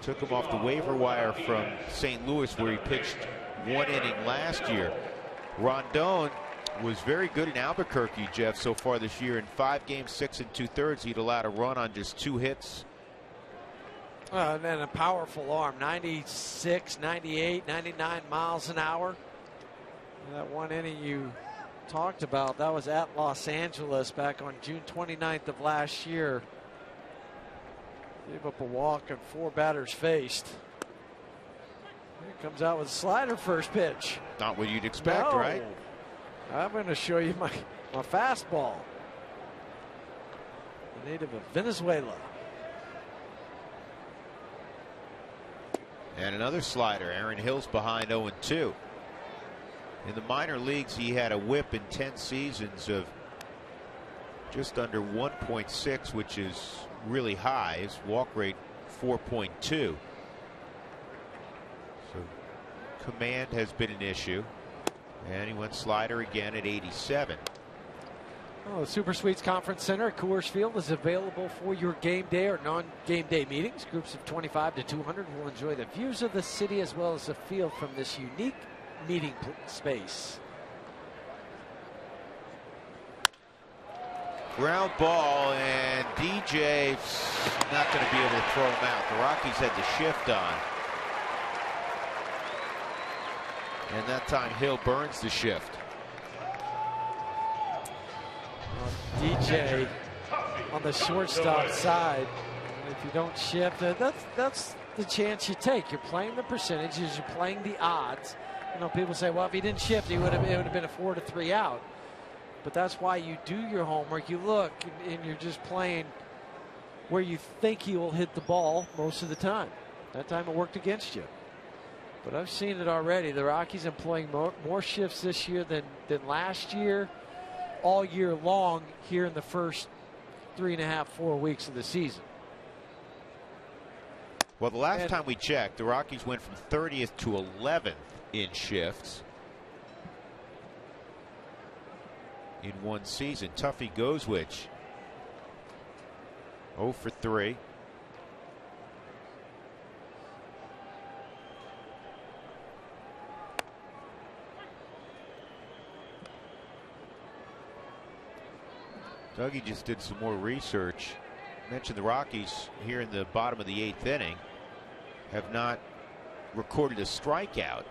took him off the waiver wire from St. Louis, where he pitched 1 inning last year. Rondon was very good in Albuquerque, Jeff, so far this year. In 5 games, 6 2/3, he'd allowed a run on just 2 hits. And a powerful arm, 96, 98, 99 miles an hour. And that 1 inning you talked about, that was at Los Angeles back on June 29th of last year. Gave up a walk and 4 batters faced. Here comes out with a slider first pitch. Not what you'd expect, No. right? I'm going to show you my fastball. The native of Venezuela. And another slider. Aaron Hill's behind 0-2. In the minor leagues, he had a whip in 10 seasons of just under 1.6, which is really high. His walk rate 4.2. So command has been an issue. And he went slider again at 87. Oh, the Super Suites Conference Center at Coors Field is available for your game day or non-game day meetings. Groups of 25 to 200 will enjoy the views of the city as well as the field from this unique meeting space. Ground ball, and DJ's not going to be able to throw him out. The Rockies had the shift on. And that time Hill burns the shift. DJ on the shortstop side. If you don't shift, that's the chance you take. You're playing the percentages, you're playing the odds. You know, people say, well, if he didn't shift, it would have been a 4-3 out. But that's why you do your homework. You look, and you're just playing where you think he will hit the ball most of the time. That time it worked against you. But I've seen it already. The Rockies employing more shifts this year than last year, all year long here in the first 3.5, 4 weeks of the season. Well, the last time we checked, the Rockies went from 30th to 11th in shifts in one season. Tuffy Gozwich 0 for 3. Dougie just did some more research. Mentioned the Rockies here in the bottom of the 8th inning have not recorded a strikeout.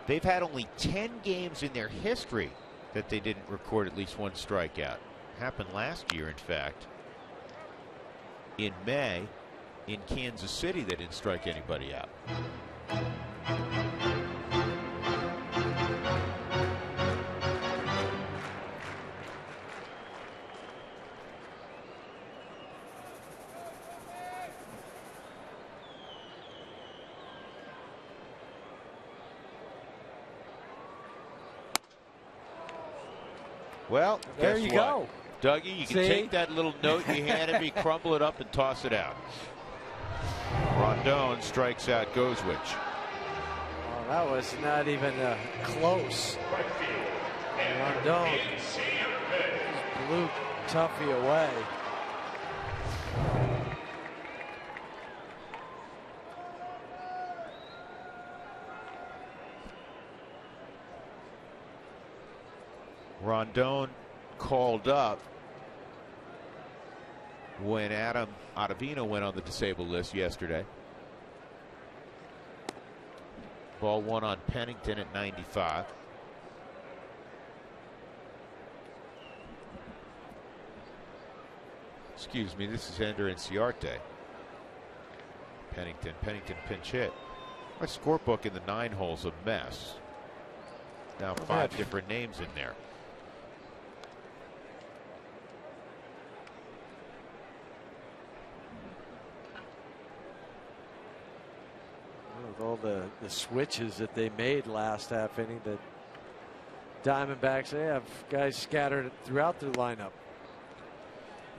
They've had only 10 games in their history that they didn't record at least one strikeout. Happened last year, in fact. In May, in Kansas City, they didn't strike anybody out. Well, there you go. Dougie, you can take that little note you handed me, crumble it up, and toss it out. Rondon strikes out Gozwich. Oh, that was not even close. Rondon blew Tuffy away. Rondon called up when Adam Ottavino went on the disabled list yesterday. Ball 1 on Pennington at 95. Excuse me, this is Ender Inciarte. Pennington pinch hit. My scorebook in the 9 hole's a mess. Now 5 different names in there. With all the switches that they made last half inning, the Diamondbacks, they have guys scattered throughout their lineup.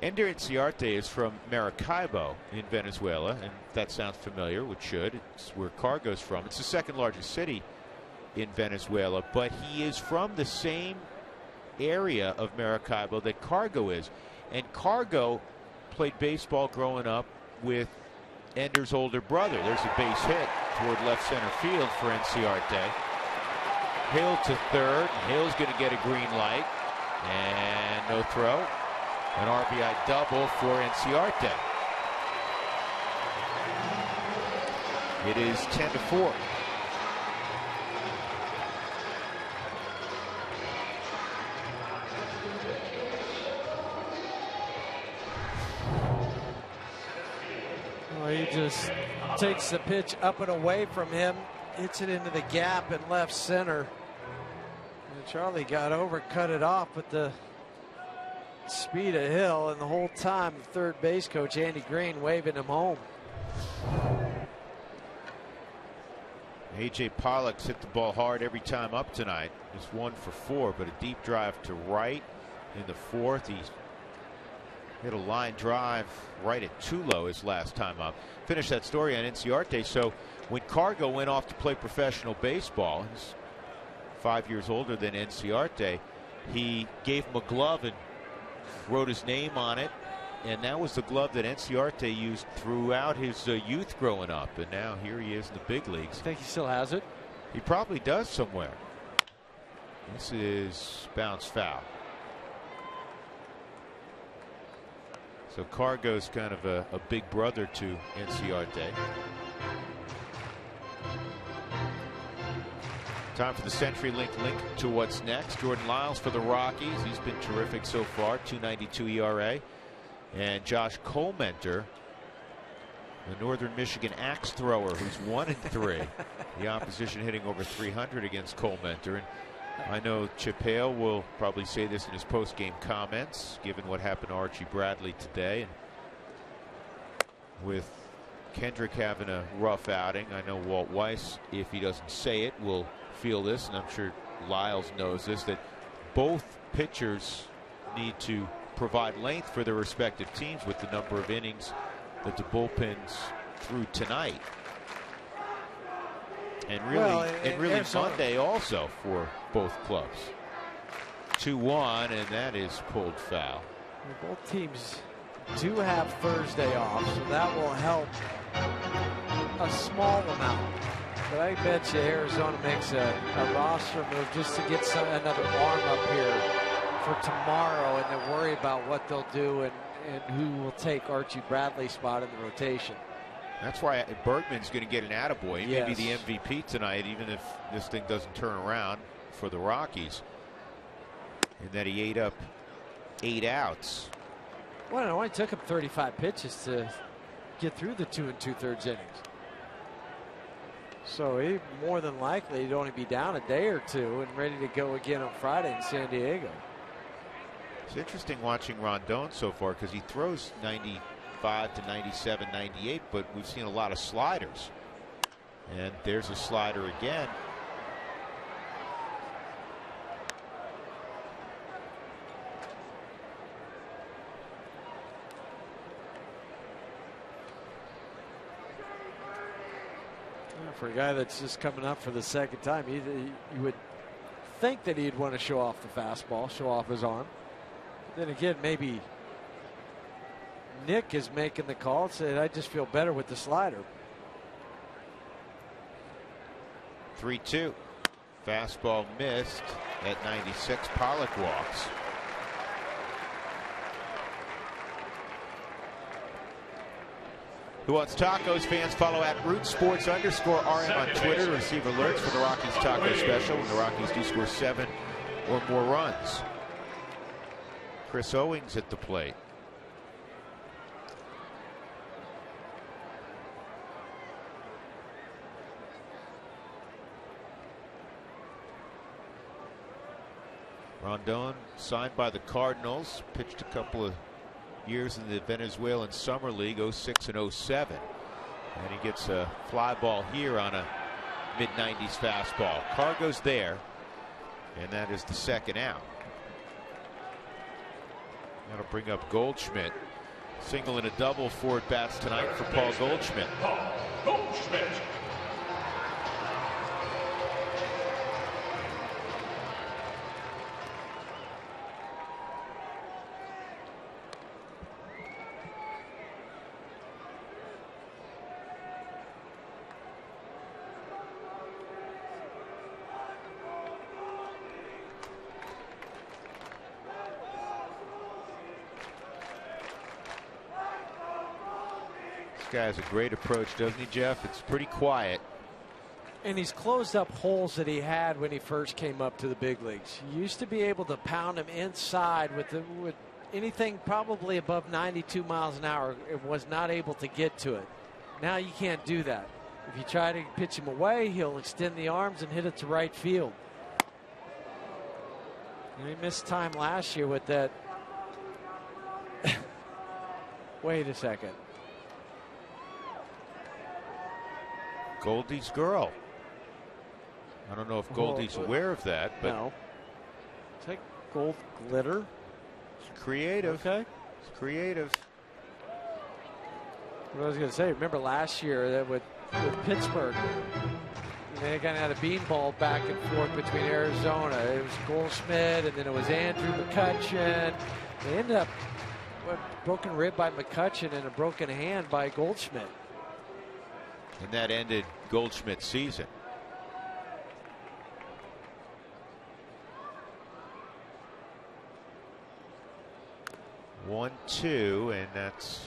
Ender Inciarte is from Maracaibo in Venezuela, and if that sounds familiar, which should. It's where Cargo's from. It's the 2nd largest city in Venezuela, but he is from the same area of Maracaibo that Cargo is. And Cargo played baseball growing up with Ender's older brother. There's a base hit toward left center field for Inciarte. Hill to third. Hill's going to get a green light. And no throw. An RBI double for Inciarte. It is 10-4. Well, he just takes the pitch up and away from him, hits it into the gap in left center. And Charlie got over, cut it off, but the speed of Hill, and the whole time the third base coach Andy Green waving him home. A.J. Pollock's hit the ball hard every time up tonight. Just 1 for 4, but a deep drive to right in the 4th. He hit a line drive right at Tulo his last time up. Finish that story on Inciarte. So when Cargo went off to play professional baseball, he's 5 years older than Inciarte, he gave him a glove and wrote his name on it, and that was the glove that Inciarte used throughout his youth growing up, and now here he is in the big leagues. I think he still has it. He probably does somewhere. This is bounce foul. So Cargo's kind of a big brother to Inciarte. Time for the CenturyLink link to what's next. Jordan Lyles for the Rockies. He's been terrific so far. 2.92 ERA. And Josh Colmenter, the Northern Michigan axe thrower, who's 1-3. The opposition hitting over 300 against Colmenter. And I know Chip Hale will probably say this in his post-game comments, given what happened to Archie Bradley today. And with Kendrick having a rough outing, I know Walt Weiss, if he doesn't say it, will feel this, and I'm sure Lyles knows this, that both pitchers need to provide length for their respective teams with the number of innings that the bullpens threw tonight. And really, Monday also for both clubs. 2-1, and that is pulled foul. Well, both teams do have Thursday off, so that will help a small amount. But I bet you Arizona makes a roster move just to get another arm up here for tomorrow, and then worry about what they'll do and who will take Archie Bradley's spot in the rotation. That's why Bergman's going to get an attaboy. He may be the MVP tonight, even if this thing doesn't turn around for the Rockies. And that he ate up 8 outs. Well, it only took him 35 pitches to get through the 2 2/3 innings. So he more than likely he'd only be down a day or two and ready to go again on Friday in San Diego. It's interesting watching Rondon so far because he throws 95 to 97, 98, but we've seen a lot of sliders. And there's a slider again. For a guy that's just coming up for the second time, you would think that he'd want to show off the fastball, show off his arm. Then again, maybe Nick is making the call and said, I just feel better with the slider. 3-2. Fastball missed at 96. Pollock walks. Who Wants Tacos? Fans follow at @RootSports_RM on Twitter to receive alerts for the Rockies Taco Special when the Rockies do score 7 or more runs. Chris Owings at the plate. Rondon signed by the Cardinals, pitched a couple of years in the Venezuelan Summer League, 06 and 07. And he gets a fly ball here on a mid-90s fastball. Cargo's there, and that is the second out. That'll bring up Goldschmidt. Single and a double, 4 at-bats tonight for Paul Goldschmidt. Goldschmidt. This guy has a great approach, doesn't he, Jeff? It's pretty quiet. And he's closed up holes that he had when he first came up to the big leagues. He used to be able to pound him inside with anything probably above 92 miles an hour. It was not able to get to it. Now you can't do that. If you try to pitch him away, he'll extend the arms and hit it to right field. And he missed time last year with that. Wait a second. Goldie's girl. I don't know if Goldie's aware of that, but no. It's like gold glitter. It's creative. Okay. It's creative. What I was going to say, remember last year that with Pittsburgh, they kind of had a beanball back and forth between Arizona. It was Goldschmidt, and then it was Andrew McCutchen. They ended up with a broken rib by McCutchen and a broken hand by Goldschmidt. And that ended Goldschmidt's season. One, two, and that's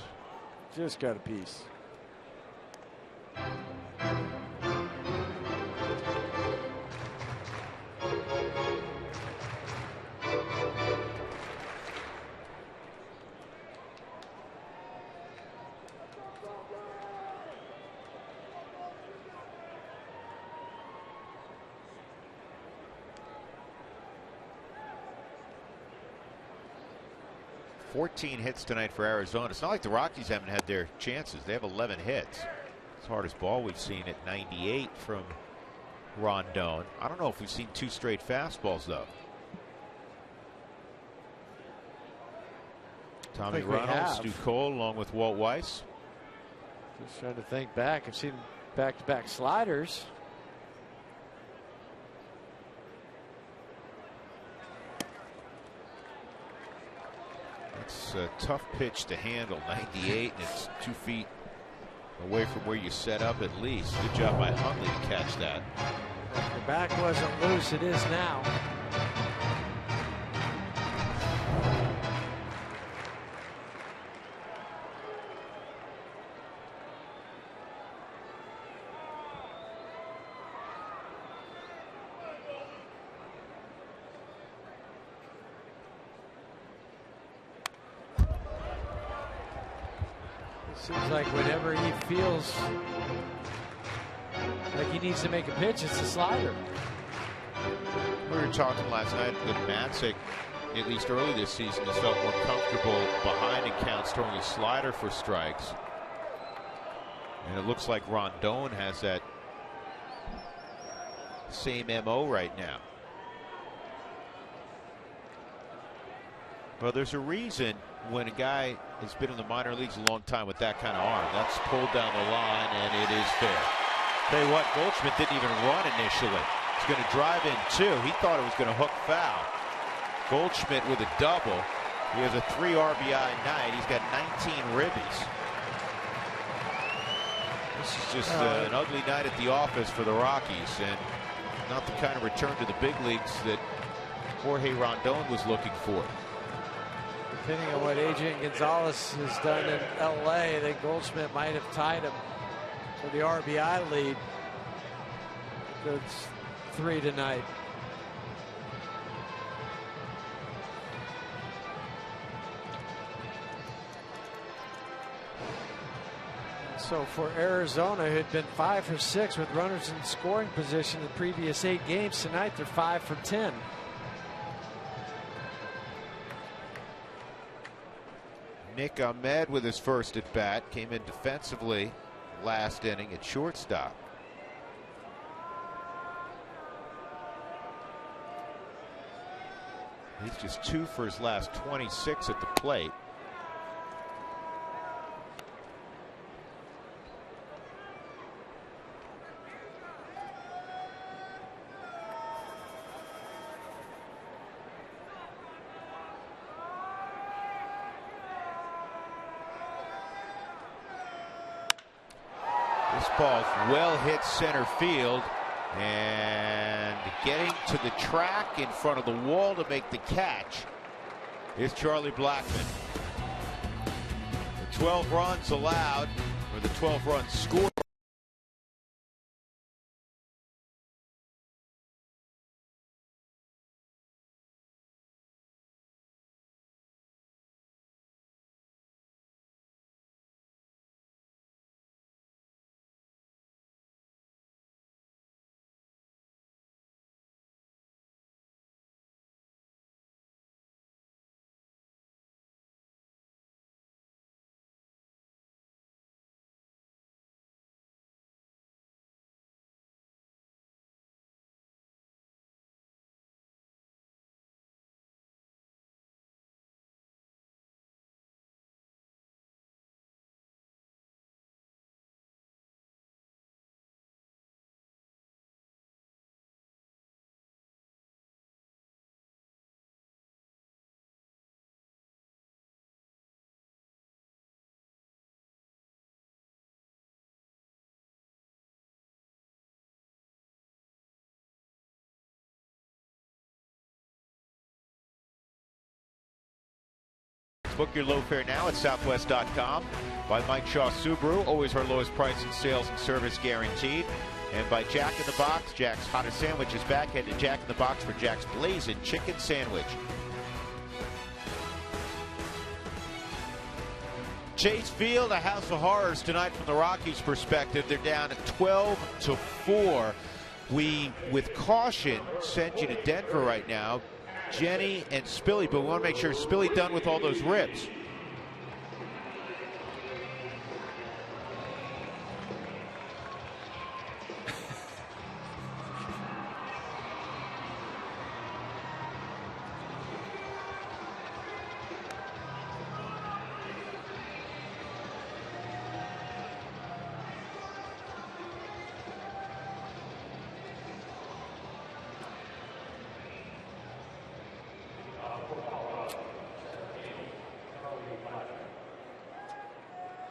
just got a piece. Hits tonight for Arizona. It's not like the Rockies haven't had their chances. They have 11 hits. It's the hardest ball we've seen at 98 from Rondon. I don't know if we've seen 2 straight fastballs, though. Tommy Reynolds, Stu Cole, along with Walt Weiss. Just trying to think back. I've seen back-to-back sliders. It's a tough pitch to handle, 98, and it's 2 feet away from where you set up at least. Good job by Huntley to catch that. The back wasn't loose, it is now. Seems like whenever he feels like he needs to make a pitch, it's a slider. We were talking last night that Matzik, at least early this season, has felt more comfortable behind in counts throwing a slider for strikes. And it looks like Rondon has that same MO right now. Well, there's a reason when a guy has been in the minor leagues a long time with that kind of arm. That's pulled down the line, and it is fair. Tell you what, Goldschmidt didn't even run initially. He's going to drive in 2. He thought it was going to hook foul. Goldschmidt with a double. He has a 3 RBI night. He's got 19 ribbies. This is just an ugly night at the office for the Rockies, and not the kind of return to the big leagues that Jorge Rondon was looking for. Depending on what Adrian Gonzalez has done in LA, then Goldschmidt might have tied him for the RBI lead. It's 3 tonight. So for Arizona, who had been 5 for 6 with runners in scoring position in the previous 8 games, tonight they're 5 for 10. Nick Ahmed with his first at bat, came in defensively last inning at shortstop. He's just 2 for his last 26 at the plate. This ball's well hit center field, and getting to the track in front of the wall to make the catch is Charlie Blackmon. The 12 runs allowed, or the 12 runs scored. Book your low fare now at Southwest.com. By Mike Shaw Subaru, always our lowest price in sales and service guaranteed. And by Jack in the Box, Jack's hottest sandwich is back. Head to Jack in the Box for Jack's Blazing Chicken Sandwich. Chase Field, a house of horrors tonight from the Rockies' perspective. They're down at 12-4. We, with caution, send you to Denver right now. Jenny and Spilly, but we want to make sure Spilly done with all those ribs.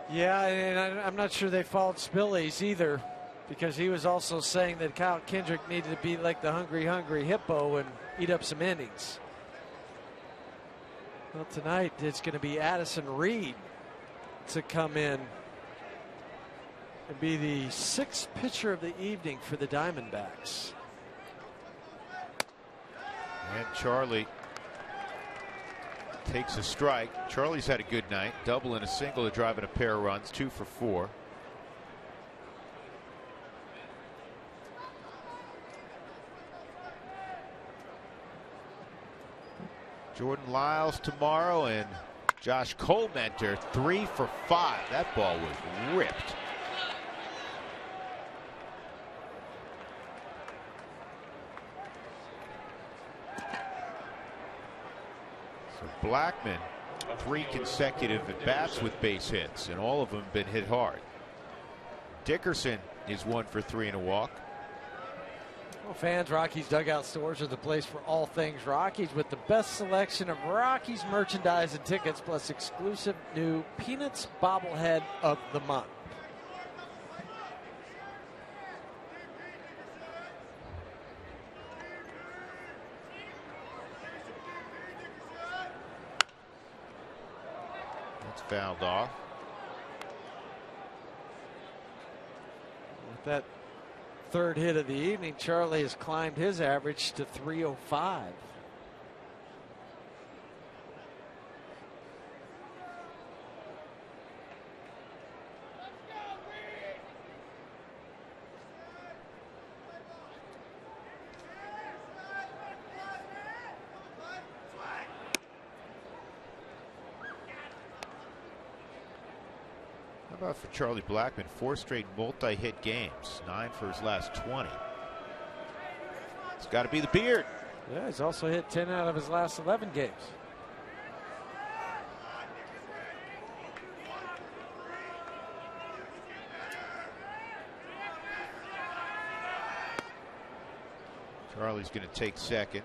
Yeah, and I'm not sure they followed Spilly's either, because he was also saying that Kyle Kendrick needed to be like the hungry hippo and eat up some innings. Well, tonight it's going to be Addison Reed to come in and be the 6th pitcher of the evening for the Diamondbacks. And Charlie takes a strike. Charlie's had a good night. Double and a single to drive in a pair of runs. 2 for 4. Jordan Lyles tomorrow, and Josh Colmenter 3 for 5. That ball was ripped. So Blackmon, 3 consecutive at bats with base hits, and all of them been hit hard. Dickerson is 1 for 3 and a walk. Well, fans, Rockies Dugout Stores are the place for all things Rockies, with the best selection of Rockies merchandise and tickets, plus exclusive new Peanuts bobblehead of the month. That's fouled off. With that third hit of the evening, Charlie has climbed his average to 305. about for Charlie Blackmon? 4 straight multi-hit games, 9 for his last 20. It's got to be the beard. Yeah, he's also hit 10 out of his last 11 games. Charlie's going to take second.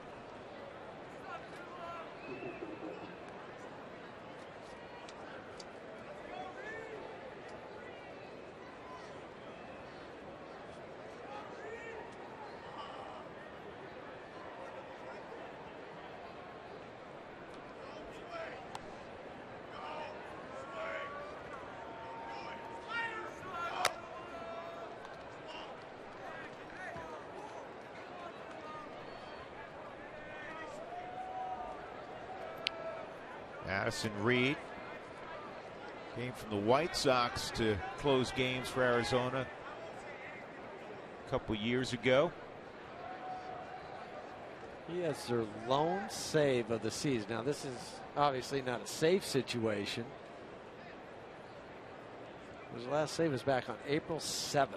Addison Reed came from the White Sox to close games for Arizona a couple years ago. He has their lone save of the season. Now, this is obviously not a safe situation. His last save was back on April 7th.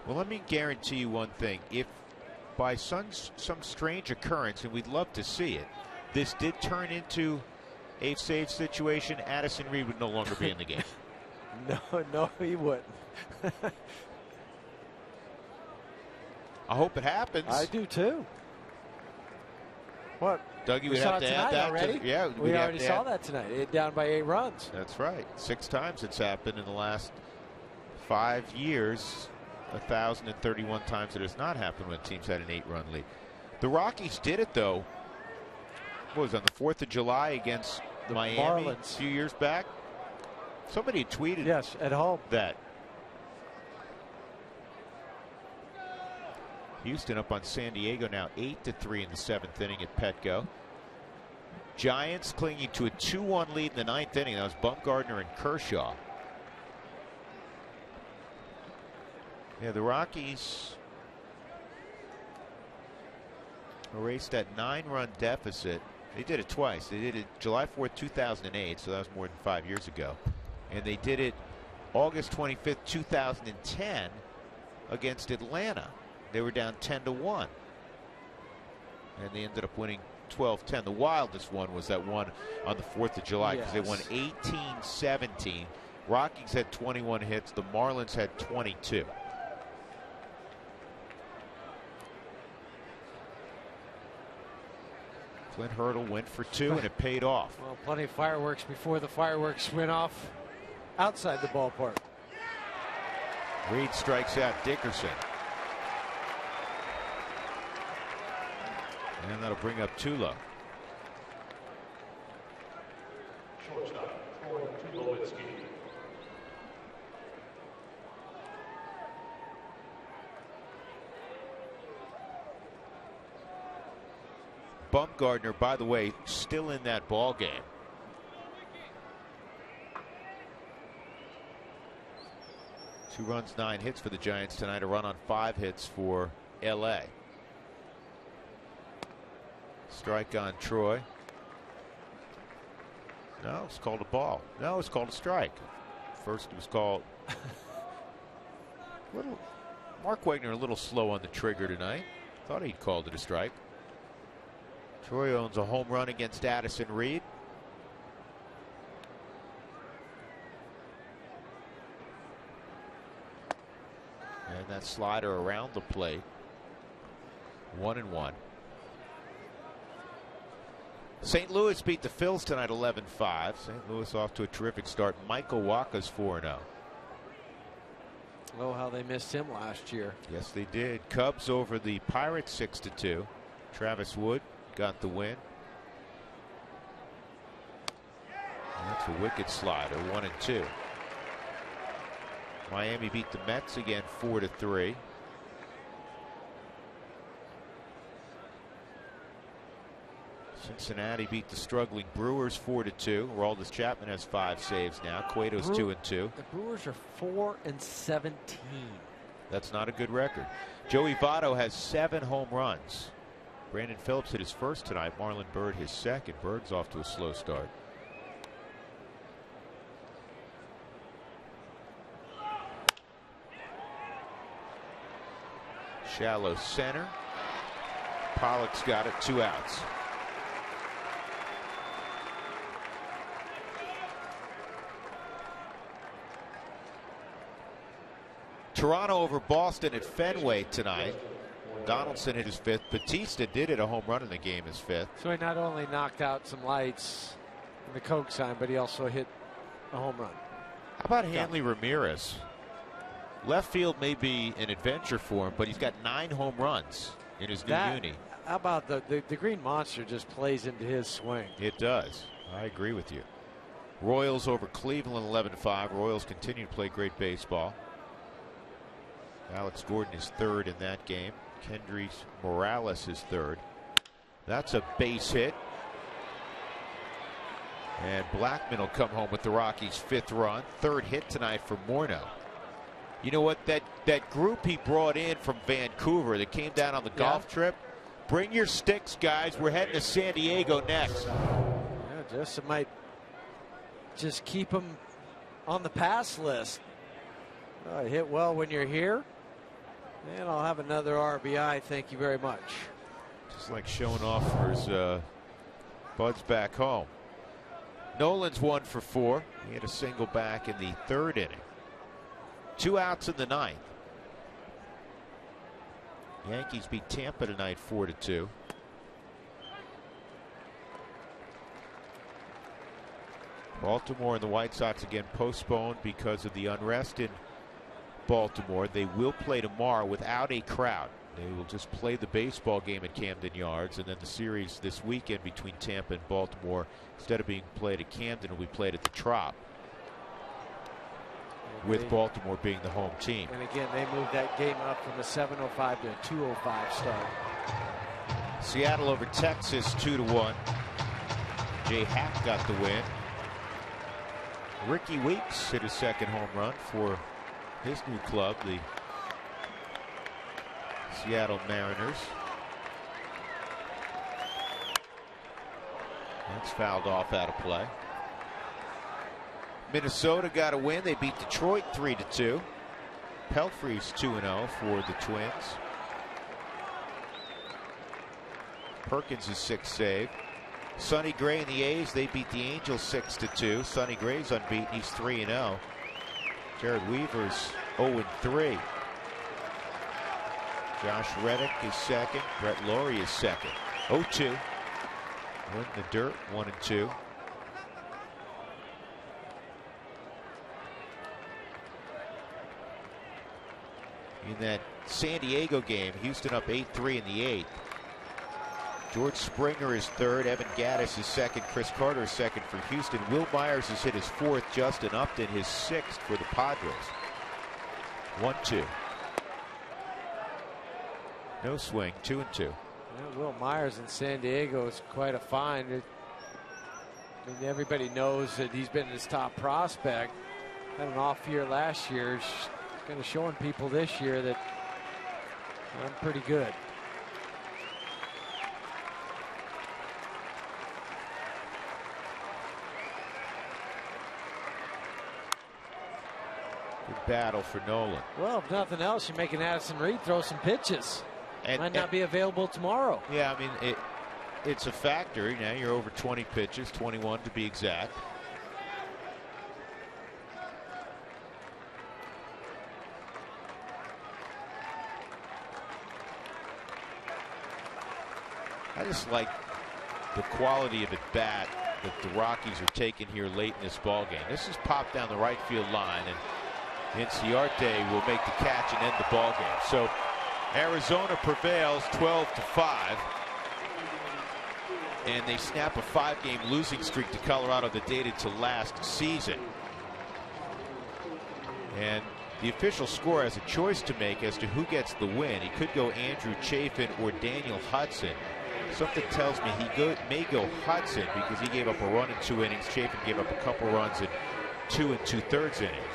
Well, let me guarantee you one thing. If by some strange occurrence, and we'd love to see it, this did turn into a save situation, Addison Reed would no longer be in the game. No, he wouldn't. I hope it happens. I do too. What? Dougie would have to add that already? Yeah, we already saw that tonight. It down by 8 runs. That's right. 6 times it's happened in the last 5 years. 1,031 times it has not happened when teams had an 8-run lead. The Rockies did it, though. What was it, on the 4th of July against the Miami Marlins a few years back? Somebody had tweeted yes, at home. That. Houston up on San Diego now 8-3 in the 7th inning at Petco. Giants clinging to a 2-1 lead in the 9th inning. That was Bumgarner and Kershaw. Yeah, the Rockies erased that 9-run deficit. They did it twice. They did it July 4th, 2008, so that was more than 5 years ago. And they did it August 25th, 2010 against Atlanta. They were down 10-1. And they ended up winning 12-10. The wildest one was that one on the 4th of July because they won 18-17. Rockies had 21 hits. The Marlins had 22. Clint Hurdle went for 2 and it paid off. Well, plenty of fireworks before the fireworks went off outside the ballpark. Reed strikes out Dickerson. And that'll bring up Tulo. Shortstop, Troy Tulowitzki. Bumgarner, by the way, still in that ball game. Two runs, 9 hits for the Giants tonight. A run on 5 hits for LA. Strike on Troy. No, it's called a ball. No, it's called a strike. First it was called. Mark Wagner a little slow on the trigger tonight. Thought he'd called it a strike. Troy owns a home run against Addison Reed. And that slider around the plate. 1-1. St. Louis beat the Phils tonight 11-5. St. Louis off to a terrific start. Michael Wacha's 4-0. Oh, how they missed him last year. Yes, they did. Cubs over the Pirates 6-2. Travis Wood got the win. That's a wicked slider. 1-2. Miami beat the Mets again 4-3. Cincinnati beat the struggling Brewers 4-2. Aroldis Chapman has 5 saves now. Cueto's 2-2. The Brewers are 4-17. That's not a good record. Joey Votto has 7 home runs. Brandon Phillips hit his first tonight. Marlon Byrd his second. Bird's off to a slow start. Shallow center. Pollock's got it, 2 outs. Toronto over Boston at Fenway tonight. Donaldson hit his 5th. Bautista did hit a home run in the game, his 5th. So he not only knocked out some lights in the Coke sign, but he also hit a home run. How about Hanley Ramirez? Left field may be an adventure for him, but he's got 9 home runs in his new uni. How about the Green Monster just plays into his swing? It does. I agree with you. Royals over Cleveland 11-5. Royals continue to play great baseball. Alex Gordon is 3rd in that game. Kendrys Morales is 3rd. That's a base hit. And Blackman will come home with the Rockies' 5th run. 3rd hit tonight for Morneau. You know what? That group he brought in from Vancouver that came down on the golf trip. Bring your sticks, guys. We're heading to San Diego next. Yeah, Justin might just keep him on the pass list. Hit well when you're here. And I'll have another RBI. Thank you very much. Just like showing off for his buds back home. Nolan's 1 for 4. He had a single back in the 3rd inning. 2 outs in the 9th. Yankees beat Tampa tonight 4-2. Baltimore and the White Sox again postponed because of the unrest in Baltimore. They will play tomorrow without a crowd. They will just play the baseball game at Camden Yards, and then the series this weekend between Tampa and Baltimore, instead of being played at Camden, will be played at the Trop, with Baltimore being the home team. And again, they moved that game up from a 7:05 to a 2:05 start. Seattle over Texas 2-1. Jay Happ got the win. Ricky Weeks hit his 2nd home run for his new club, the Seattle Mariners. That's fouled off out of play. Minnesota got a win. They beat Detroit 3-2. Pelfrey's 2-0 for the Twins. Perkins' 6th save. Sonny Gray and the A's, they beat the Angels 6-2. Sonny Gray's unbeaten. He's 3-0. Jared Weaver's 0-3. Josh Reddick is 2nd. Brett Laurie is 2nd. 0-2. Win the dirt, 1-2. In that San Diego game, Houston up 8-3 in the 8th. George Springer is 3rd. Evan Gattis is 2nd. Chris Carter is 2nd for Houston. Will Myers has hit his 4th. Justin Upton his 6th for the Padres. 1-2. No swing. 2-2. Yeah, Will Myers in San Diego is quite a find. I mean, everybody knows that he's been his top prospect. Had an off year last year. Kind of showing people this year that I'm pretty good. Good battle for Nolan. Well, if nothing else, you're making Addison Reed throw some pitches. And, might not be available tomorrow. Yeah, I mean, it's a factor. You know, you're over 20 pitches, 21 to be exact. I just like the quality of at bat that the Rockies are taking here late in this ball game. This is popped down the right field line, and Inciarte will make the catch and end the ball game. So Arizona prevails 12-5, and they snap a 5-game losing streak to Colorado that dated to last season. And the official score has a choice to make as to who gets the win. He could go Andrew Chafin or Daniel Hudson. Something tells me he may go Hudson because he gave up a run in 2 innings. Chafin gave up a couple runs in 2 2/3 innings.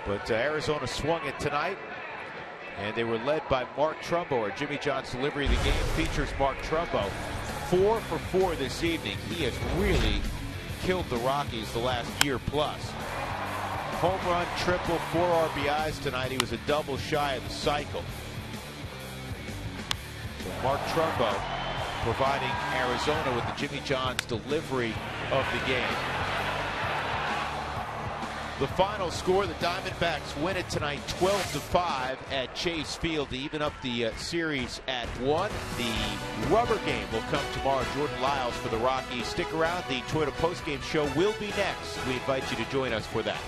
But Arizona swung it tonight, and they were led by Mark Trumbo. Our Jimmy John's delivery of the game features Mark Trumbo. 4 for 4 this evening. He has really killed the Rockies the last year plus. Home run, triple, 4 RBIs tonight. He was a double shy of the cycle. Mark Trumbo providing Arizona with the Jimmy John's delivery of the game. The final score, the Diamondbacks win it tonight 12-5 at Chase Field to even up the series at 1. The rubber game will come tomorrow. Jordan Lyles for the Rockies. Stick around. The Toyota postgame show will be next. We invite you to join us for that.